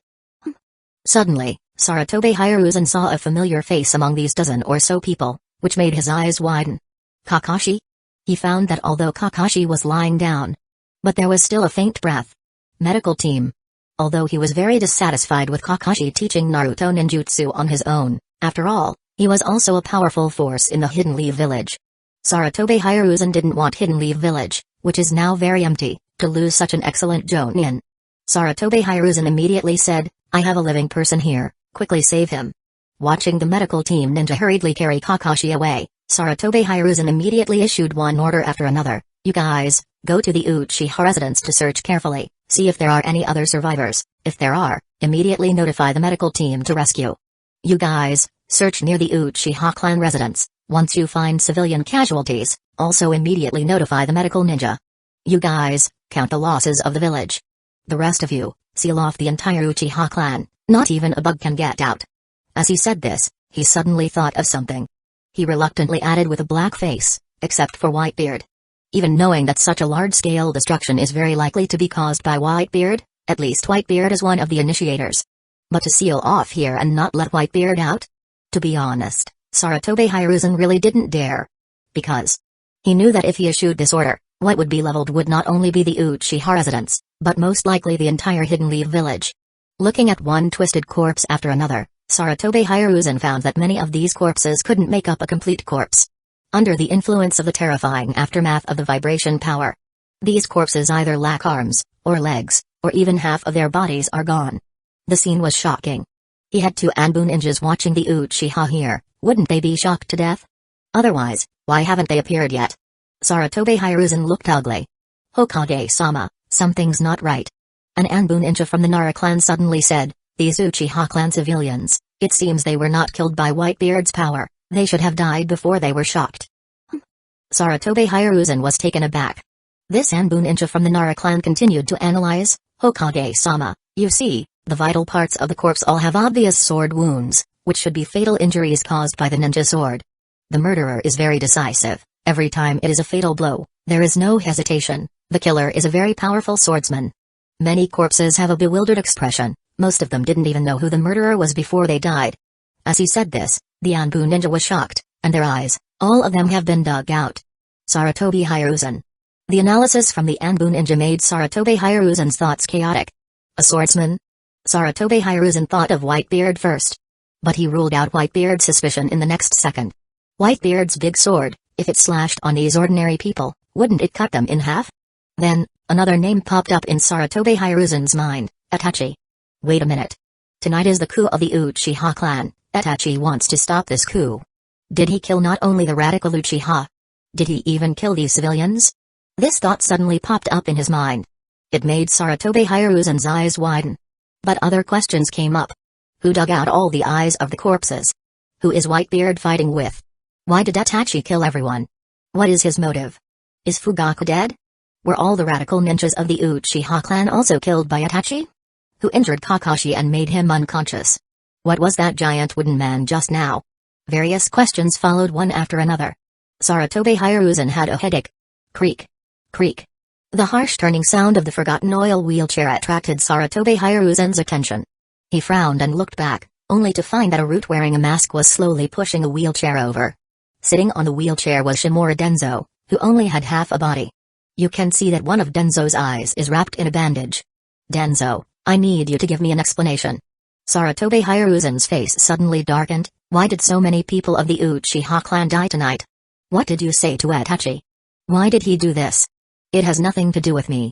Suddenly, Sarutobi Hiruzen saw a familiar face among these dozen or so people, which made his eyes widen. Kakashi? He found that although Kakashi was lying down, but there was still a faint breath. Medical team. Although he was very dissatisfied with Kakashi teaching Naruto ninjutsu on his own, after all, he was also a powerful force in the Hidden Leaf village. Sarutobi Hiruzen didn't want Hidden Leaf village, which is now very empty, to lose such an excellent jonin. Sarutobi Hiruzen immediately said, I have a living person here, quickly save him. Watching the medical team ninja hurriedly carry Kakashi away, Sarutobi Hiruzen immediately issued one order after another. You guys, go to the Uchiha residence to search carefully, see if there are any other survivors. If there are, immediately notify the medical team to rescue. You guys, Search near the Uchiha clan residence. Once you find civilian casualties, also immediately notify the medical ninja. You guys, count the losses of the village. The rest of you, seal off the entire Uchiha clan, not even a bug can get out. As he said this, he suddenly thought of something. He reluctantly added with a black face, except for Whitebeard. Even knowing that such a large-scale destruction is very likely to be caused by Whitebeard, at least Whitebeard is one of the initiators. But to seal off here and not let Whitebeard out? To be honest, Sarutobi Hiruzen really didn't dare. Because he knew that if he issued this order, what would be leveled would not only be the Uchiha residence, but most likely the entire Hidden Leaf village. Looking at one twisted corpse after another, Sarutobi Hiruzen found that many of these corpses couldn't make up a complete corpse. Under the influence of the terrifying aftermath of the vibration power, these corpses either lack arms, or legs, or even half of their bodies are gone. The scene was shocking. He had two Anbu ninjas watching the Uchiha here, wouldn't they be shocked to death? Otherwise, why haven't they appeared yet? Sarutobi Hiruzen looked ugly. Hokage-sama, something's not right. An Anbu ninja from the Nara clan suddenly said, these Uchiha clan civilians, it seems they were not killed by Whitebeard's power, they should have died before they were shocked. Sarutobi Hiruzen was taken aback. This Anbu ninja from the Nara clan continued to analyze, Hokage-sama, you see, the vital parts of the corpse all have obvious sword wounds, which should be fatal injuries caused by the ninja sword. The murderer is very decisive, every time it is a fatal blow, there is no hesitation, the killer is a very powerful swordsman. Many corpses have a bewildered expression, most of them didn't even know who the murderer was before they died. As he said this, the Anbu ninja was shocked, and their eyes, all of them have been dug out. Sarutobi Hiruzen. The analysis from the Anbu ninja made Sarutobi Hiruzen's thoughts chaotic. A swordsman? Sarutobi Hiruzen thought of Whitebeard first. But he ruled out Whitebeard's suspicion in the next second. Whitebeard's big sword, if it slashed on these ordinary people, wouldn't it cut them in half? Then, another name popped up in Sarutobi Hiruzen's mind, Itachi. Wait a minute. Tonight is the coup of the Uchiha clan, Itachi wants to stop this coup. Did he kill not only the radical Uchiha? Did he even kill these civilians? This thought suddenly popped up in his mind. It made Sarutobi Hiruzen's eyes widen. But other questions came up. Who dug out all the eyes of the corpses? Who is Whitebeard fighting with? Why did Itachi kill everyone? What is his motive? Is Fugaku dead? Were all the radical ninjas of the Uchiha clan also killed by Itachi? Who injured Kakashi and made him unconscious? What was that giant wooden man just now? Various questions followed one after another. Sarutobi Hiruzen had a headache. Creak. Creak. The harsh turning sound of the forgotten oil wheelchair attracted Sarutobi Hiruzen's attention. He frowned and looked back, only to find that a root wearing a mask was slowly pushing a wheelchair over. Sitting on the wheelchair was Shimura Denzo, who only had half a body. You can see that one of Denzo's eyes is wrapped in a bandage. Denzo, I need you to give me an explanation. Sarutobi Hiruzen's face suddenly darkened. Why did so many people of the Uchiha clan die tonight? What did you say to Itachi? Why did he do this? It has nothing to do with me.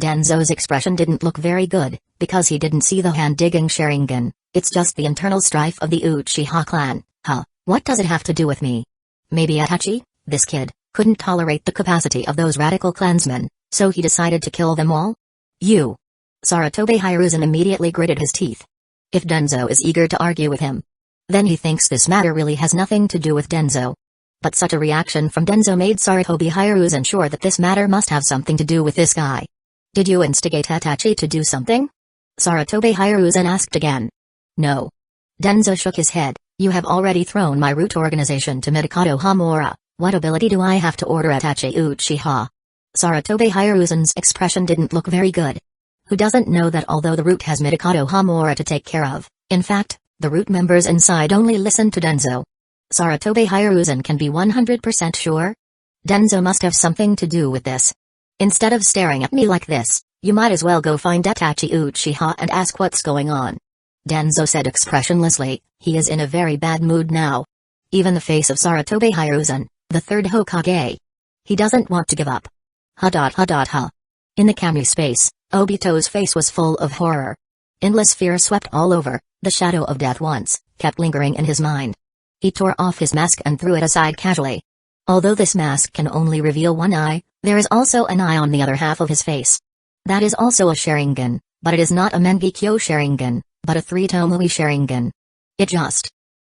Denzo's expression didn't look very good, because he didn't see the hand-digging Sharingan. It's just the internal strife of the Uchiha clan. Huh, what does it have to do with me? Maybe Itachi, this kid, couldn't tolerate the capacity of those radical clansmen, so he decided to kill them all? You. Sarutobi Hiruzen immediately gritted his teeth. If Denzo is eager to argue with him, then he thinks this matter really has nothing to do with Denzo. But such a reaction from Denzo made Sarutobi Hiruzen sure that this matter must have something to do with this guy. Did you instigate Itachi to do something? Sarutobi Hiruzen asked again. No. Denzo shook his head. You have already thrown my root organization to Mikado Hamura. What ability do I have to order Itachi Uchiha? Sarutobi Hiruzen's expression didn't look very good. Who doesn't know that although the root has Mikado Hamura to take care of, in fact, the root members inside only listen to Denzo. Sarutobi Hiruzen can be 100% sure? Denzo must have something to do with this. Instead of staring at me like this, you might as well go find Itachi Uchiha and ask what's going on. Denzo said expressionlessly, he is in a very bad mood now. Even the face of Sarutobi Hiruzen, the third Hokage. He doesn't want to give up. Ha. In the camera space, Obito's face was full of horror. Endless fear swept all over, the shadow of death once, kept lingering in his mind. He tore off his mask and threw it aside casually. Although this mask can only reveal one eye, there is also an eye on the other half of his face. That is also a Sharingan, but it is not a Mangekyo Sharingan, but a 3-Tomoe Sharingan. It just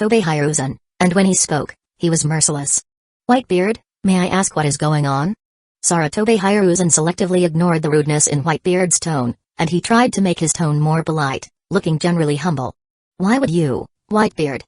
Saratobe Hiruzen, and when he spoke, he was merciless. "Whitebeard, may I ask what is going on?" Saratobe Hiruzen selectively ignored the rudeness in Whitebeard's tone, and he tried to make his tone more polite, looking generally humble. "Why would you, Whitebeard?"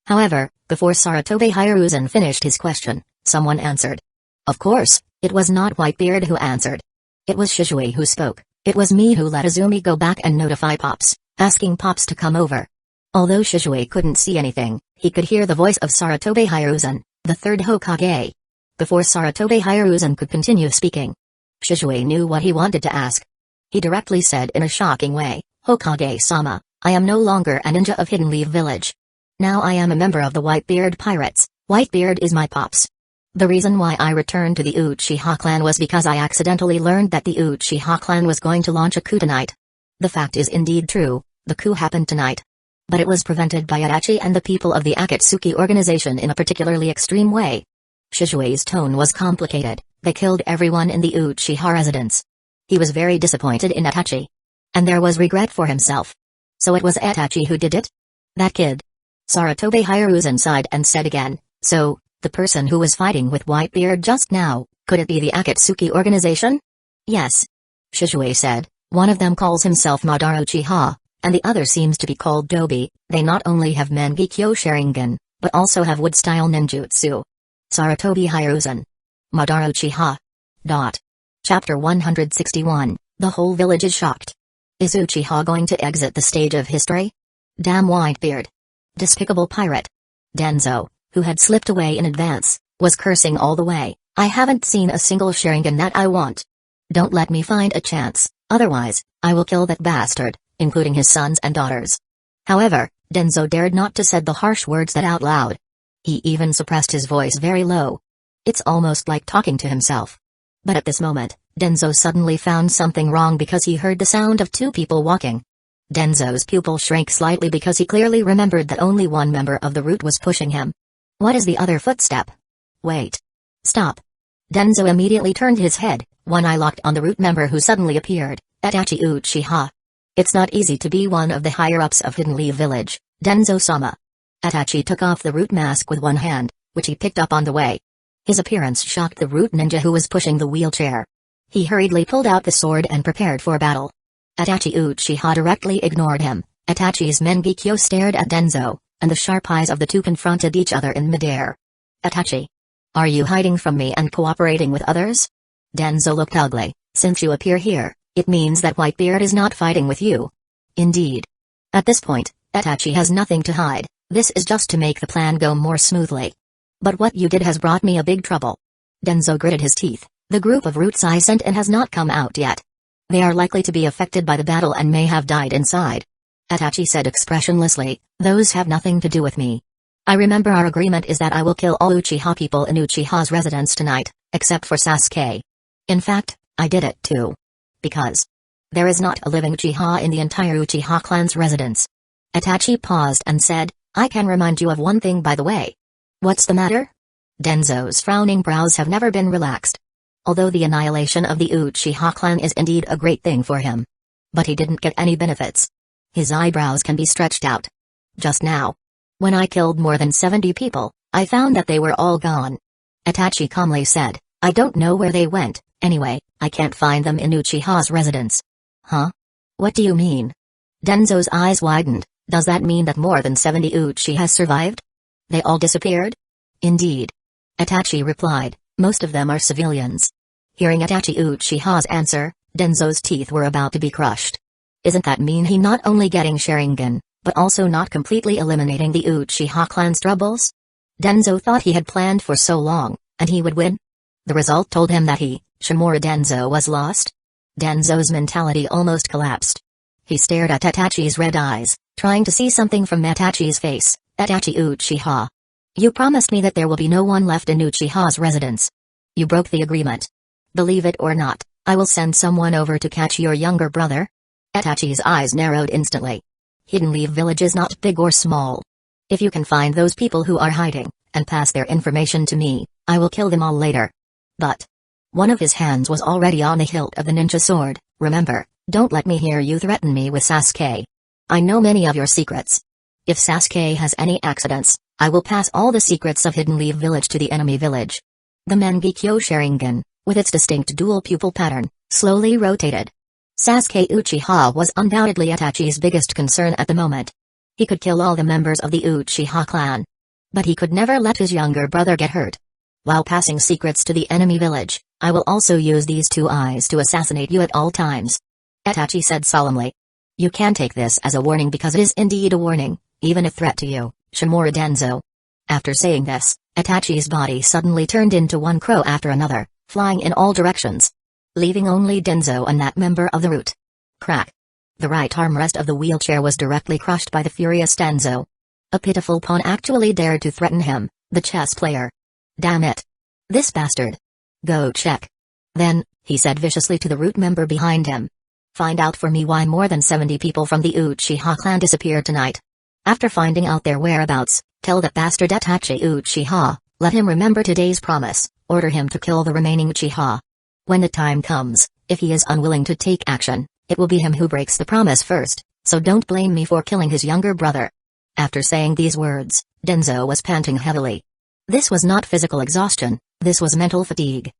However, before Saratobe Hiruzen finished his question, someone answered. Of course, it was not Whitebeard who answered. It was Shizue who spoke. "It was me who let Azumi go back and notify Pops, asking Pops to come over." Although Shizue couldn't see anything, he could hear the voice of Saratobe Hiruzen, the third Hokage. Before Saratobe Hiruzen could continue speaking, Shizue knew what he wanted to ask. He directly said in a shocking way, "Hokage-sama, I am no longer a ninja of Hidden Leaf Village. Now I am a member of the Whitebeard Pirates. Whitebeard is my Pops." The reason why I returned to the Uchiha clan was because I accidentally learned that the Uchiha clan was going to launch a coup tonight. The fact is indeed true, the coup happened tonight. But it was prevented by Itachi and the people of the Akatsuki organization in a particularly extreme way. Shishui's tone was complicated. They killed everyone in the Uchiha residence. He was very disappointed in Itachi. And there was regret for himself. So it was Itachi who did it? That kid. Sarutobi Hiruzen sighed and said again, so, the person who was fighting with Whitebeard just now, could it be the Akatsuki organization? Yes. Shishui said, one of them calls himself Madara Uchiha, and the other seems to be called Dobi. They not only have Mangekyo Sharingan, but also have wood-style ninjutsu. Sarutobi Hiruzen. Madara Uchiha. Chapter 161, The whole village is shocked. Is Uchiha going to exit the stage of history? Damn Whitebeard. Despicable pirate. Denzo, who had slipped away in advance, was cursing all the way. I haven't seen a single Sharingan that I want. Don't let me find a chance, otherwise, I will kill that bastard, including his sons and daughters. However, Denzo dared not to said the harsh words that out loud. He even suppressed his voice very low. It's almost like talking to himself. But at this moment, Denzo suddenly found something wrong because he heard the sound of two people walking. Denzo's pupil shrank slightly because he clearly remembered that only one member of the route was pushing him. What is the other footstep? Wait. Stop. Denzo immediately turned his head, one eye locked on the root member who suddenly appeared, Itachi Uchiha. It's not easy to be one of the higher-ups of Hidden Leaf Village, Denzo-sama. Itachi took off the root mask with one hand, which he picked up on the way. His appearance shocked the root ninja who was pushing the wheelchair. He hurriedly pulled out the sword and prepared for battle. Itachi Uchiha directly ignored him. Itachi's Mangekyo stared at Denzo, and the sharp eyes of the two confronted each other in midair. Itachi. Are you hiding from me and cooperating with others? Denzo looked ugly. Since you appear here, it means that Whitebeard is not fighting with you. Indeed. At this point, Itachi has nothing to hide. This is just to make the plan go more smoothly. But what you did has brought me a big trouble. Denzo gritted his teeth. The group of roots I sent in has not come out yet. They are likely to be affected by the battle and may have died inside. Itachi said expressionlessly, those have nothing to do with me. I remember our agreement is that I will kill all Uchiha people in Uchiha's residence tonight, except for Sasuke. In fact, I did it too. Because there is not a living Uchiha in the entire Uchiha clan's residence. Itachi paused and said, I can remind you of one thing by the way. What's the matter? Denzo's frowning brows have never been relaxed. Although the annihilation of the Uchiha clan is indeed a great thing for him. But he didn't get any benefits. His eyebrows can be stretched out. Just now. When I killed more than 70 people, I found that they were all gone. Itachi calmly said, I don't know where they went, anyway, I can't find them in Uchiha's residence. Huh? What do you mean? Denzo's eyes widened. Does that mean that more than 70 Uchihas survived? They all disappeared? Indeed. Itachi replied, most of them are civilians. Hearing Itachi Uchiha's answer, Denzo's teeth were about to be crushed. Isn't that mean he not only getting Sharingan, but also not completely eliminating the Uchiha clan's troubles? Denzo thought he had planned for so long, and he would win. The result told him that he, Shimura Denzo, was lost. Denzo's mentality almost collapsed. He stared at Itachi's red eyes, trying to see something from Itachi's face. Itachi Uchiha. You promised me that there will be no one left in Uchiha's residence. You broke the agreement. Believe it or not, I will send someone over to catch your younger brother. Itachi's eyes narrowed instantly. Hidden Leaf Village is not big or small. If you can find those people who are hiding, and pass their information to me, I will kill them all later. But one of his hands was already on the hilt of the ninja sword. Remember, don't let me hear you threaten me with Sasuke. I know many of your secrets. If Sasuke has any accidents, I will pass all the secrets of Hidden Leaf Village to the enemy village. The Mangekyo Sharingan, with its distinct dual pupil pattern, slowly rotated. Sasuke Uchiha was undoubtedly Itachi's biggest concern at the moment. He could kill all the members of the Uchiha clan. But he could never let his younger brother get hurt. While passing secrets to the enemy village, I will also use these two eyes to assassinate you at all times. Itachi said solemnly. You can take this as a warning because it is indeed a warning, even a threat to you, Shimura Denzo. After saying this, Itachi's body suddenly turned into one crow after another, flying in all directions. Leaving only Denzo and that member of the root. Crack. The right armrest of the wheelchair was directly crushed by the furious Denzo. A pitiful pawn actually dared to threaten him, the chess player. Damn it. This bastard. Go check. Then, he said viciously to the root member behind him. Find out for me why more than 70 people from the Uchiha clan disappeared tonight. After finding out their whereabouts, tell that bastard Itachi Uchiha, let him remember today's promise, order him to kill the remaining Uchiha. When the time comes, if he is unwilling to take action, it will be him who breaks the promise first, so don't blame me for killing his younger brother. After saying these words, Denzo was panting heavily. This was not physical exhaustion, this was mental fatigue.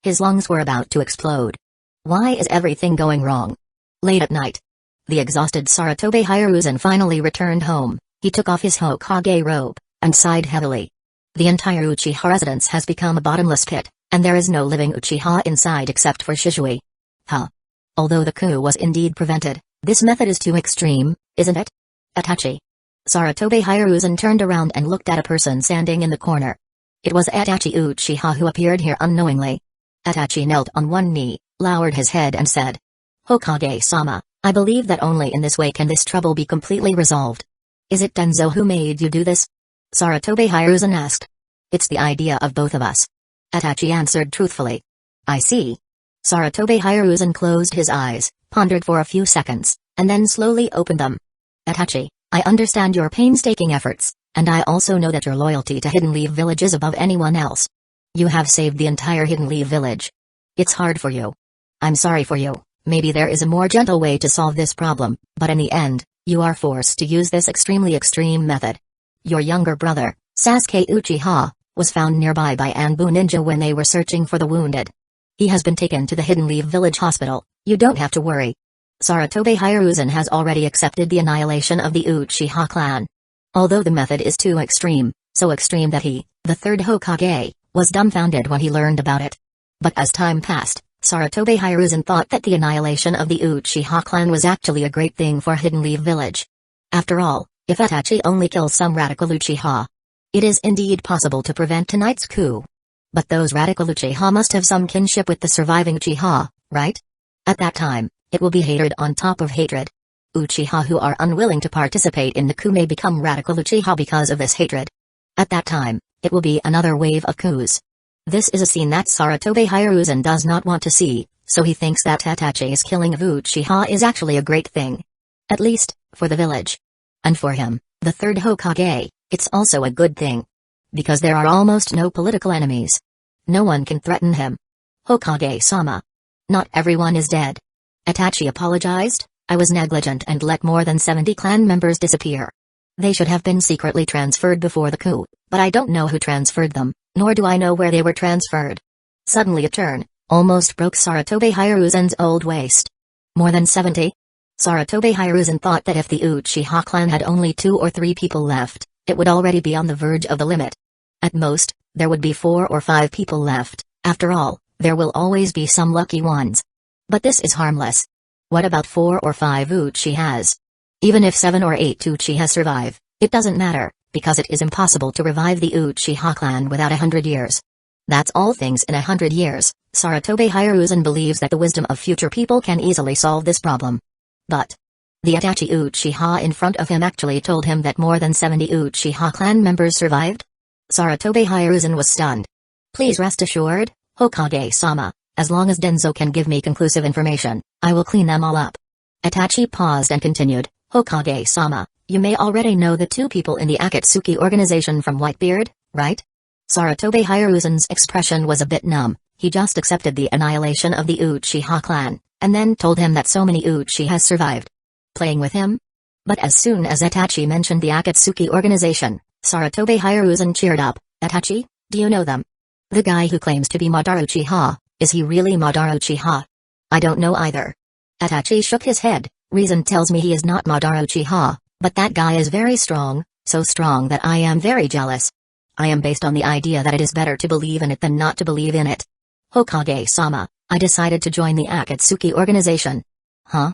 His lungs were about to explode. Why is everything going wrong? Late at night, the exhausted Sarutobi Hiruzen finally returned home. He took off his Hokage robe, and sighed heavily. The entire Uchiha residence has become a bottomless pit, and there is no living Uchiha inside except for Shisui. Although the coup was indeed prevented, this method is too extreme, isn't it? Itachi. Sarutobi Hiruzen turned around and looked at a person standing in the corner. It was Itachi Uchiha who appeared here unknowingly. Itachi knelt on one knee, lowered his head and said, Hokage-sama, I believe that only in this way can this trouble be completely resolved. Is it Denzo who made you do this? Sarutobi Hiruzen asked. It's the idea of both of us. Itachi answered truthfully. I see. Sarutobi Hiruzen closed his eyes, pondered for a few seconds, and then slowly opened them. Itachi, I understand your painstaking efforts, and I also know that your loyalty to Hidden Leaf Village is above anyone else. You have saved the entire Hidden Leaf Village. It's hard for you. I'm sorry for you. Maybe there is a more gentle way to solve this problem, but in the end, you are forced to use this extremely extreme method. Your younger brother, Sasuke Uchiha, was found nearby by Anbu Ninja when they were searching for the wounded. He has been taken to the Hidden Leaf Village Hospital. You don't have to worry. Sarutobi Hiruzen has already accepted the annihilation of the Uchiha clan. Although the method is too extreme, so extreme that he, the third Hokage, was dumbfounded when he learned about it. But as time passed, Sarutobi Hiruzen thought that the annihilation of the Uchiha clan was actually a great thing for Hidden Leaf Village. After all, if Itachi only kills some radical Uchiha, it is indeed possible to prevent tonight's coup. But those radical Uchiha must have some kinship with the surviving Uchiha, right? At that time, it will be hatred on top of hatred. Uchiha who are unwilling to participate in the coup may become radical Uchiha because of this hatred. At that time, it will be another wave of coups. This is a scene that Sarutobi Hiruzen does not want to see, so he thinks that Itachi's killing of Uchiha is actually a great thing. At least, for the village. And for him, the third Hokage, it's also a good thing. Because there are almost no political enemies. No one can threaten him. Hokage-sama. Not everyone is dead. Itachi apologized, I was negligent and let more than 70 clan members disappear. They should have been secretly transferred before the coup, but I don't know who transferred them, nor do I know where they were transferred. Suddenly a turn, almost broke Sarutobi Hiruzen's old waist. More than 70? Sarutobi Hiruzen thought that if the Uchiha clan had only 2 or 3 people left, it would already be on the verge of the limit. At most, there would be 4 or 5 people left. After all, there will always be some lucky ones. But this is harmless. What about 4 or 5 Uchihas? Even if 7 or 8 Uchihas survive, it doesn't matter, because it is impossible to revive the Uchiha clan without 100 years. That's all things in 100 years. Sarutobi Hiruzen believes that the wisdom of future people can easily solve this problem. But the Itachi Uchiha in front of him actually told him that more than 70 Uchiha clan members survived? Sarutobi Hiruzen was stunned. Please rest assured, Hokage-sama, as long as Denzo can give me conclusive information, I will clean them all up. Itachi paused and continued, Hokage-sama, you may already know the 2 people in the Akatsuki organization from Whitebeard, right? Sarutobi Hiruzen's expression was a bit numb. He just accepted the annihilation of the Uchiha clan, and then told him that so many Uchihas survived. Playing with him? But as soon as Itachi mentioned the Akatsuki organization, Sarutobi Hiruzen cheered up. Itachi, do you know them? The guy who claims to be Madara Uchiha, is he really Madara Uchiha? I don't know either. Itachi shook his head. Reason tells me he is not Madara Uchiha, but that guy is very strong, so strong that I am very jealous. I am based on the idea that it is better to believe in it than not to believe in it. Hokage-sama, I decided to join the Akatsuki organization. Huh?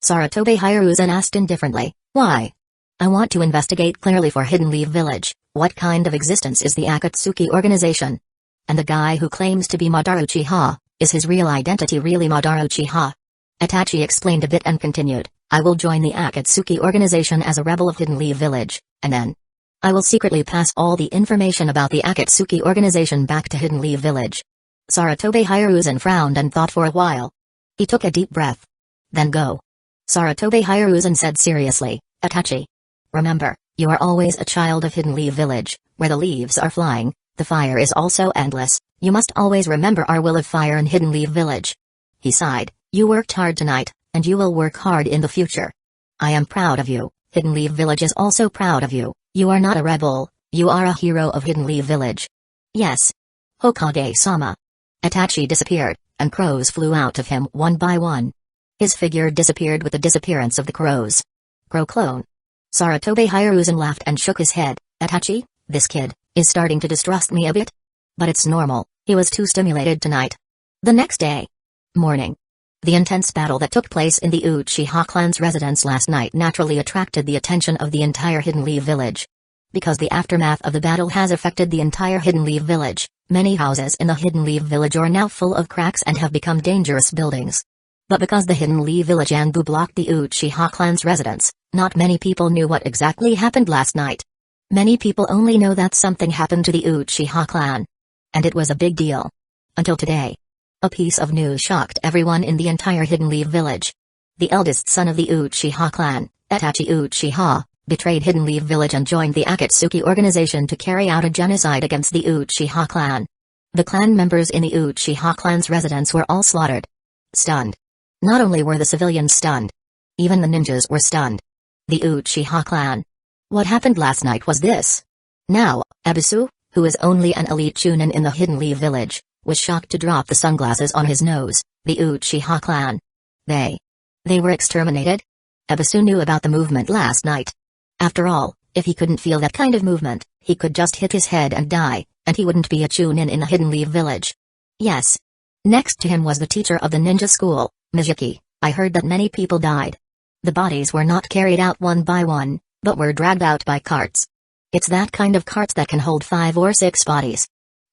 Sarutobi Hiruzen asked indifferently, why? I want to investigate clearly for Hidden Leaf Village, what kind of existence is the Akatsuki organization? And the guy who claims to be Madara Uchiha, is his real identity really Madara Uchiha? Itachi explained a bit and continued, I will join the Akatsuki organization as a rebel of Hidden Leaf Village, and then I will secretly pass all the information about the Akatsuki organization back to Hidden Leaf Village. Saratobe Hiruzen frowned and thought for a while. He took a deep breath. Then go. Saratobe Hiruzen said seriously, Itachi. Remember, you are always a child of Hidden Leaf Village, where the leaves are flying, the fire is also endless. You must always remember our will of fire in Hidden Leaf Village. He sighed, you worked hard tonight, and you will work hard in the future. I am proud of you, Hidden Leaf Village is also proud of you. You are not a rebel, you are a hero of Hidden Leaf Village. Yes. Hokage-sama. Itachi disappeared, and crows flew out of him one by one. His figure disappeared with the disappearance of the crows. Crow clone. Saratobe Hiruzen laughed and shook his head. Itachi, this kid, is starting to distrust me a bit. But it's normal, he was too stimulated tonight. The next day. Morning. The intense battle that took place in the Uchiha clan's residence last night naturally attracted the attention of the entire Hidden Leaf Village. Because the aftermath of the battle has affected the entire Hidden Leaf Village, many houses in the Hidden Leaf Village are now full of cracks and have become dangerous buildings. But because the Hidden Leaf Village Anbu blocked the Uchiha clan's residence, not many people knew what exactly happened last night. Many people only know that something happened to the Uchiha clan. And it was a big deal. Until today. A piece of news shocked everyone in the entire Hidden Leaf Village. The eldest son of the Uchiha clan, Itachi Uchiha, betrayed Hidden Leaf Village and joined the Akatsuki organization to carry out a genocide against the Uchiha clan. The clan members in the Uchiha clan's residence were all slaughtered. Stunned. Not only were the civilians stunned. Even the ninjas were stunned. The Uchiha clan. What happened last night was this. Now, Ebisu, who is only an elite chunin in the Hidden Leaf Village, was shocked to drop the sunglasses on his nose. The Uchiha clan. They were exterminated? Ebisu knew about the movement last night. After all, if he couldn't feel that kind of movement, he could just hit his head and die, and he wouldn't be a chunin in the Hidden Leaf Village. Yes. Next to him was the teacher of the ninja school, Mizuki. I heard that many people died. The bodies were not carried out one by one, but were dragged out by carts. It's that kind of carts that can hold 5 or 6 bodies.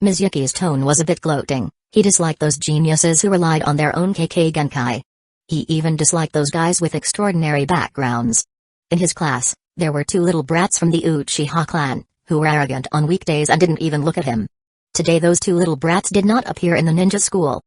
Mizuki's tone was a bit gloating. He disliked those geniuses who relied on their own Kekkei Genkai. He even disliked those guys with extraordinary backgrounds. In his class, there were 2 little brats from the Uchiha clan, who were arrogant on weekdays and didn't even look at him. Today those 2 little brats did not appear in the ninja school.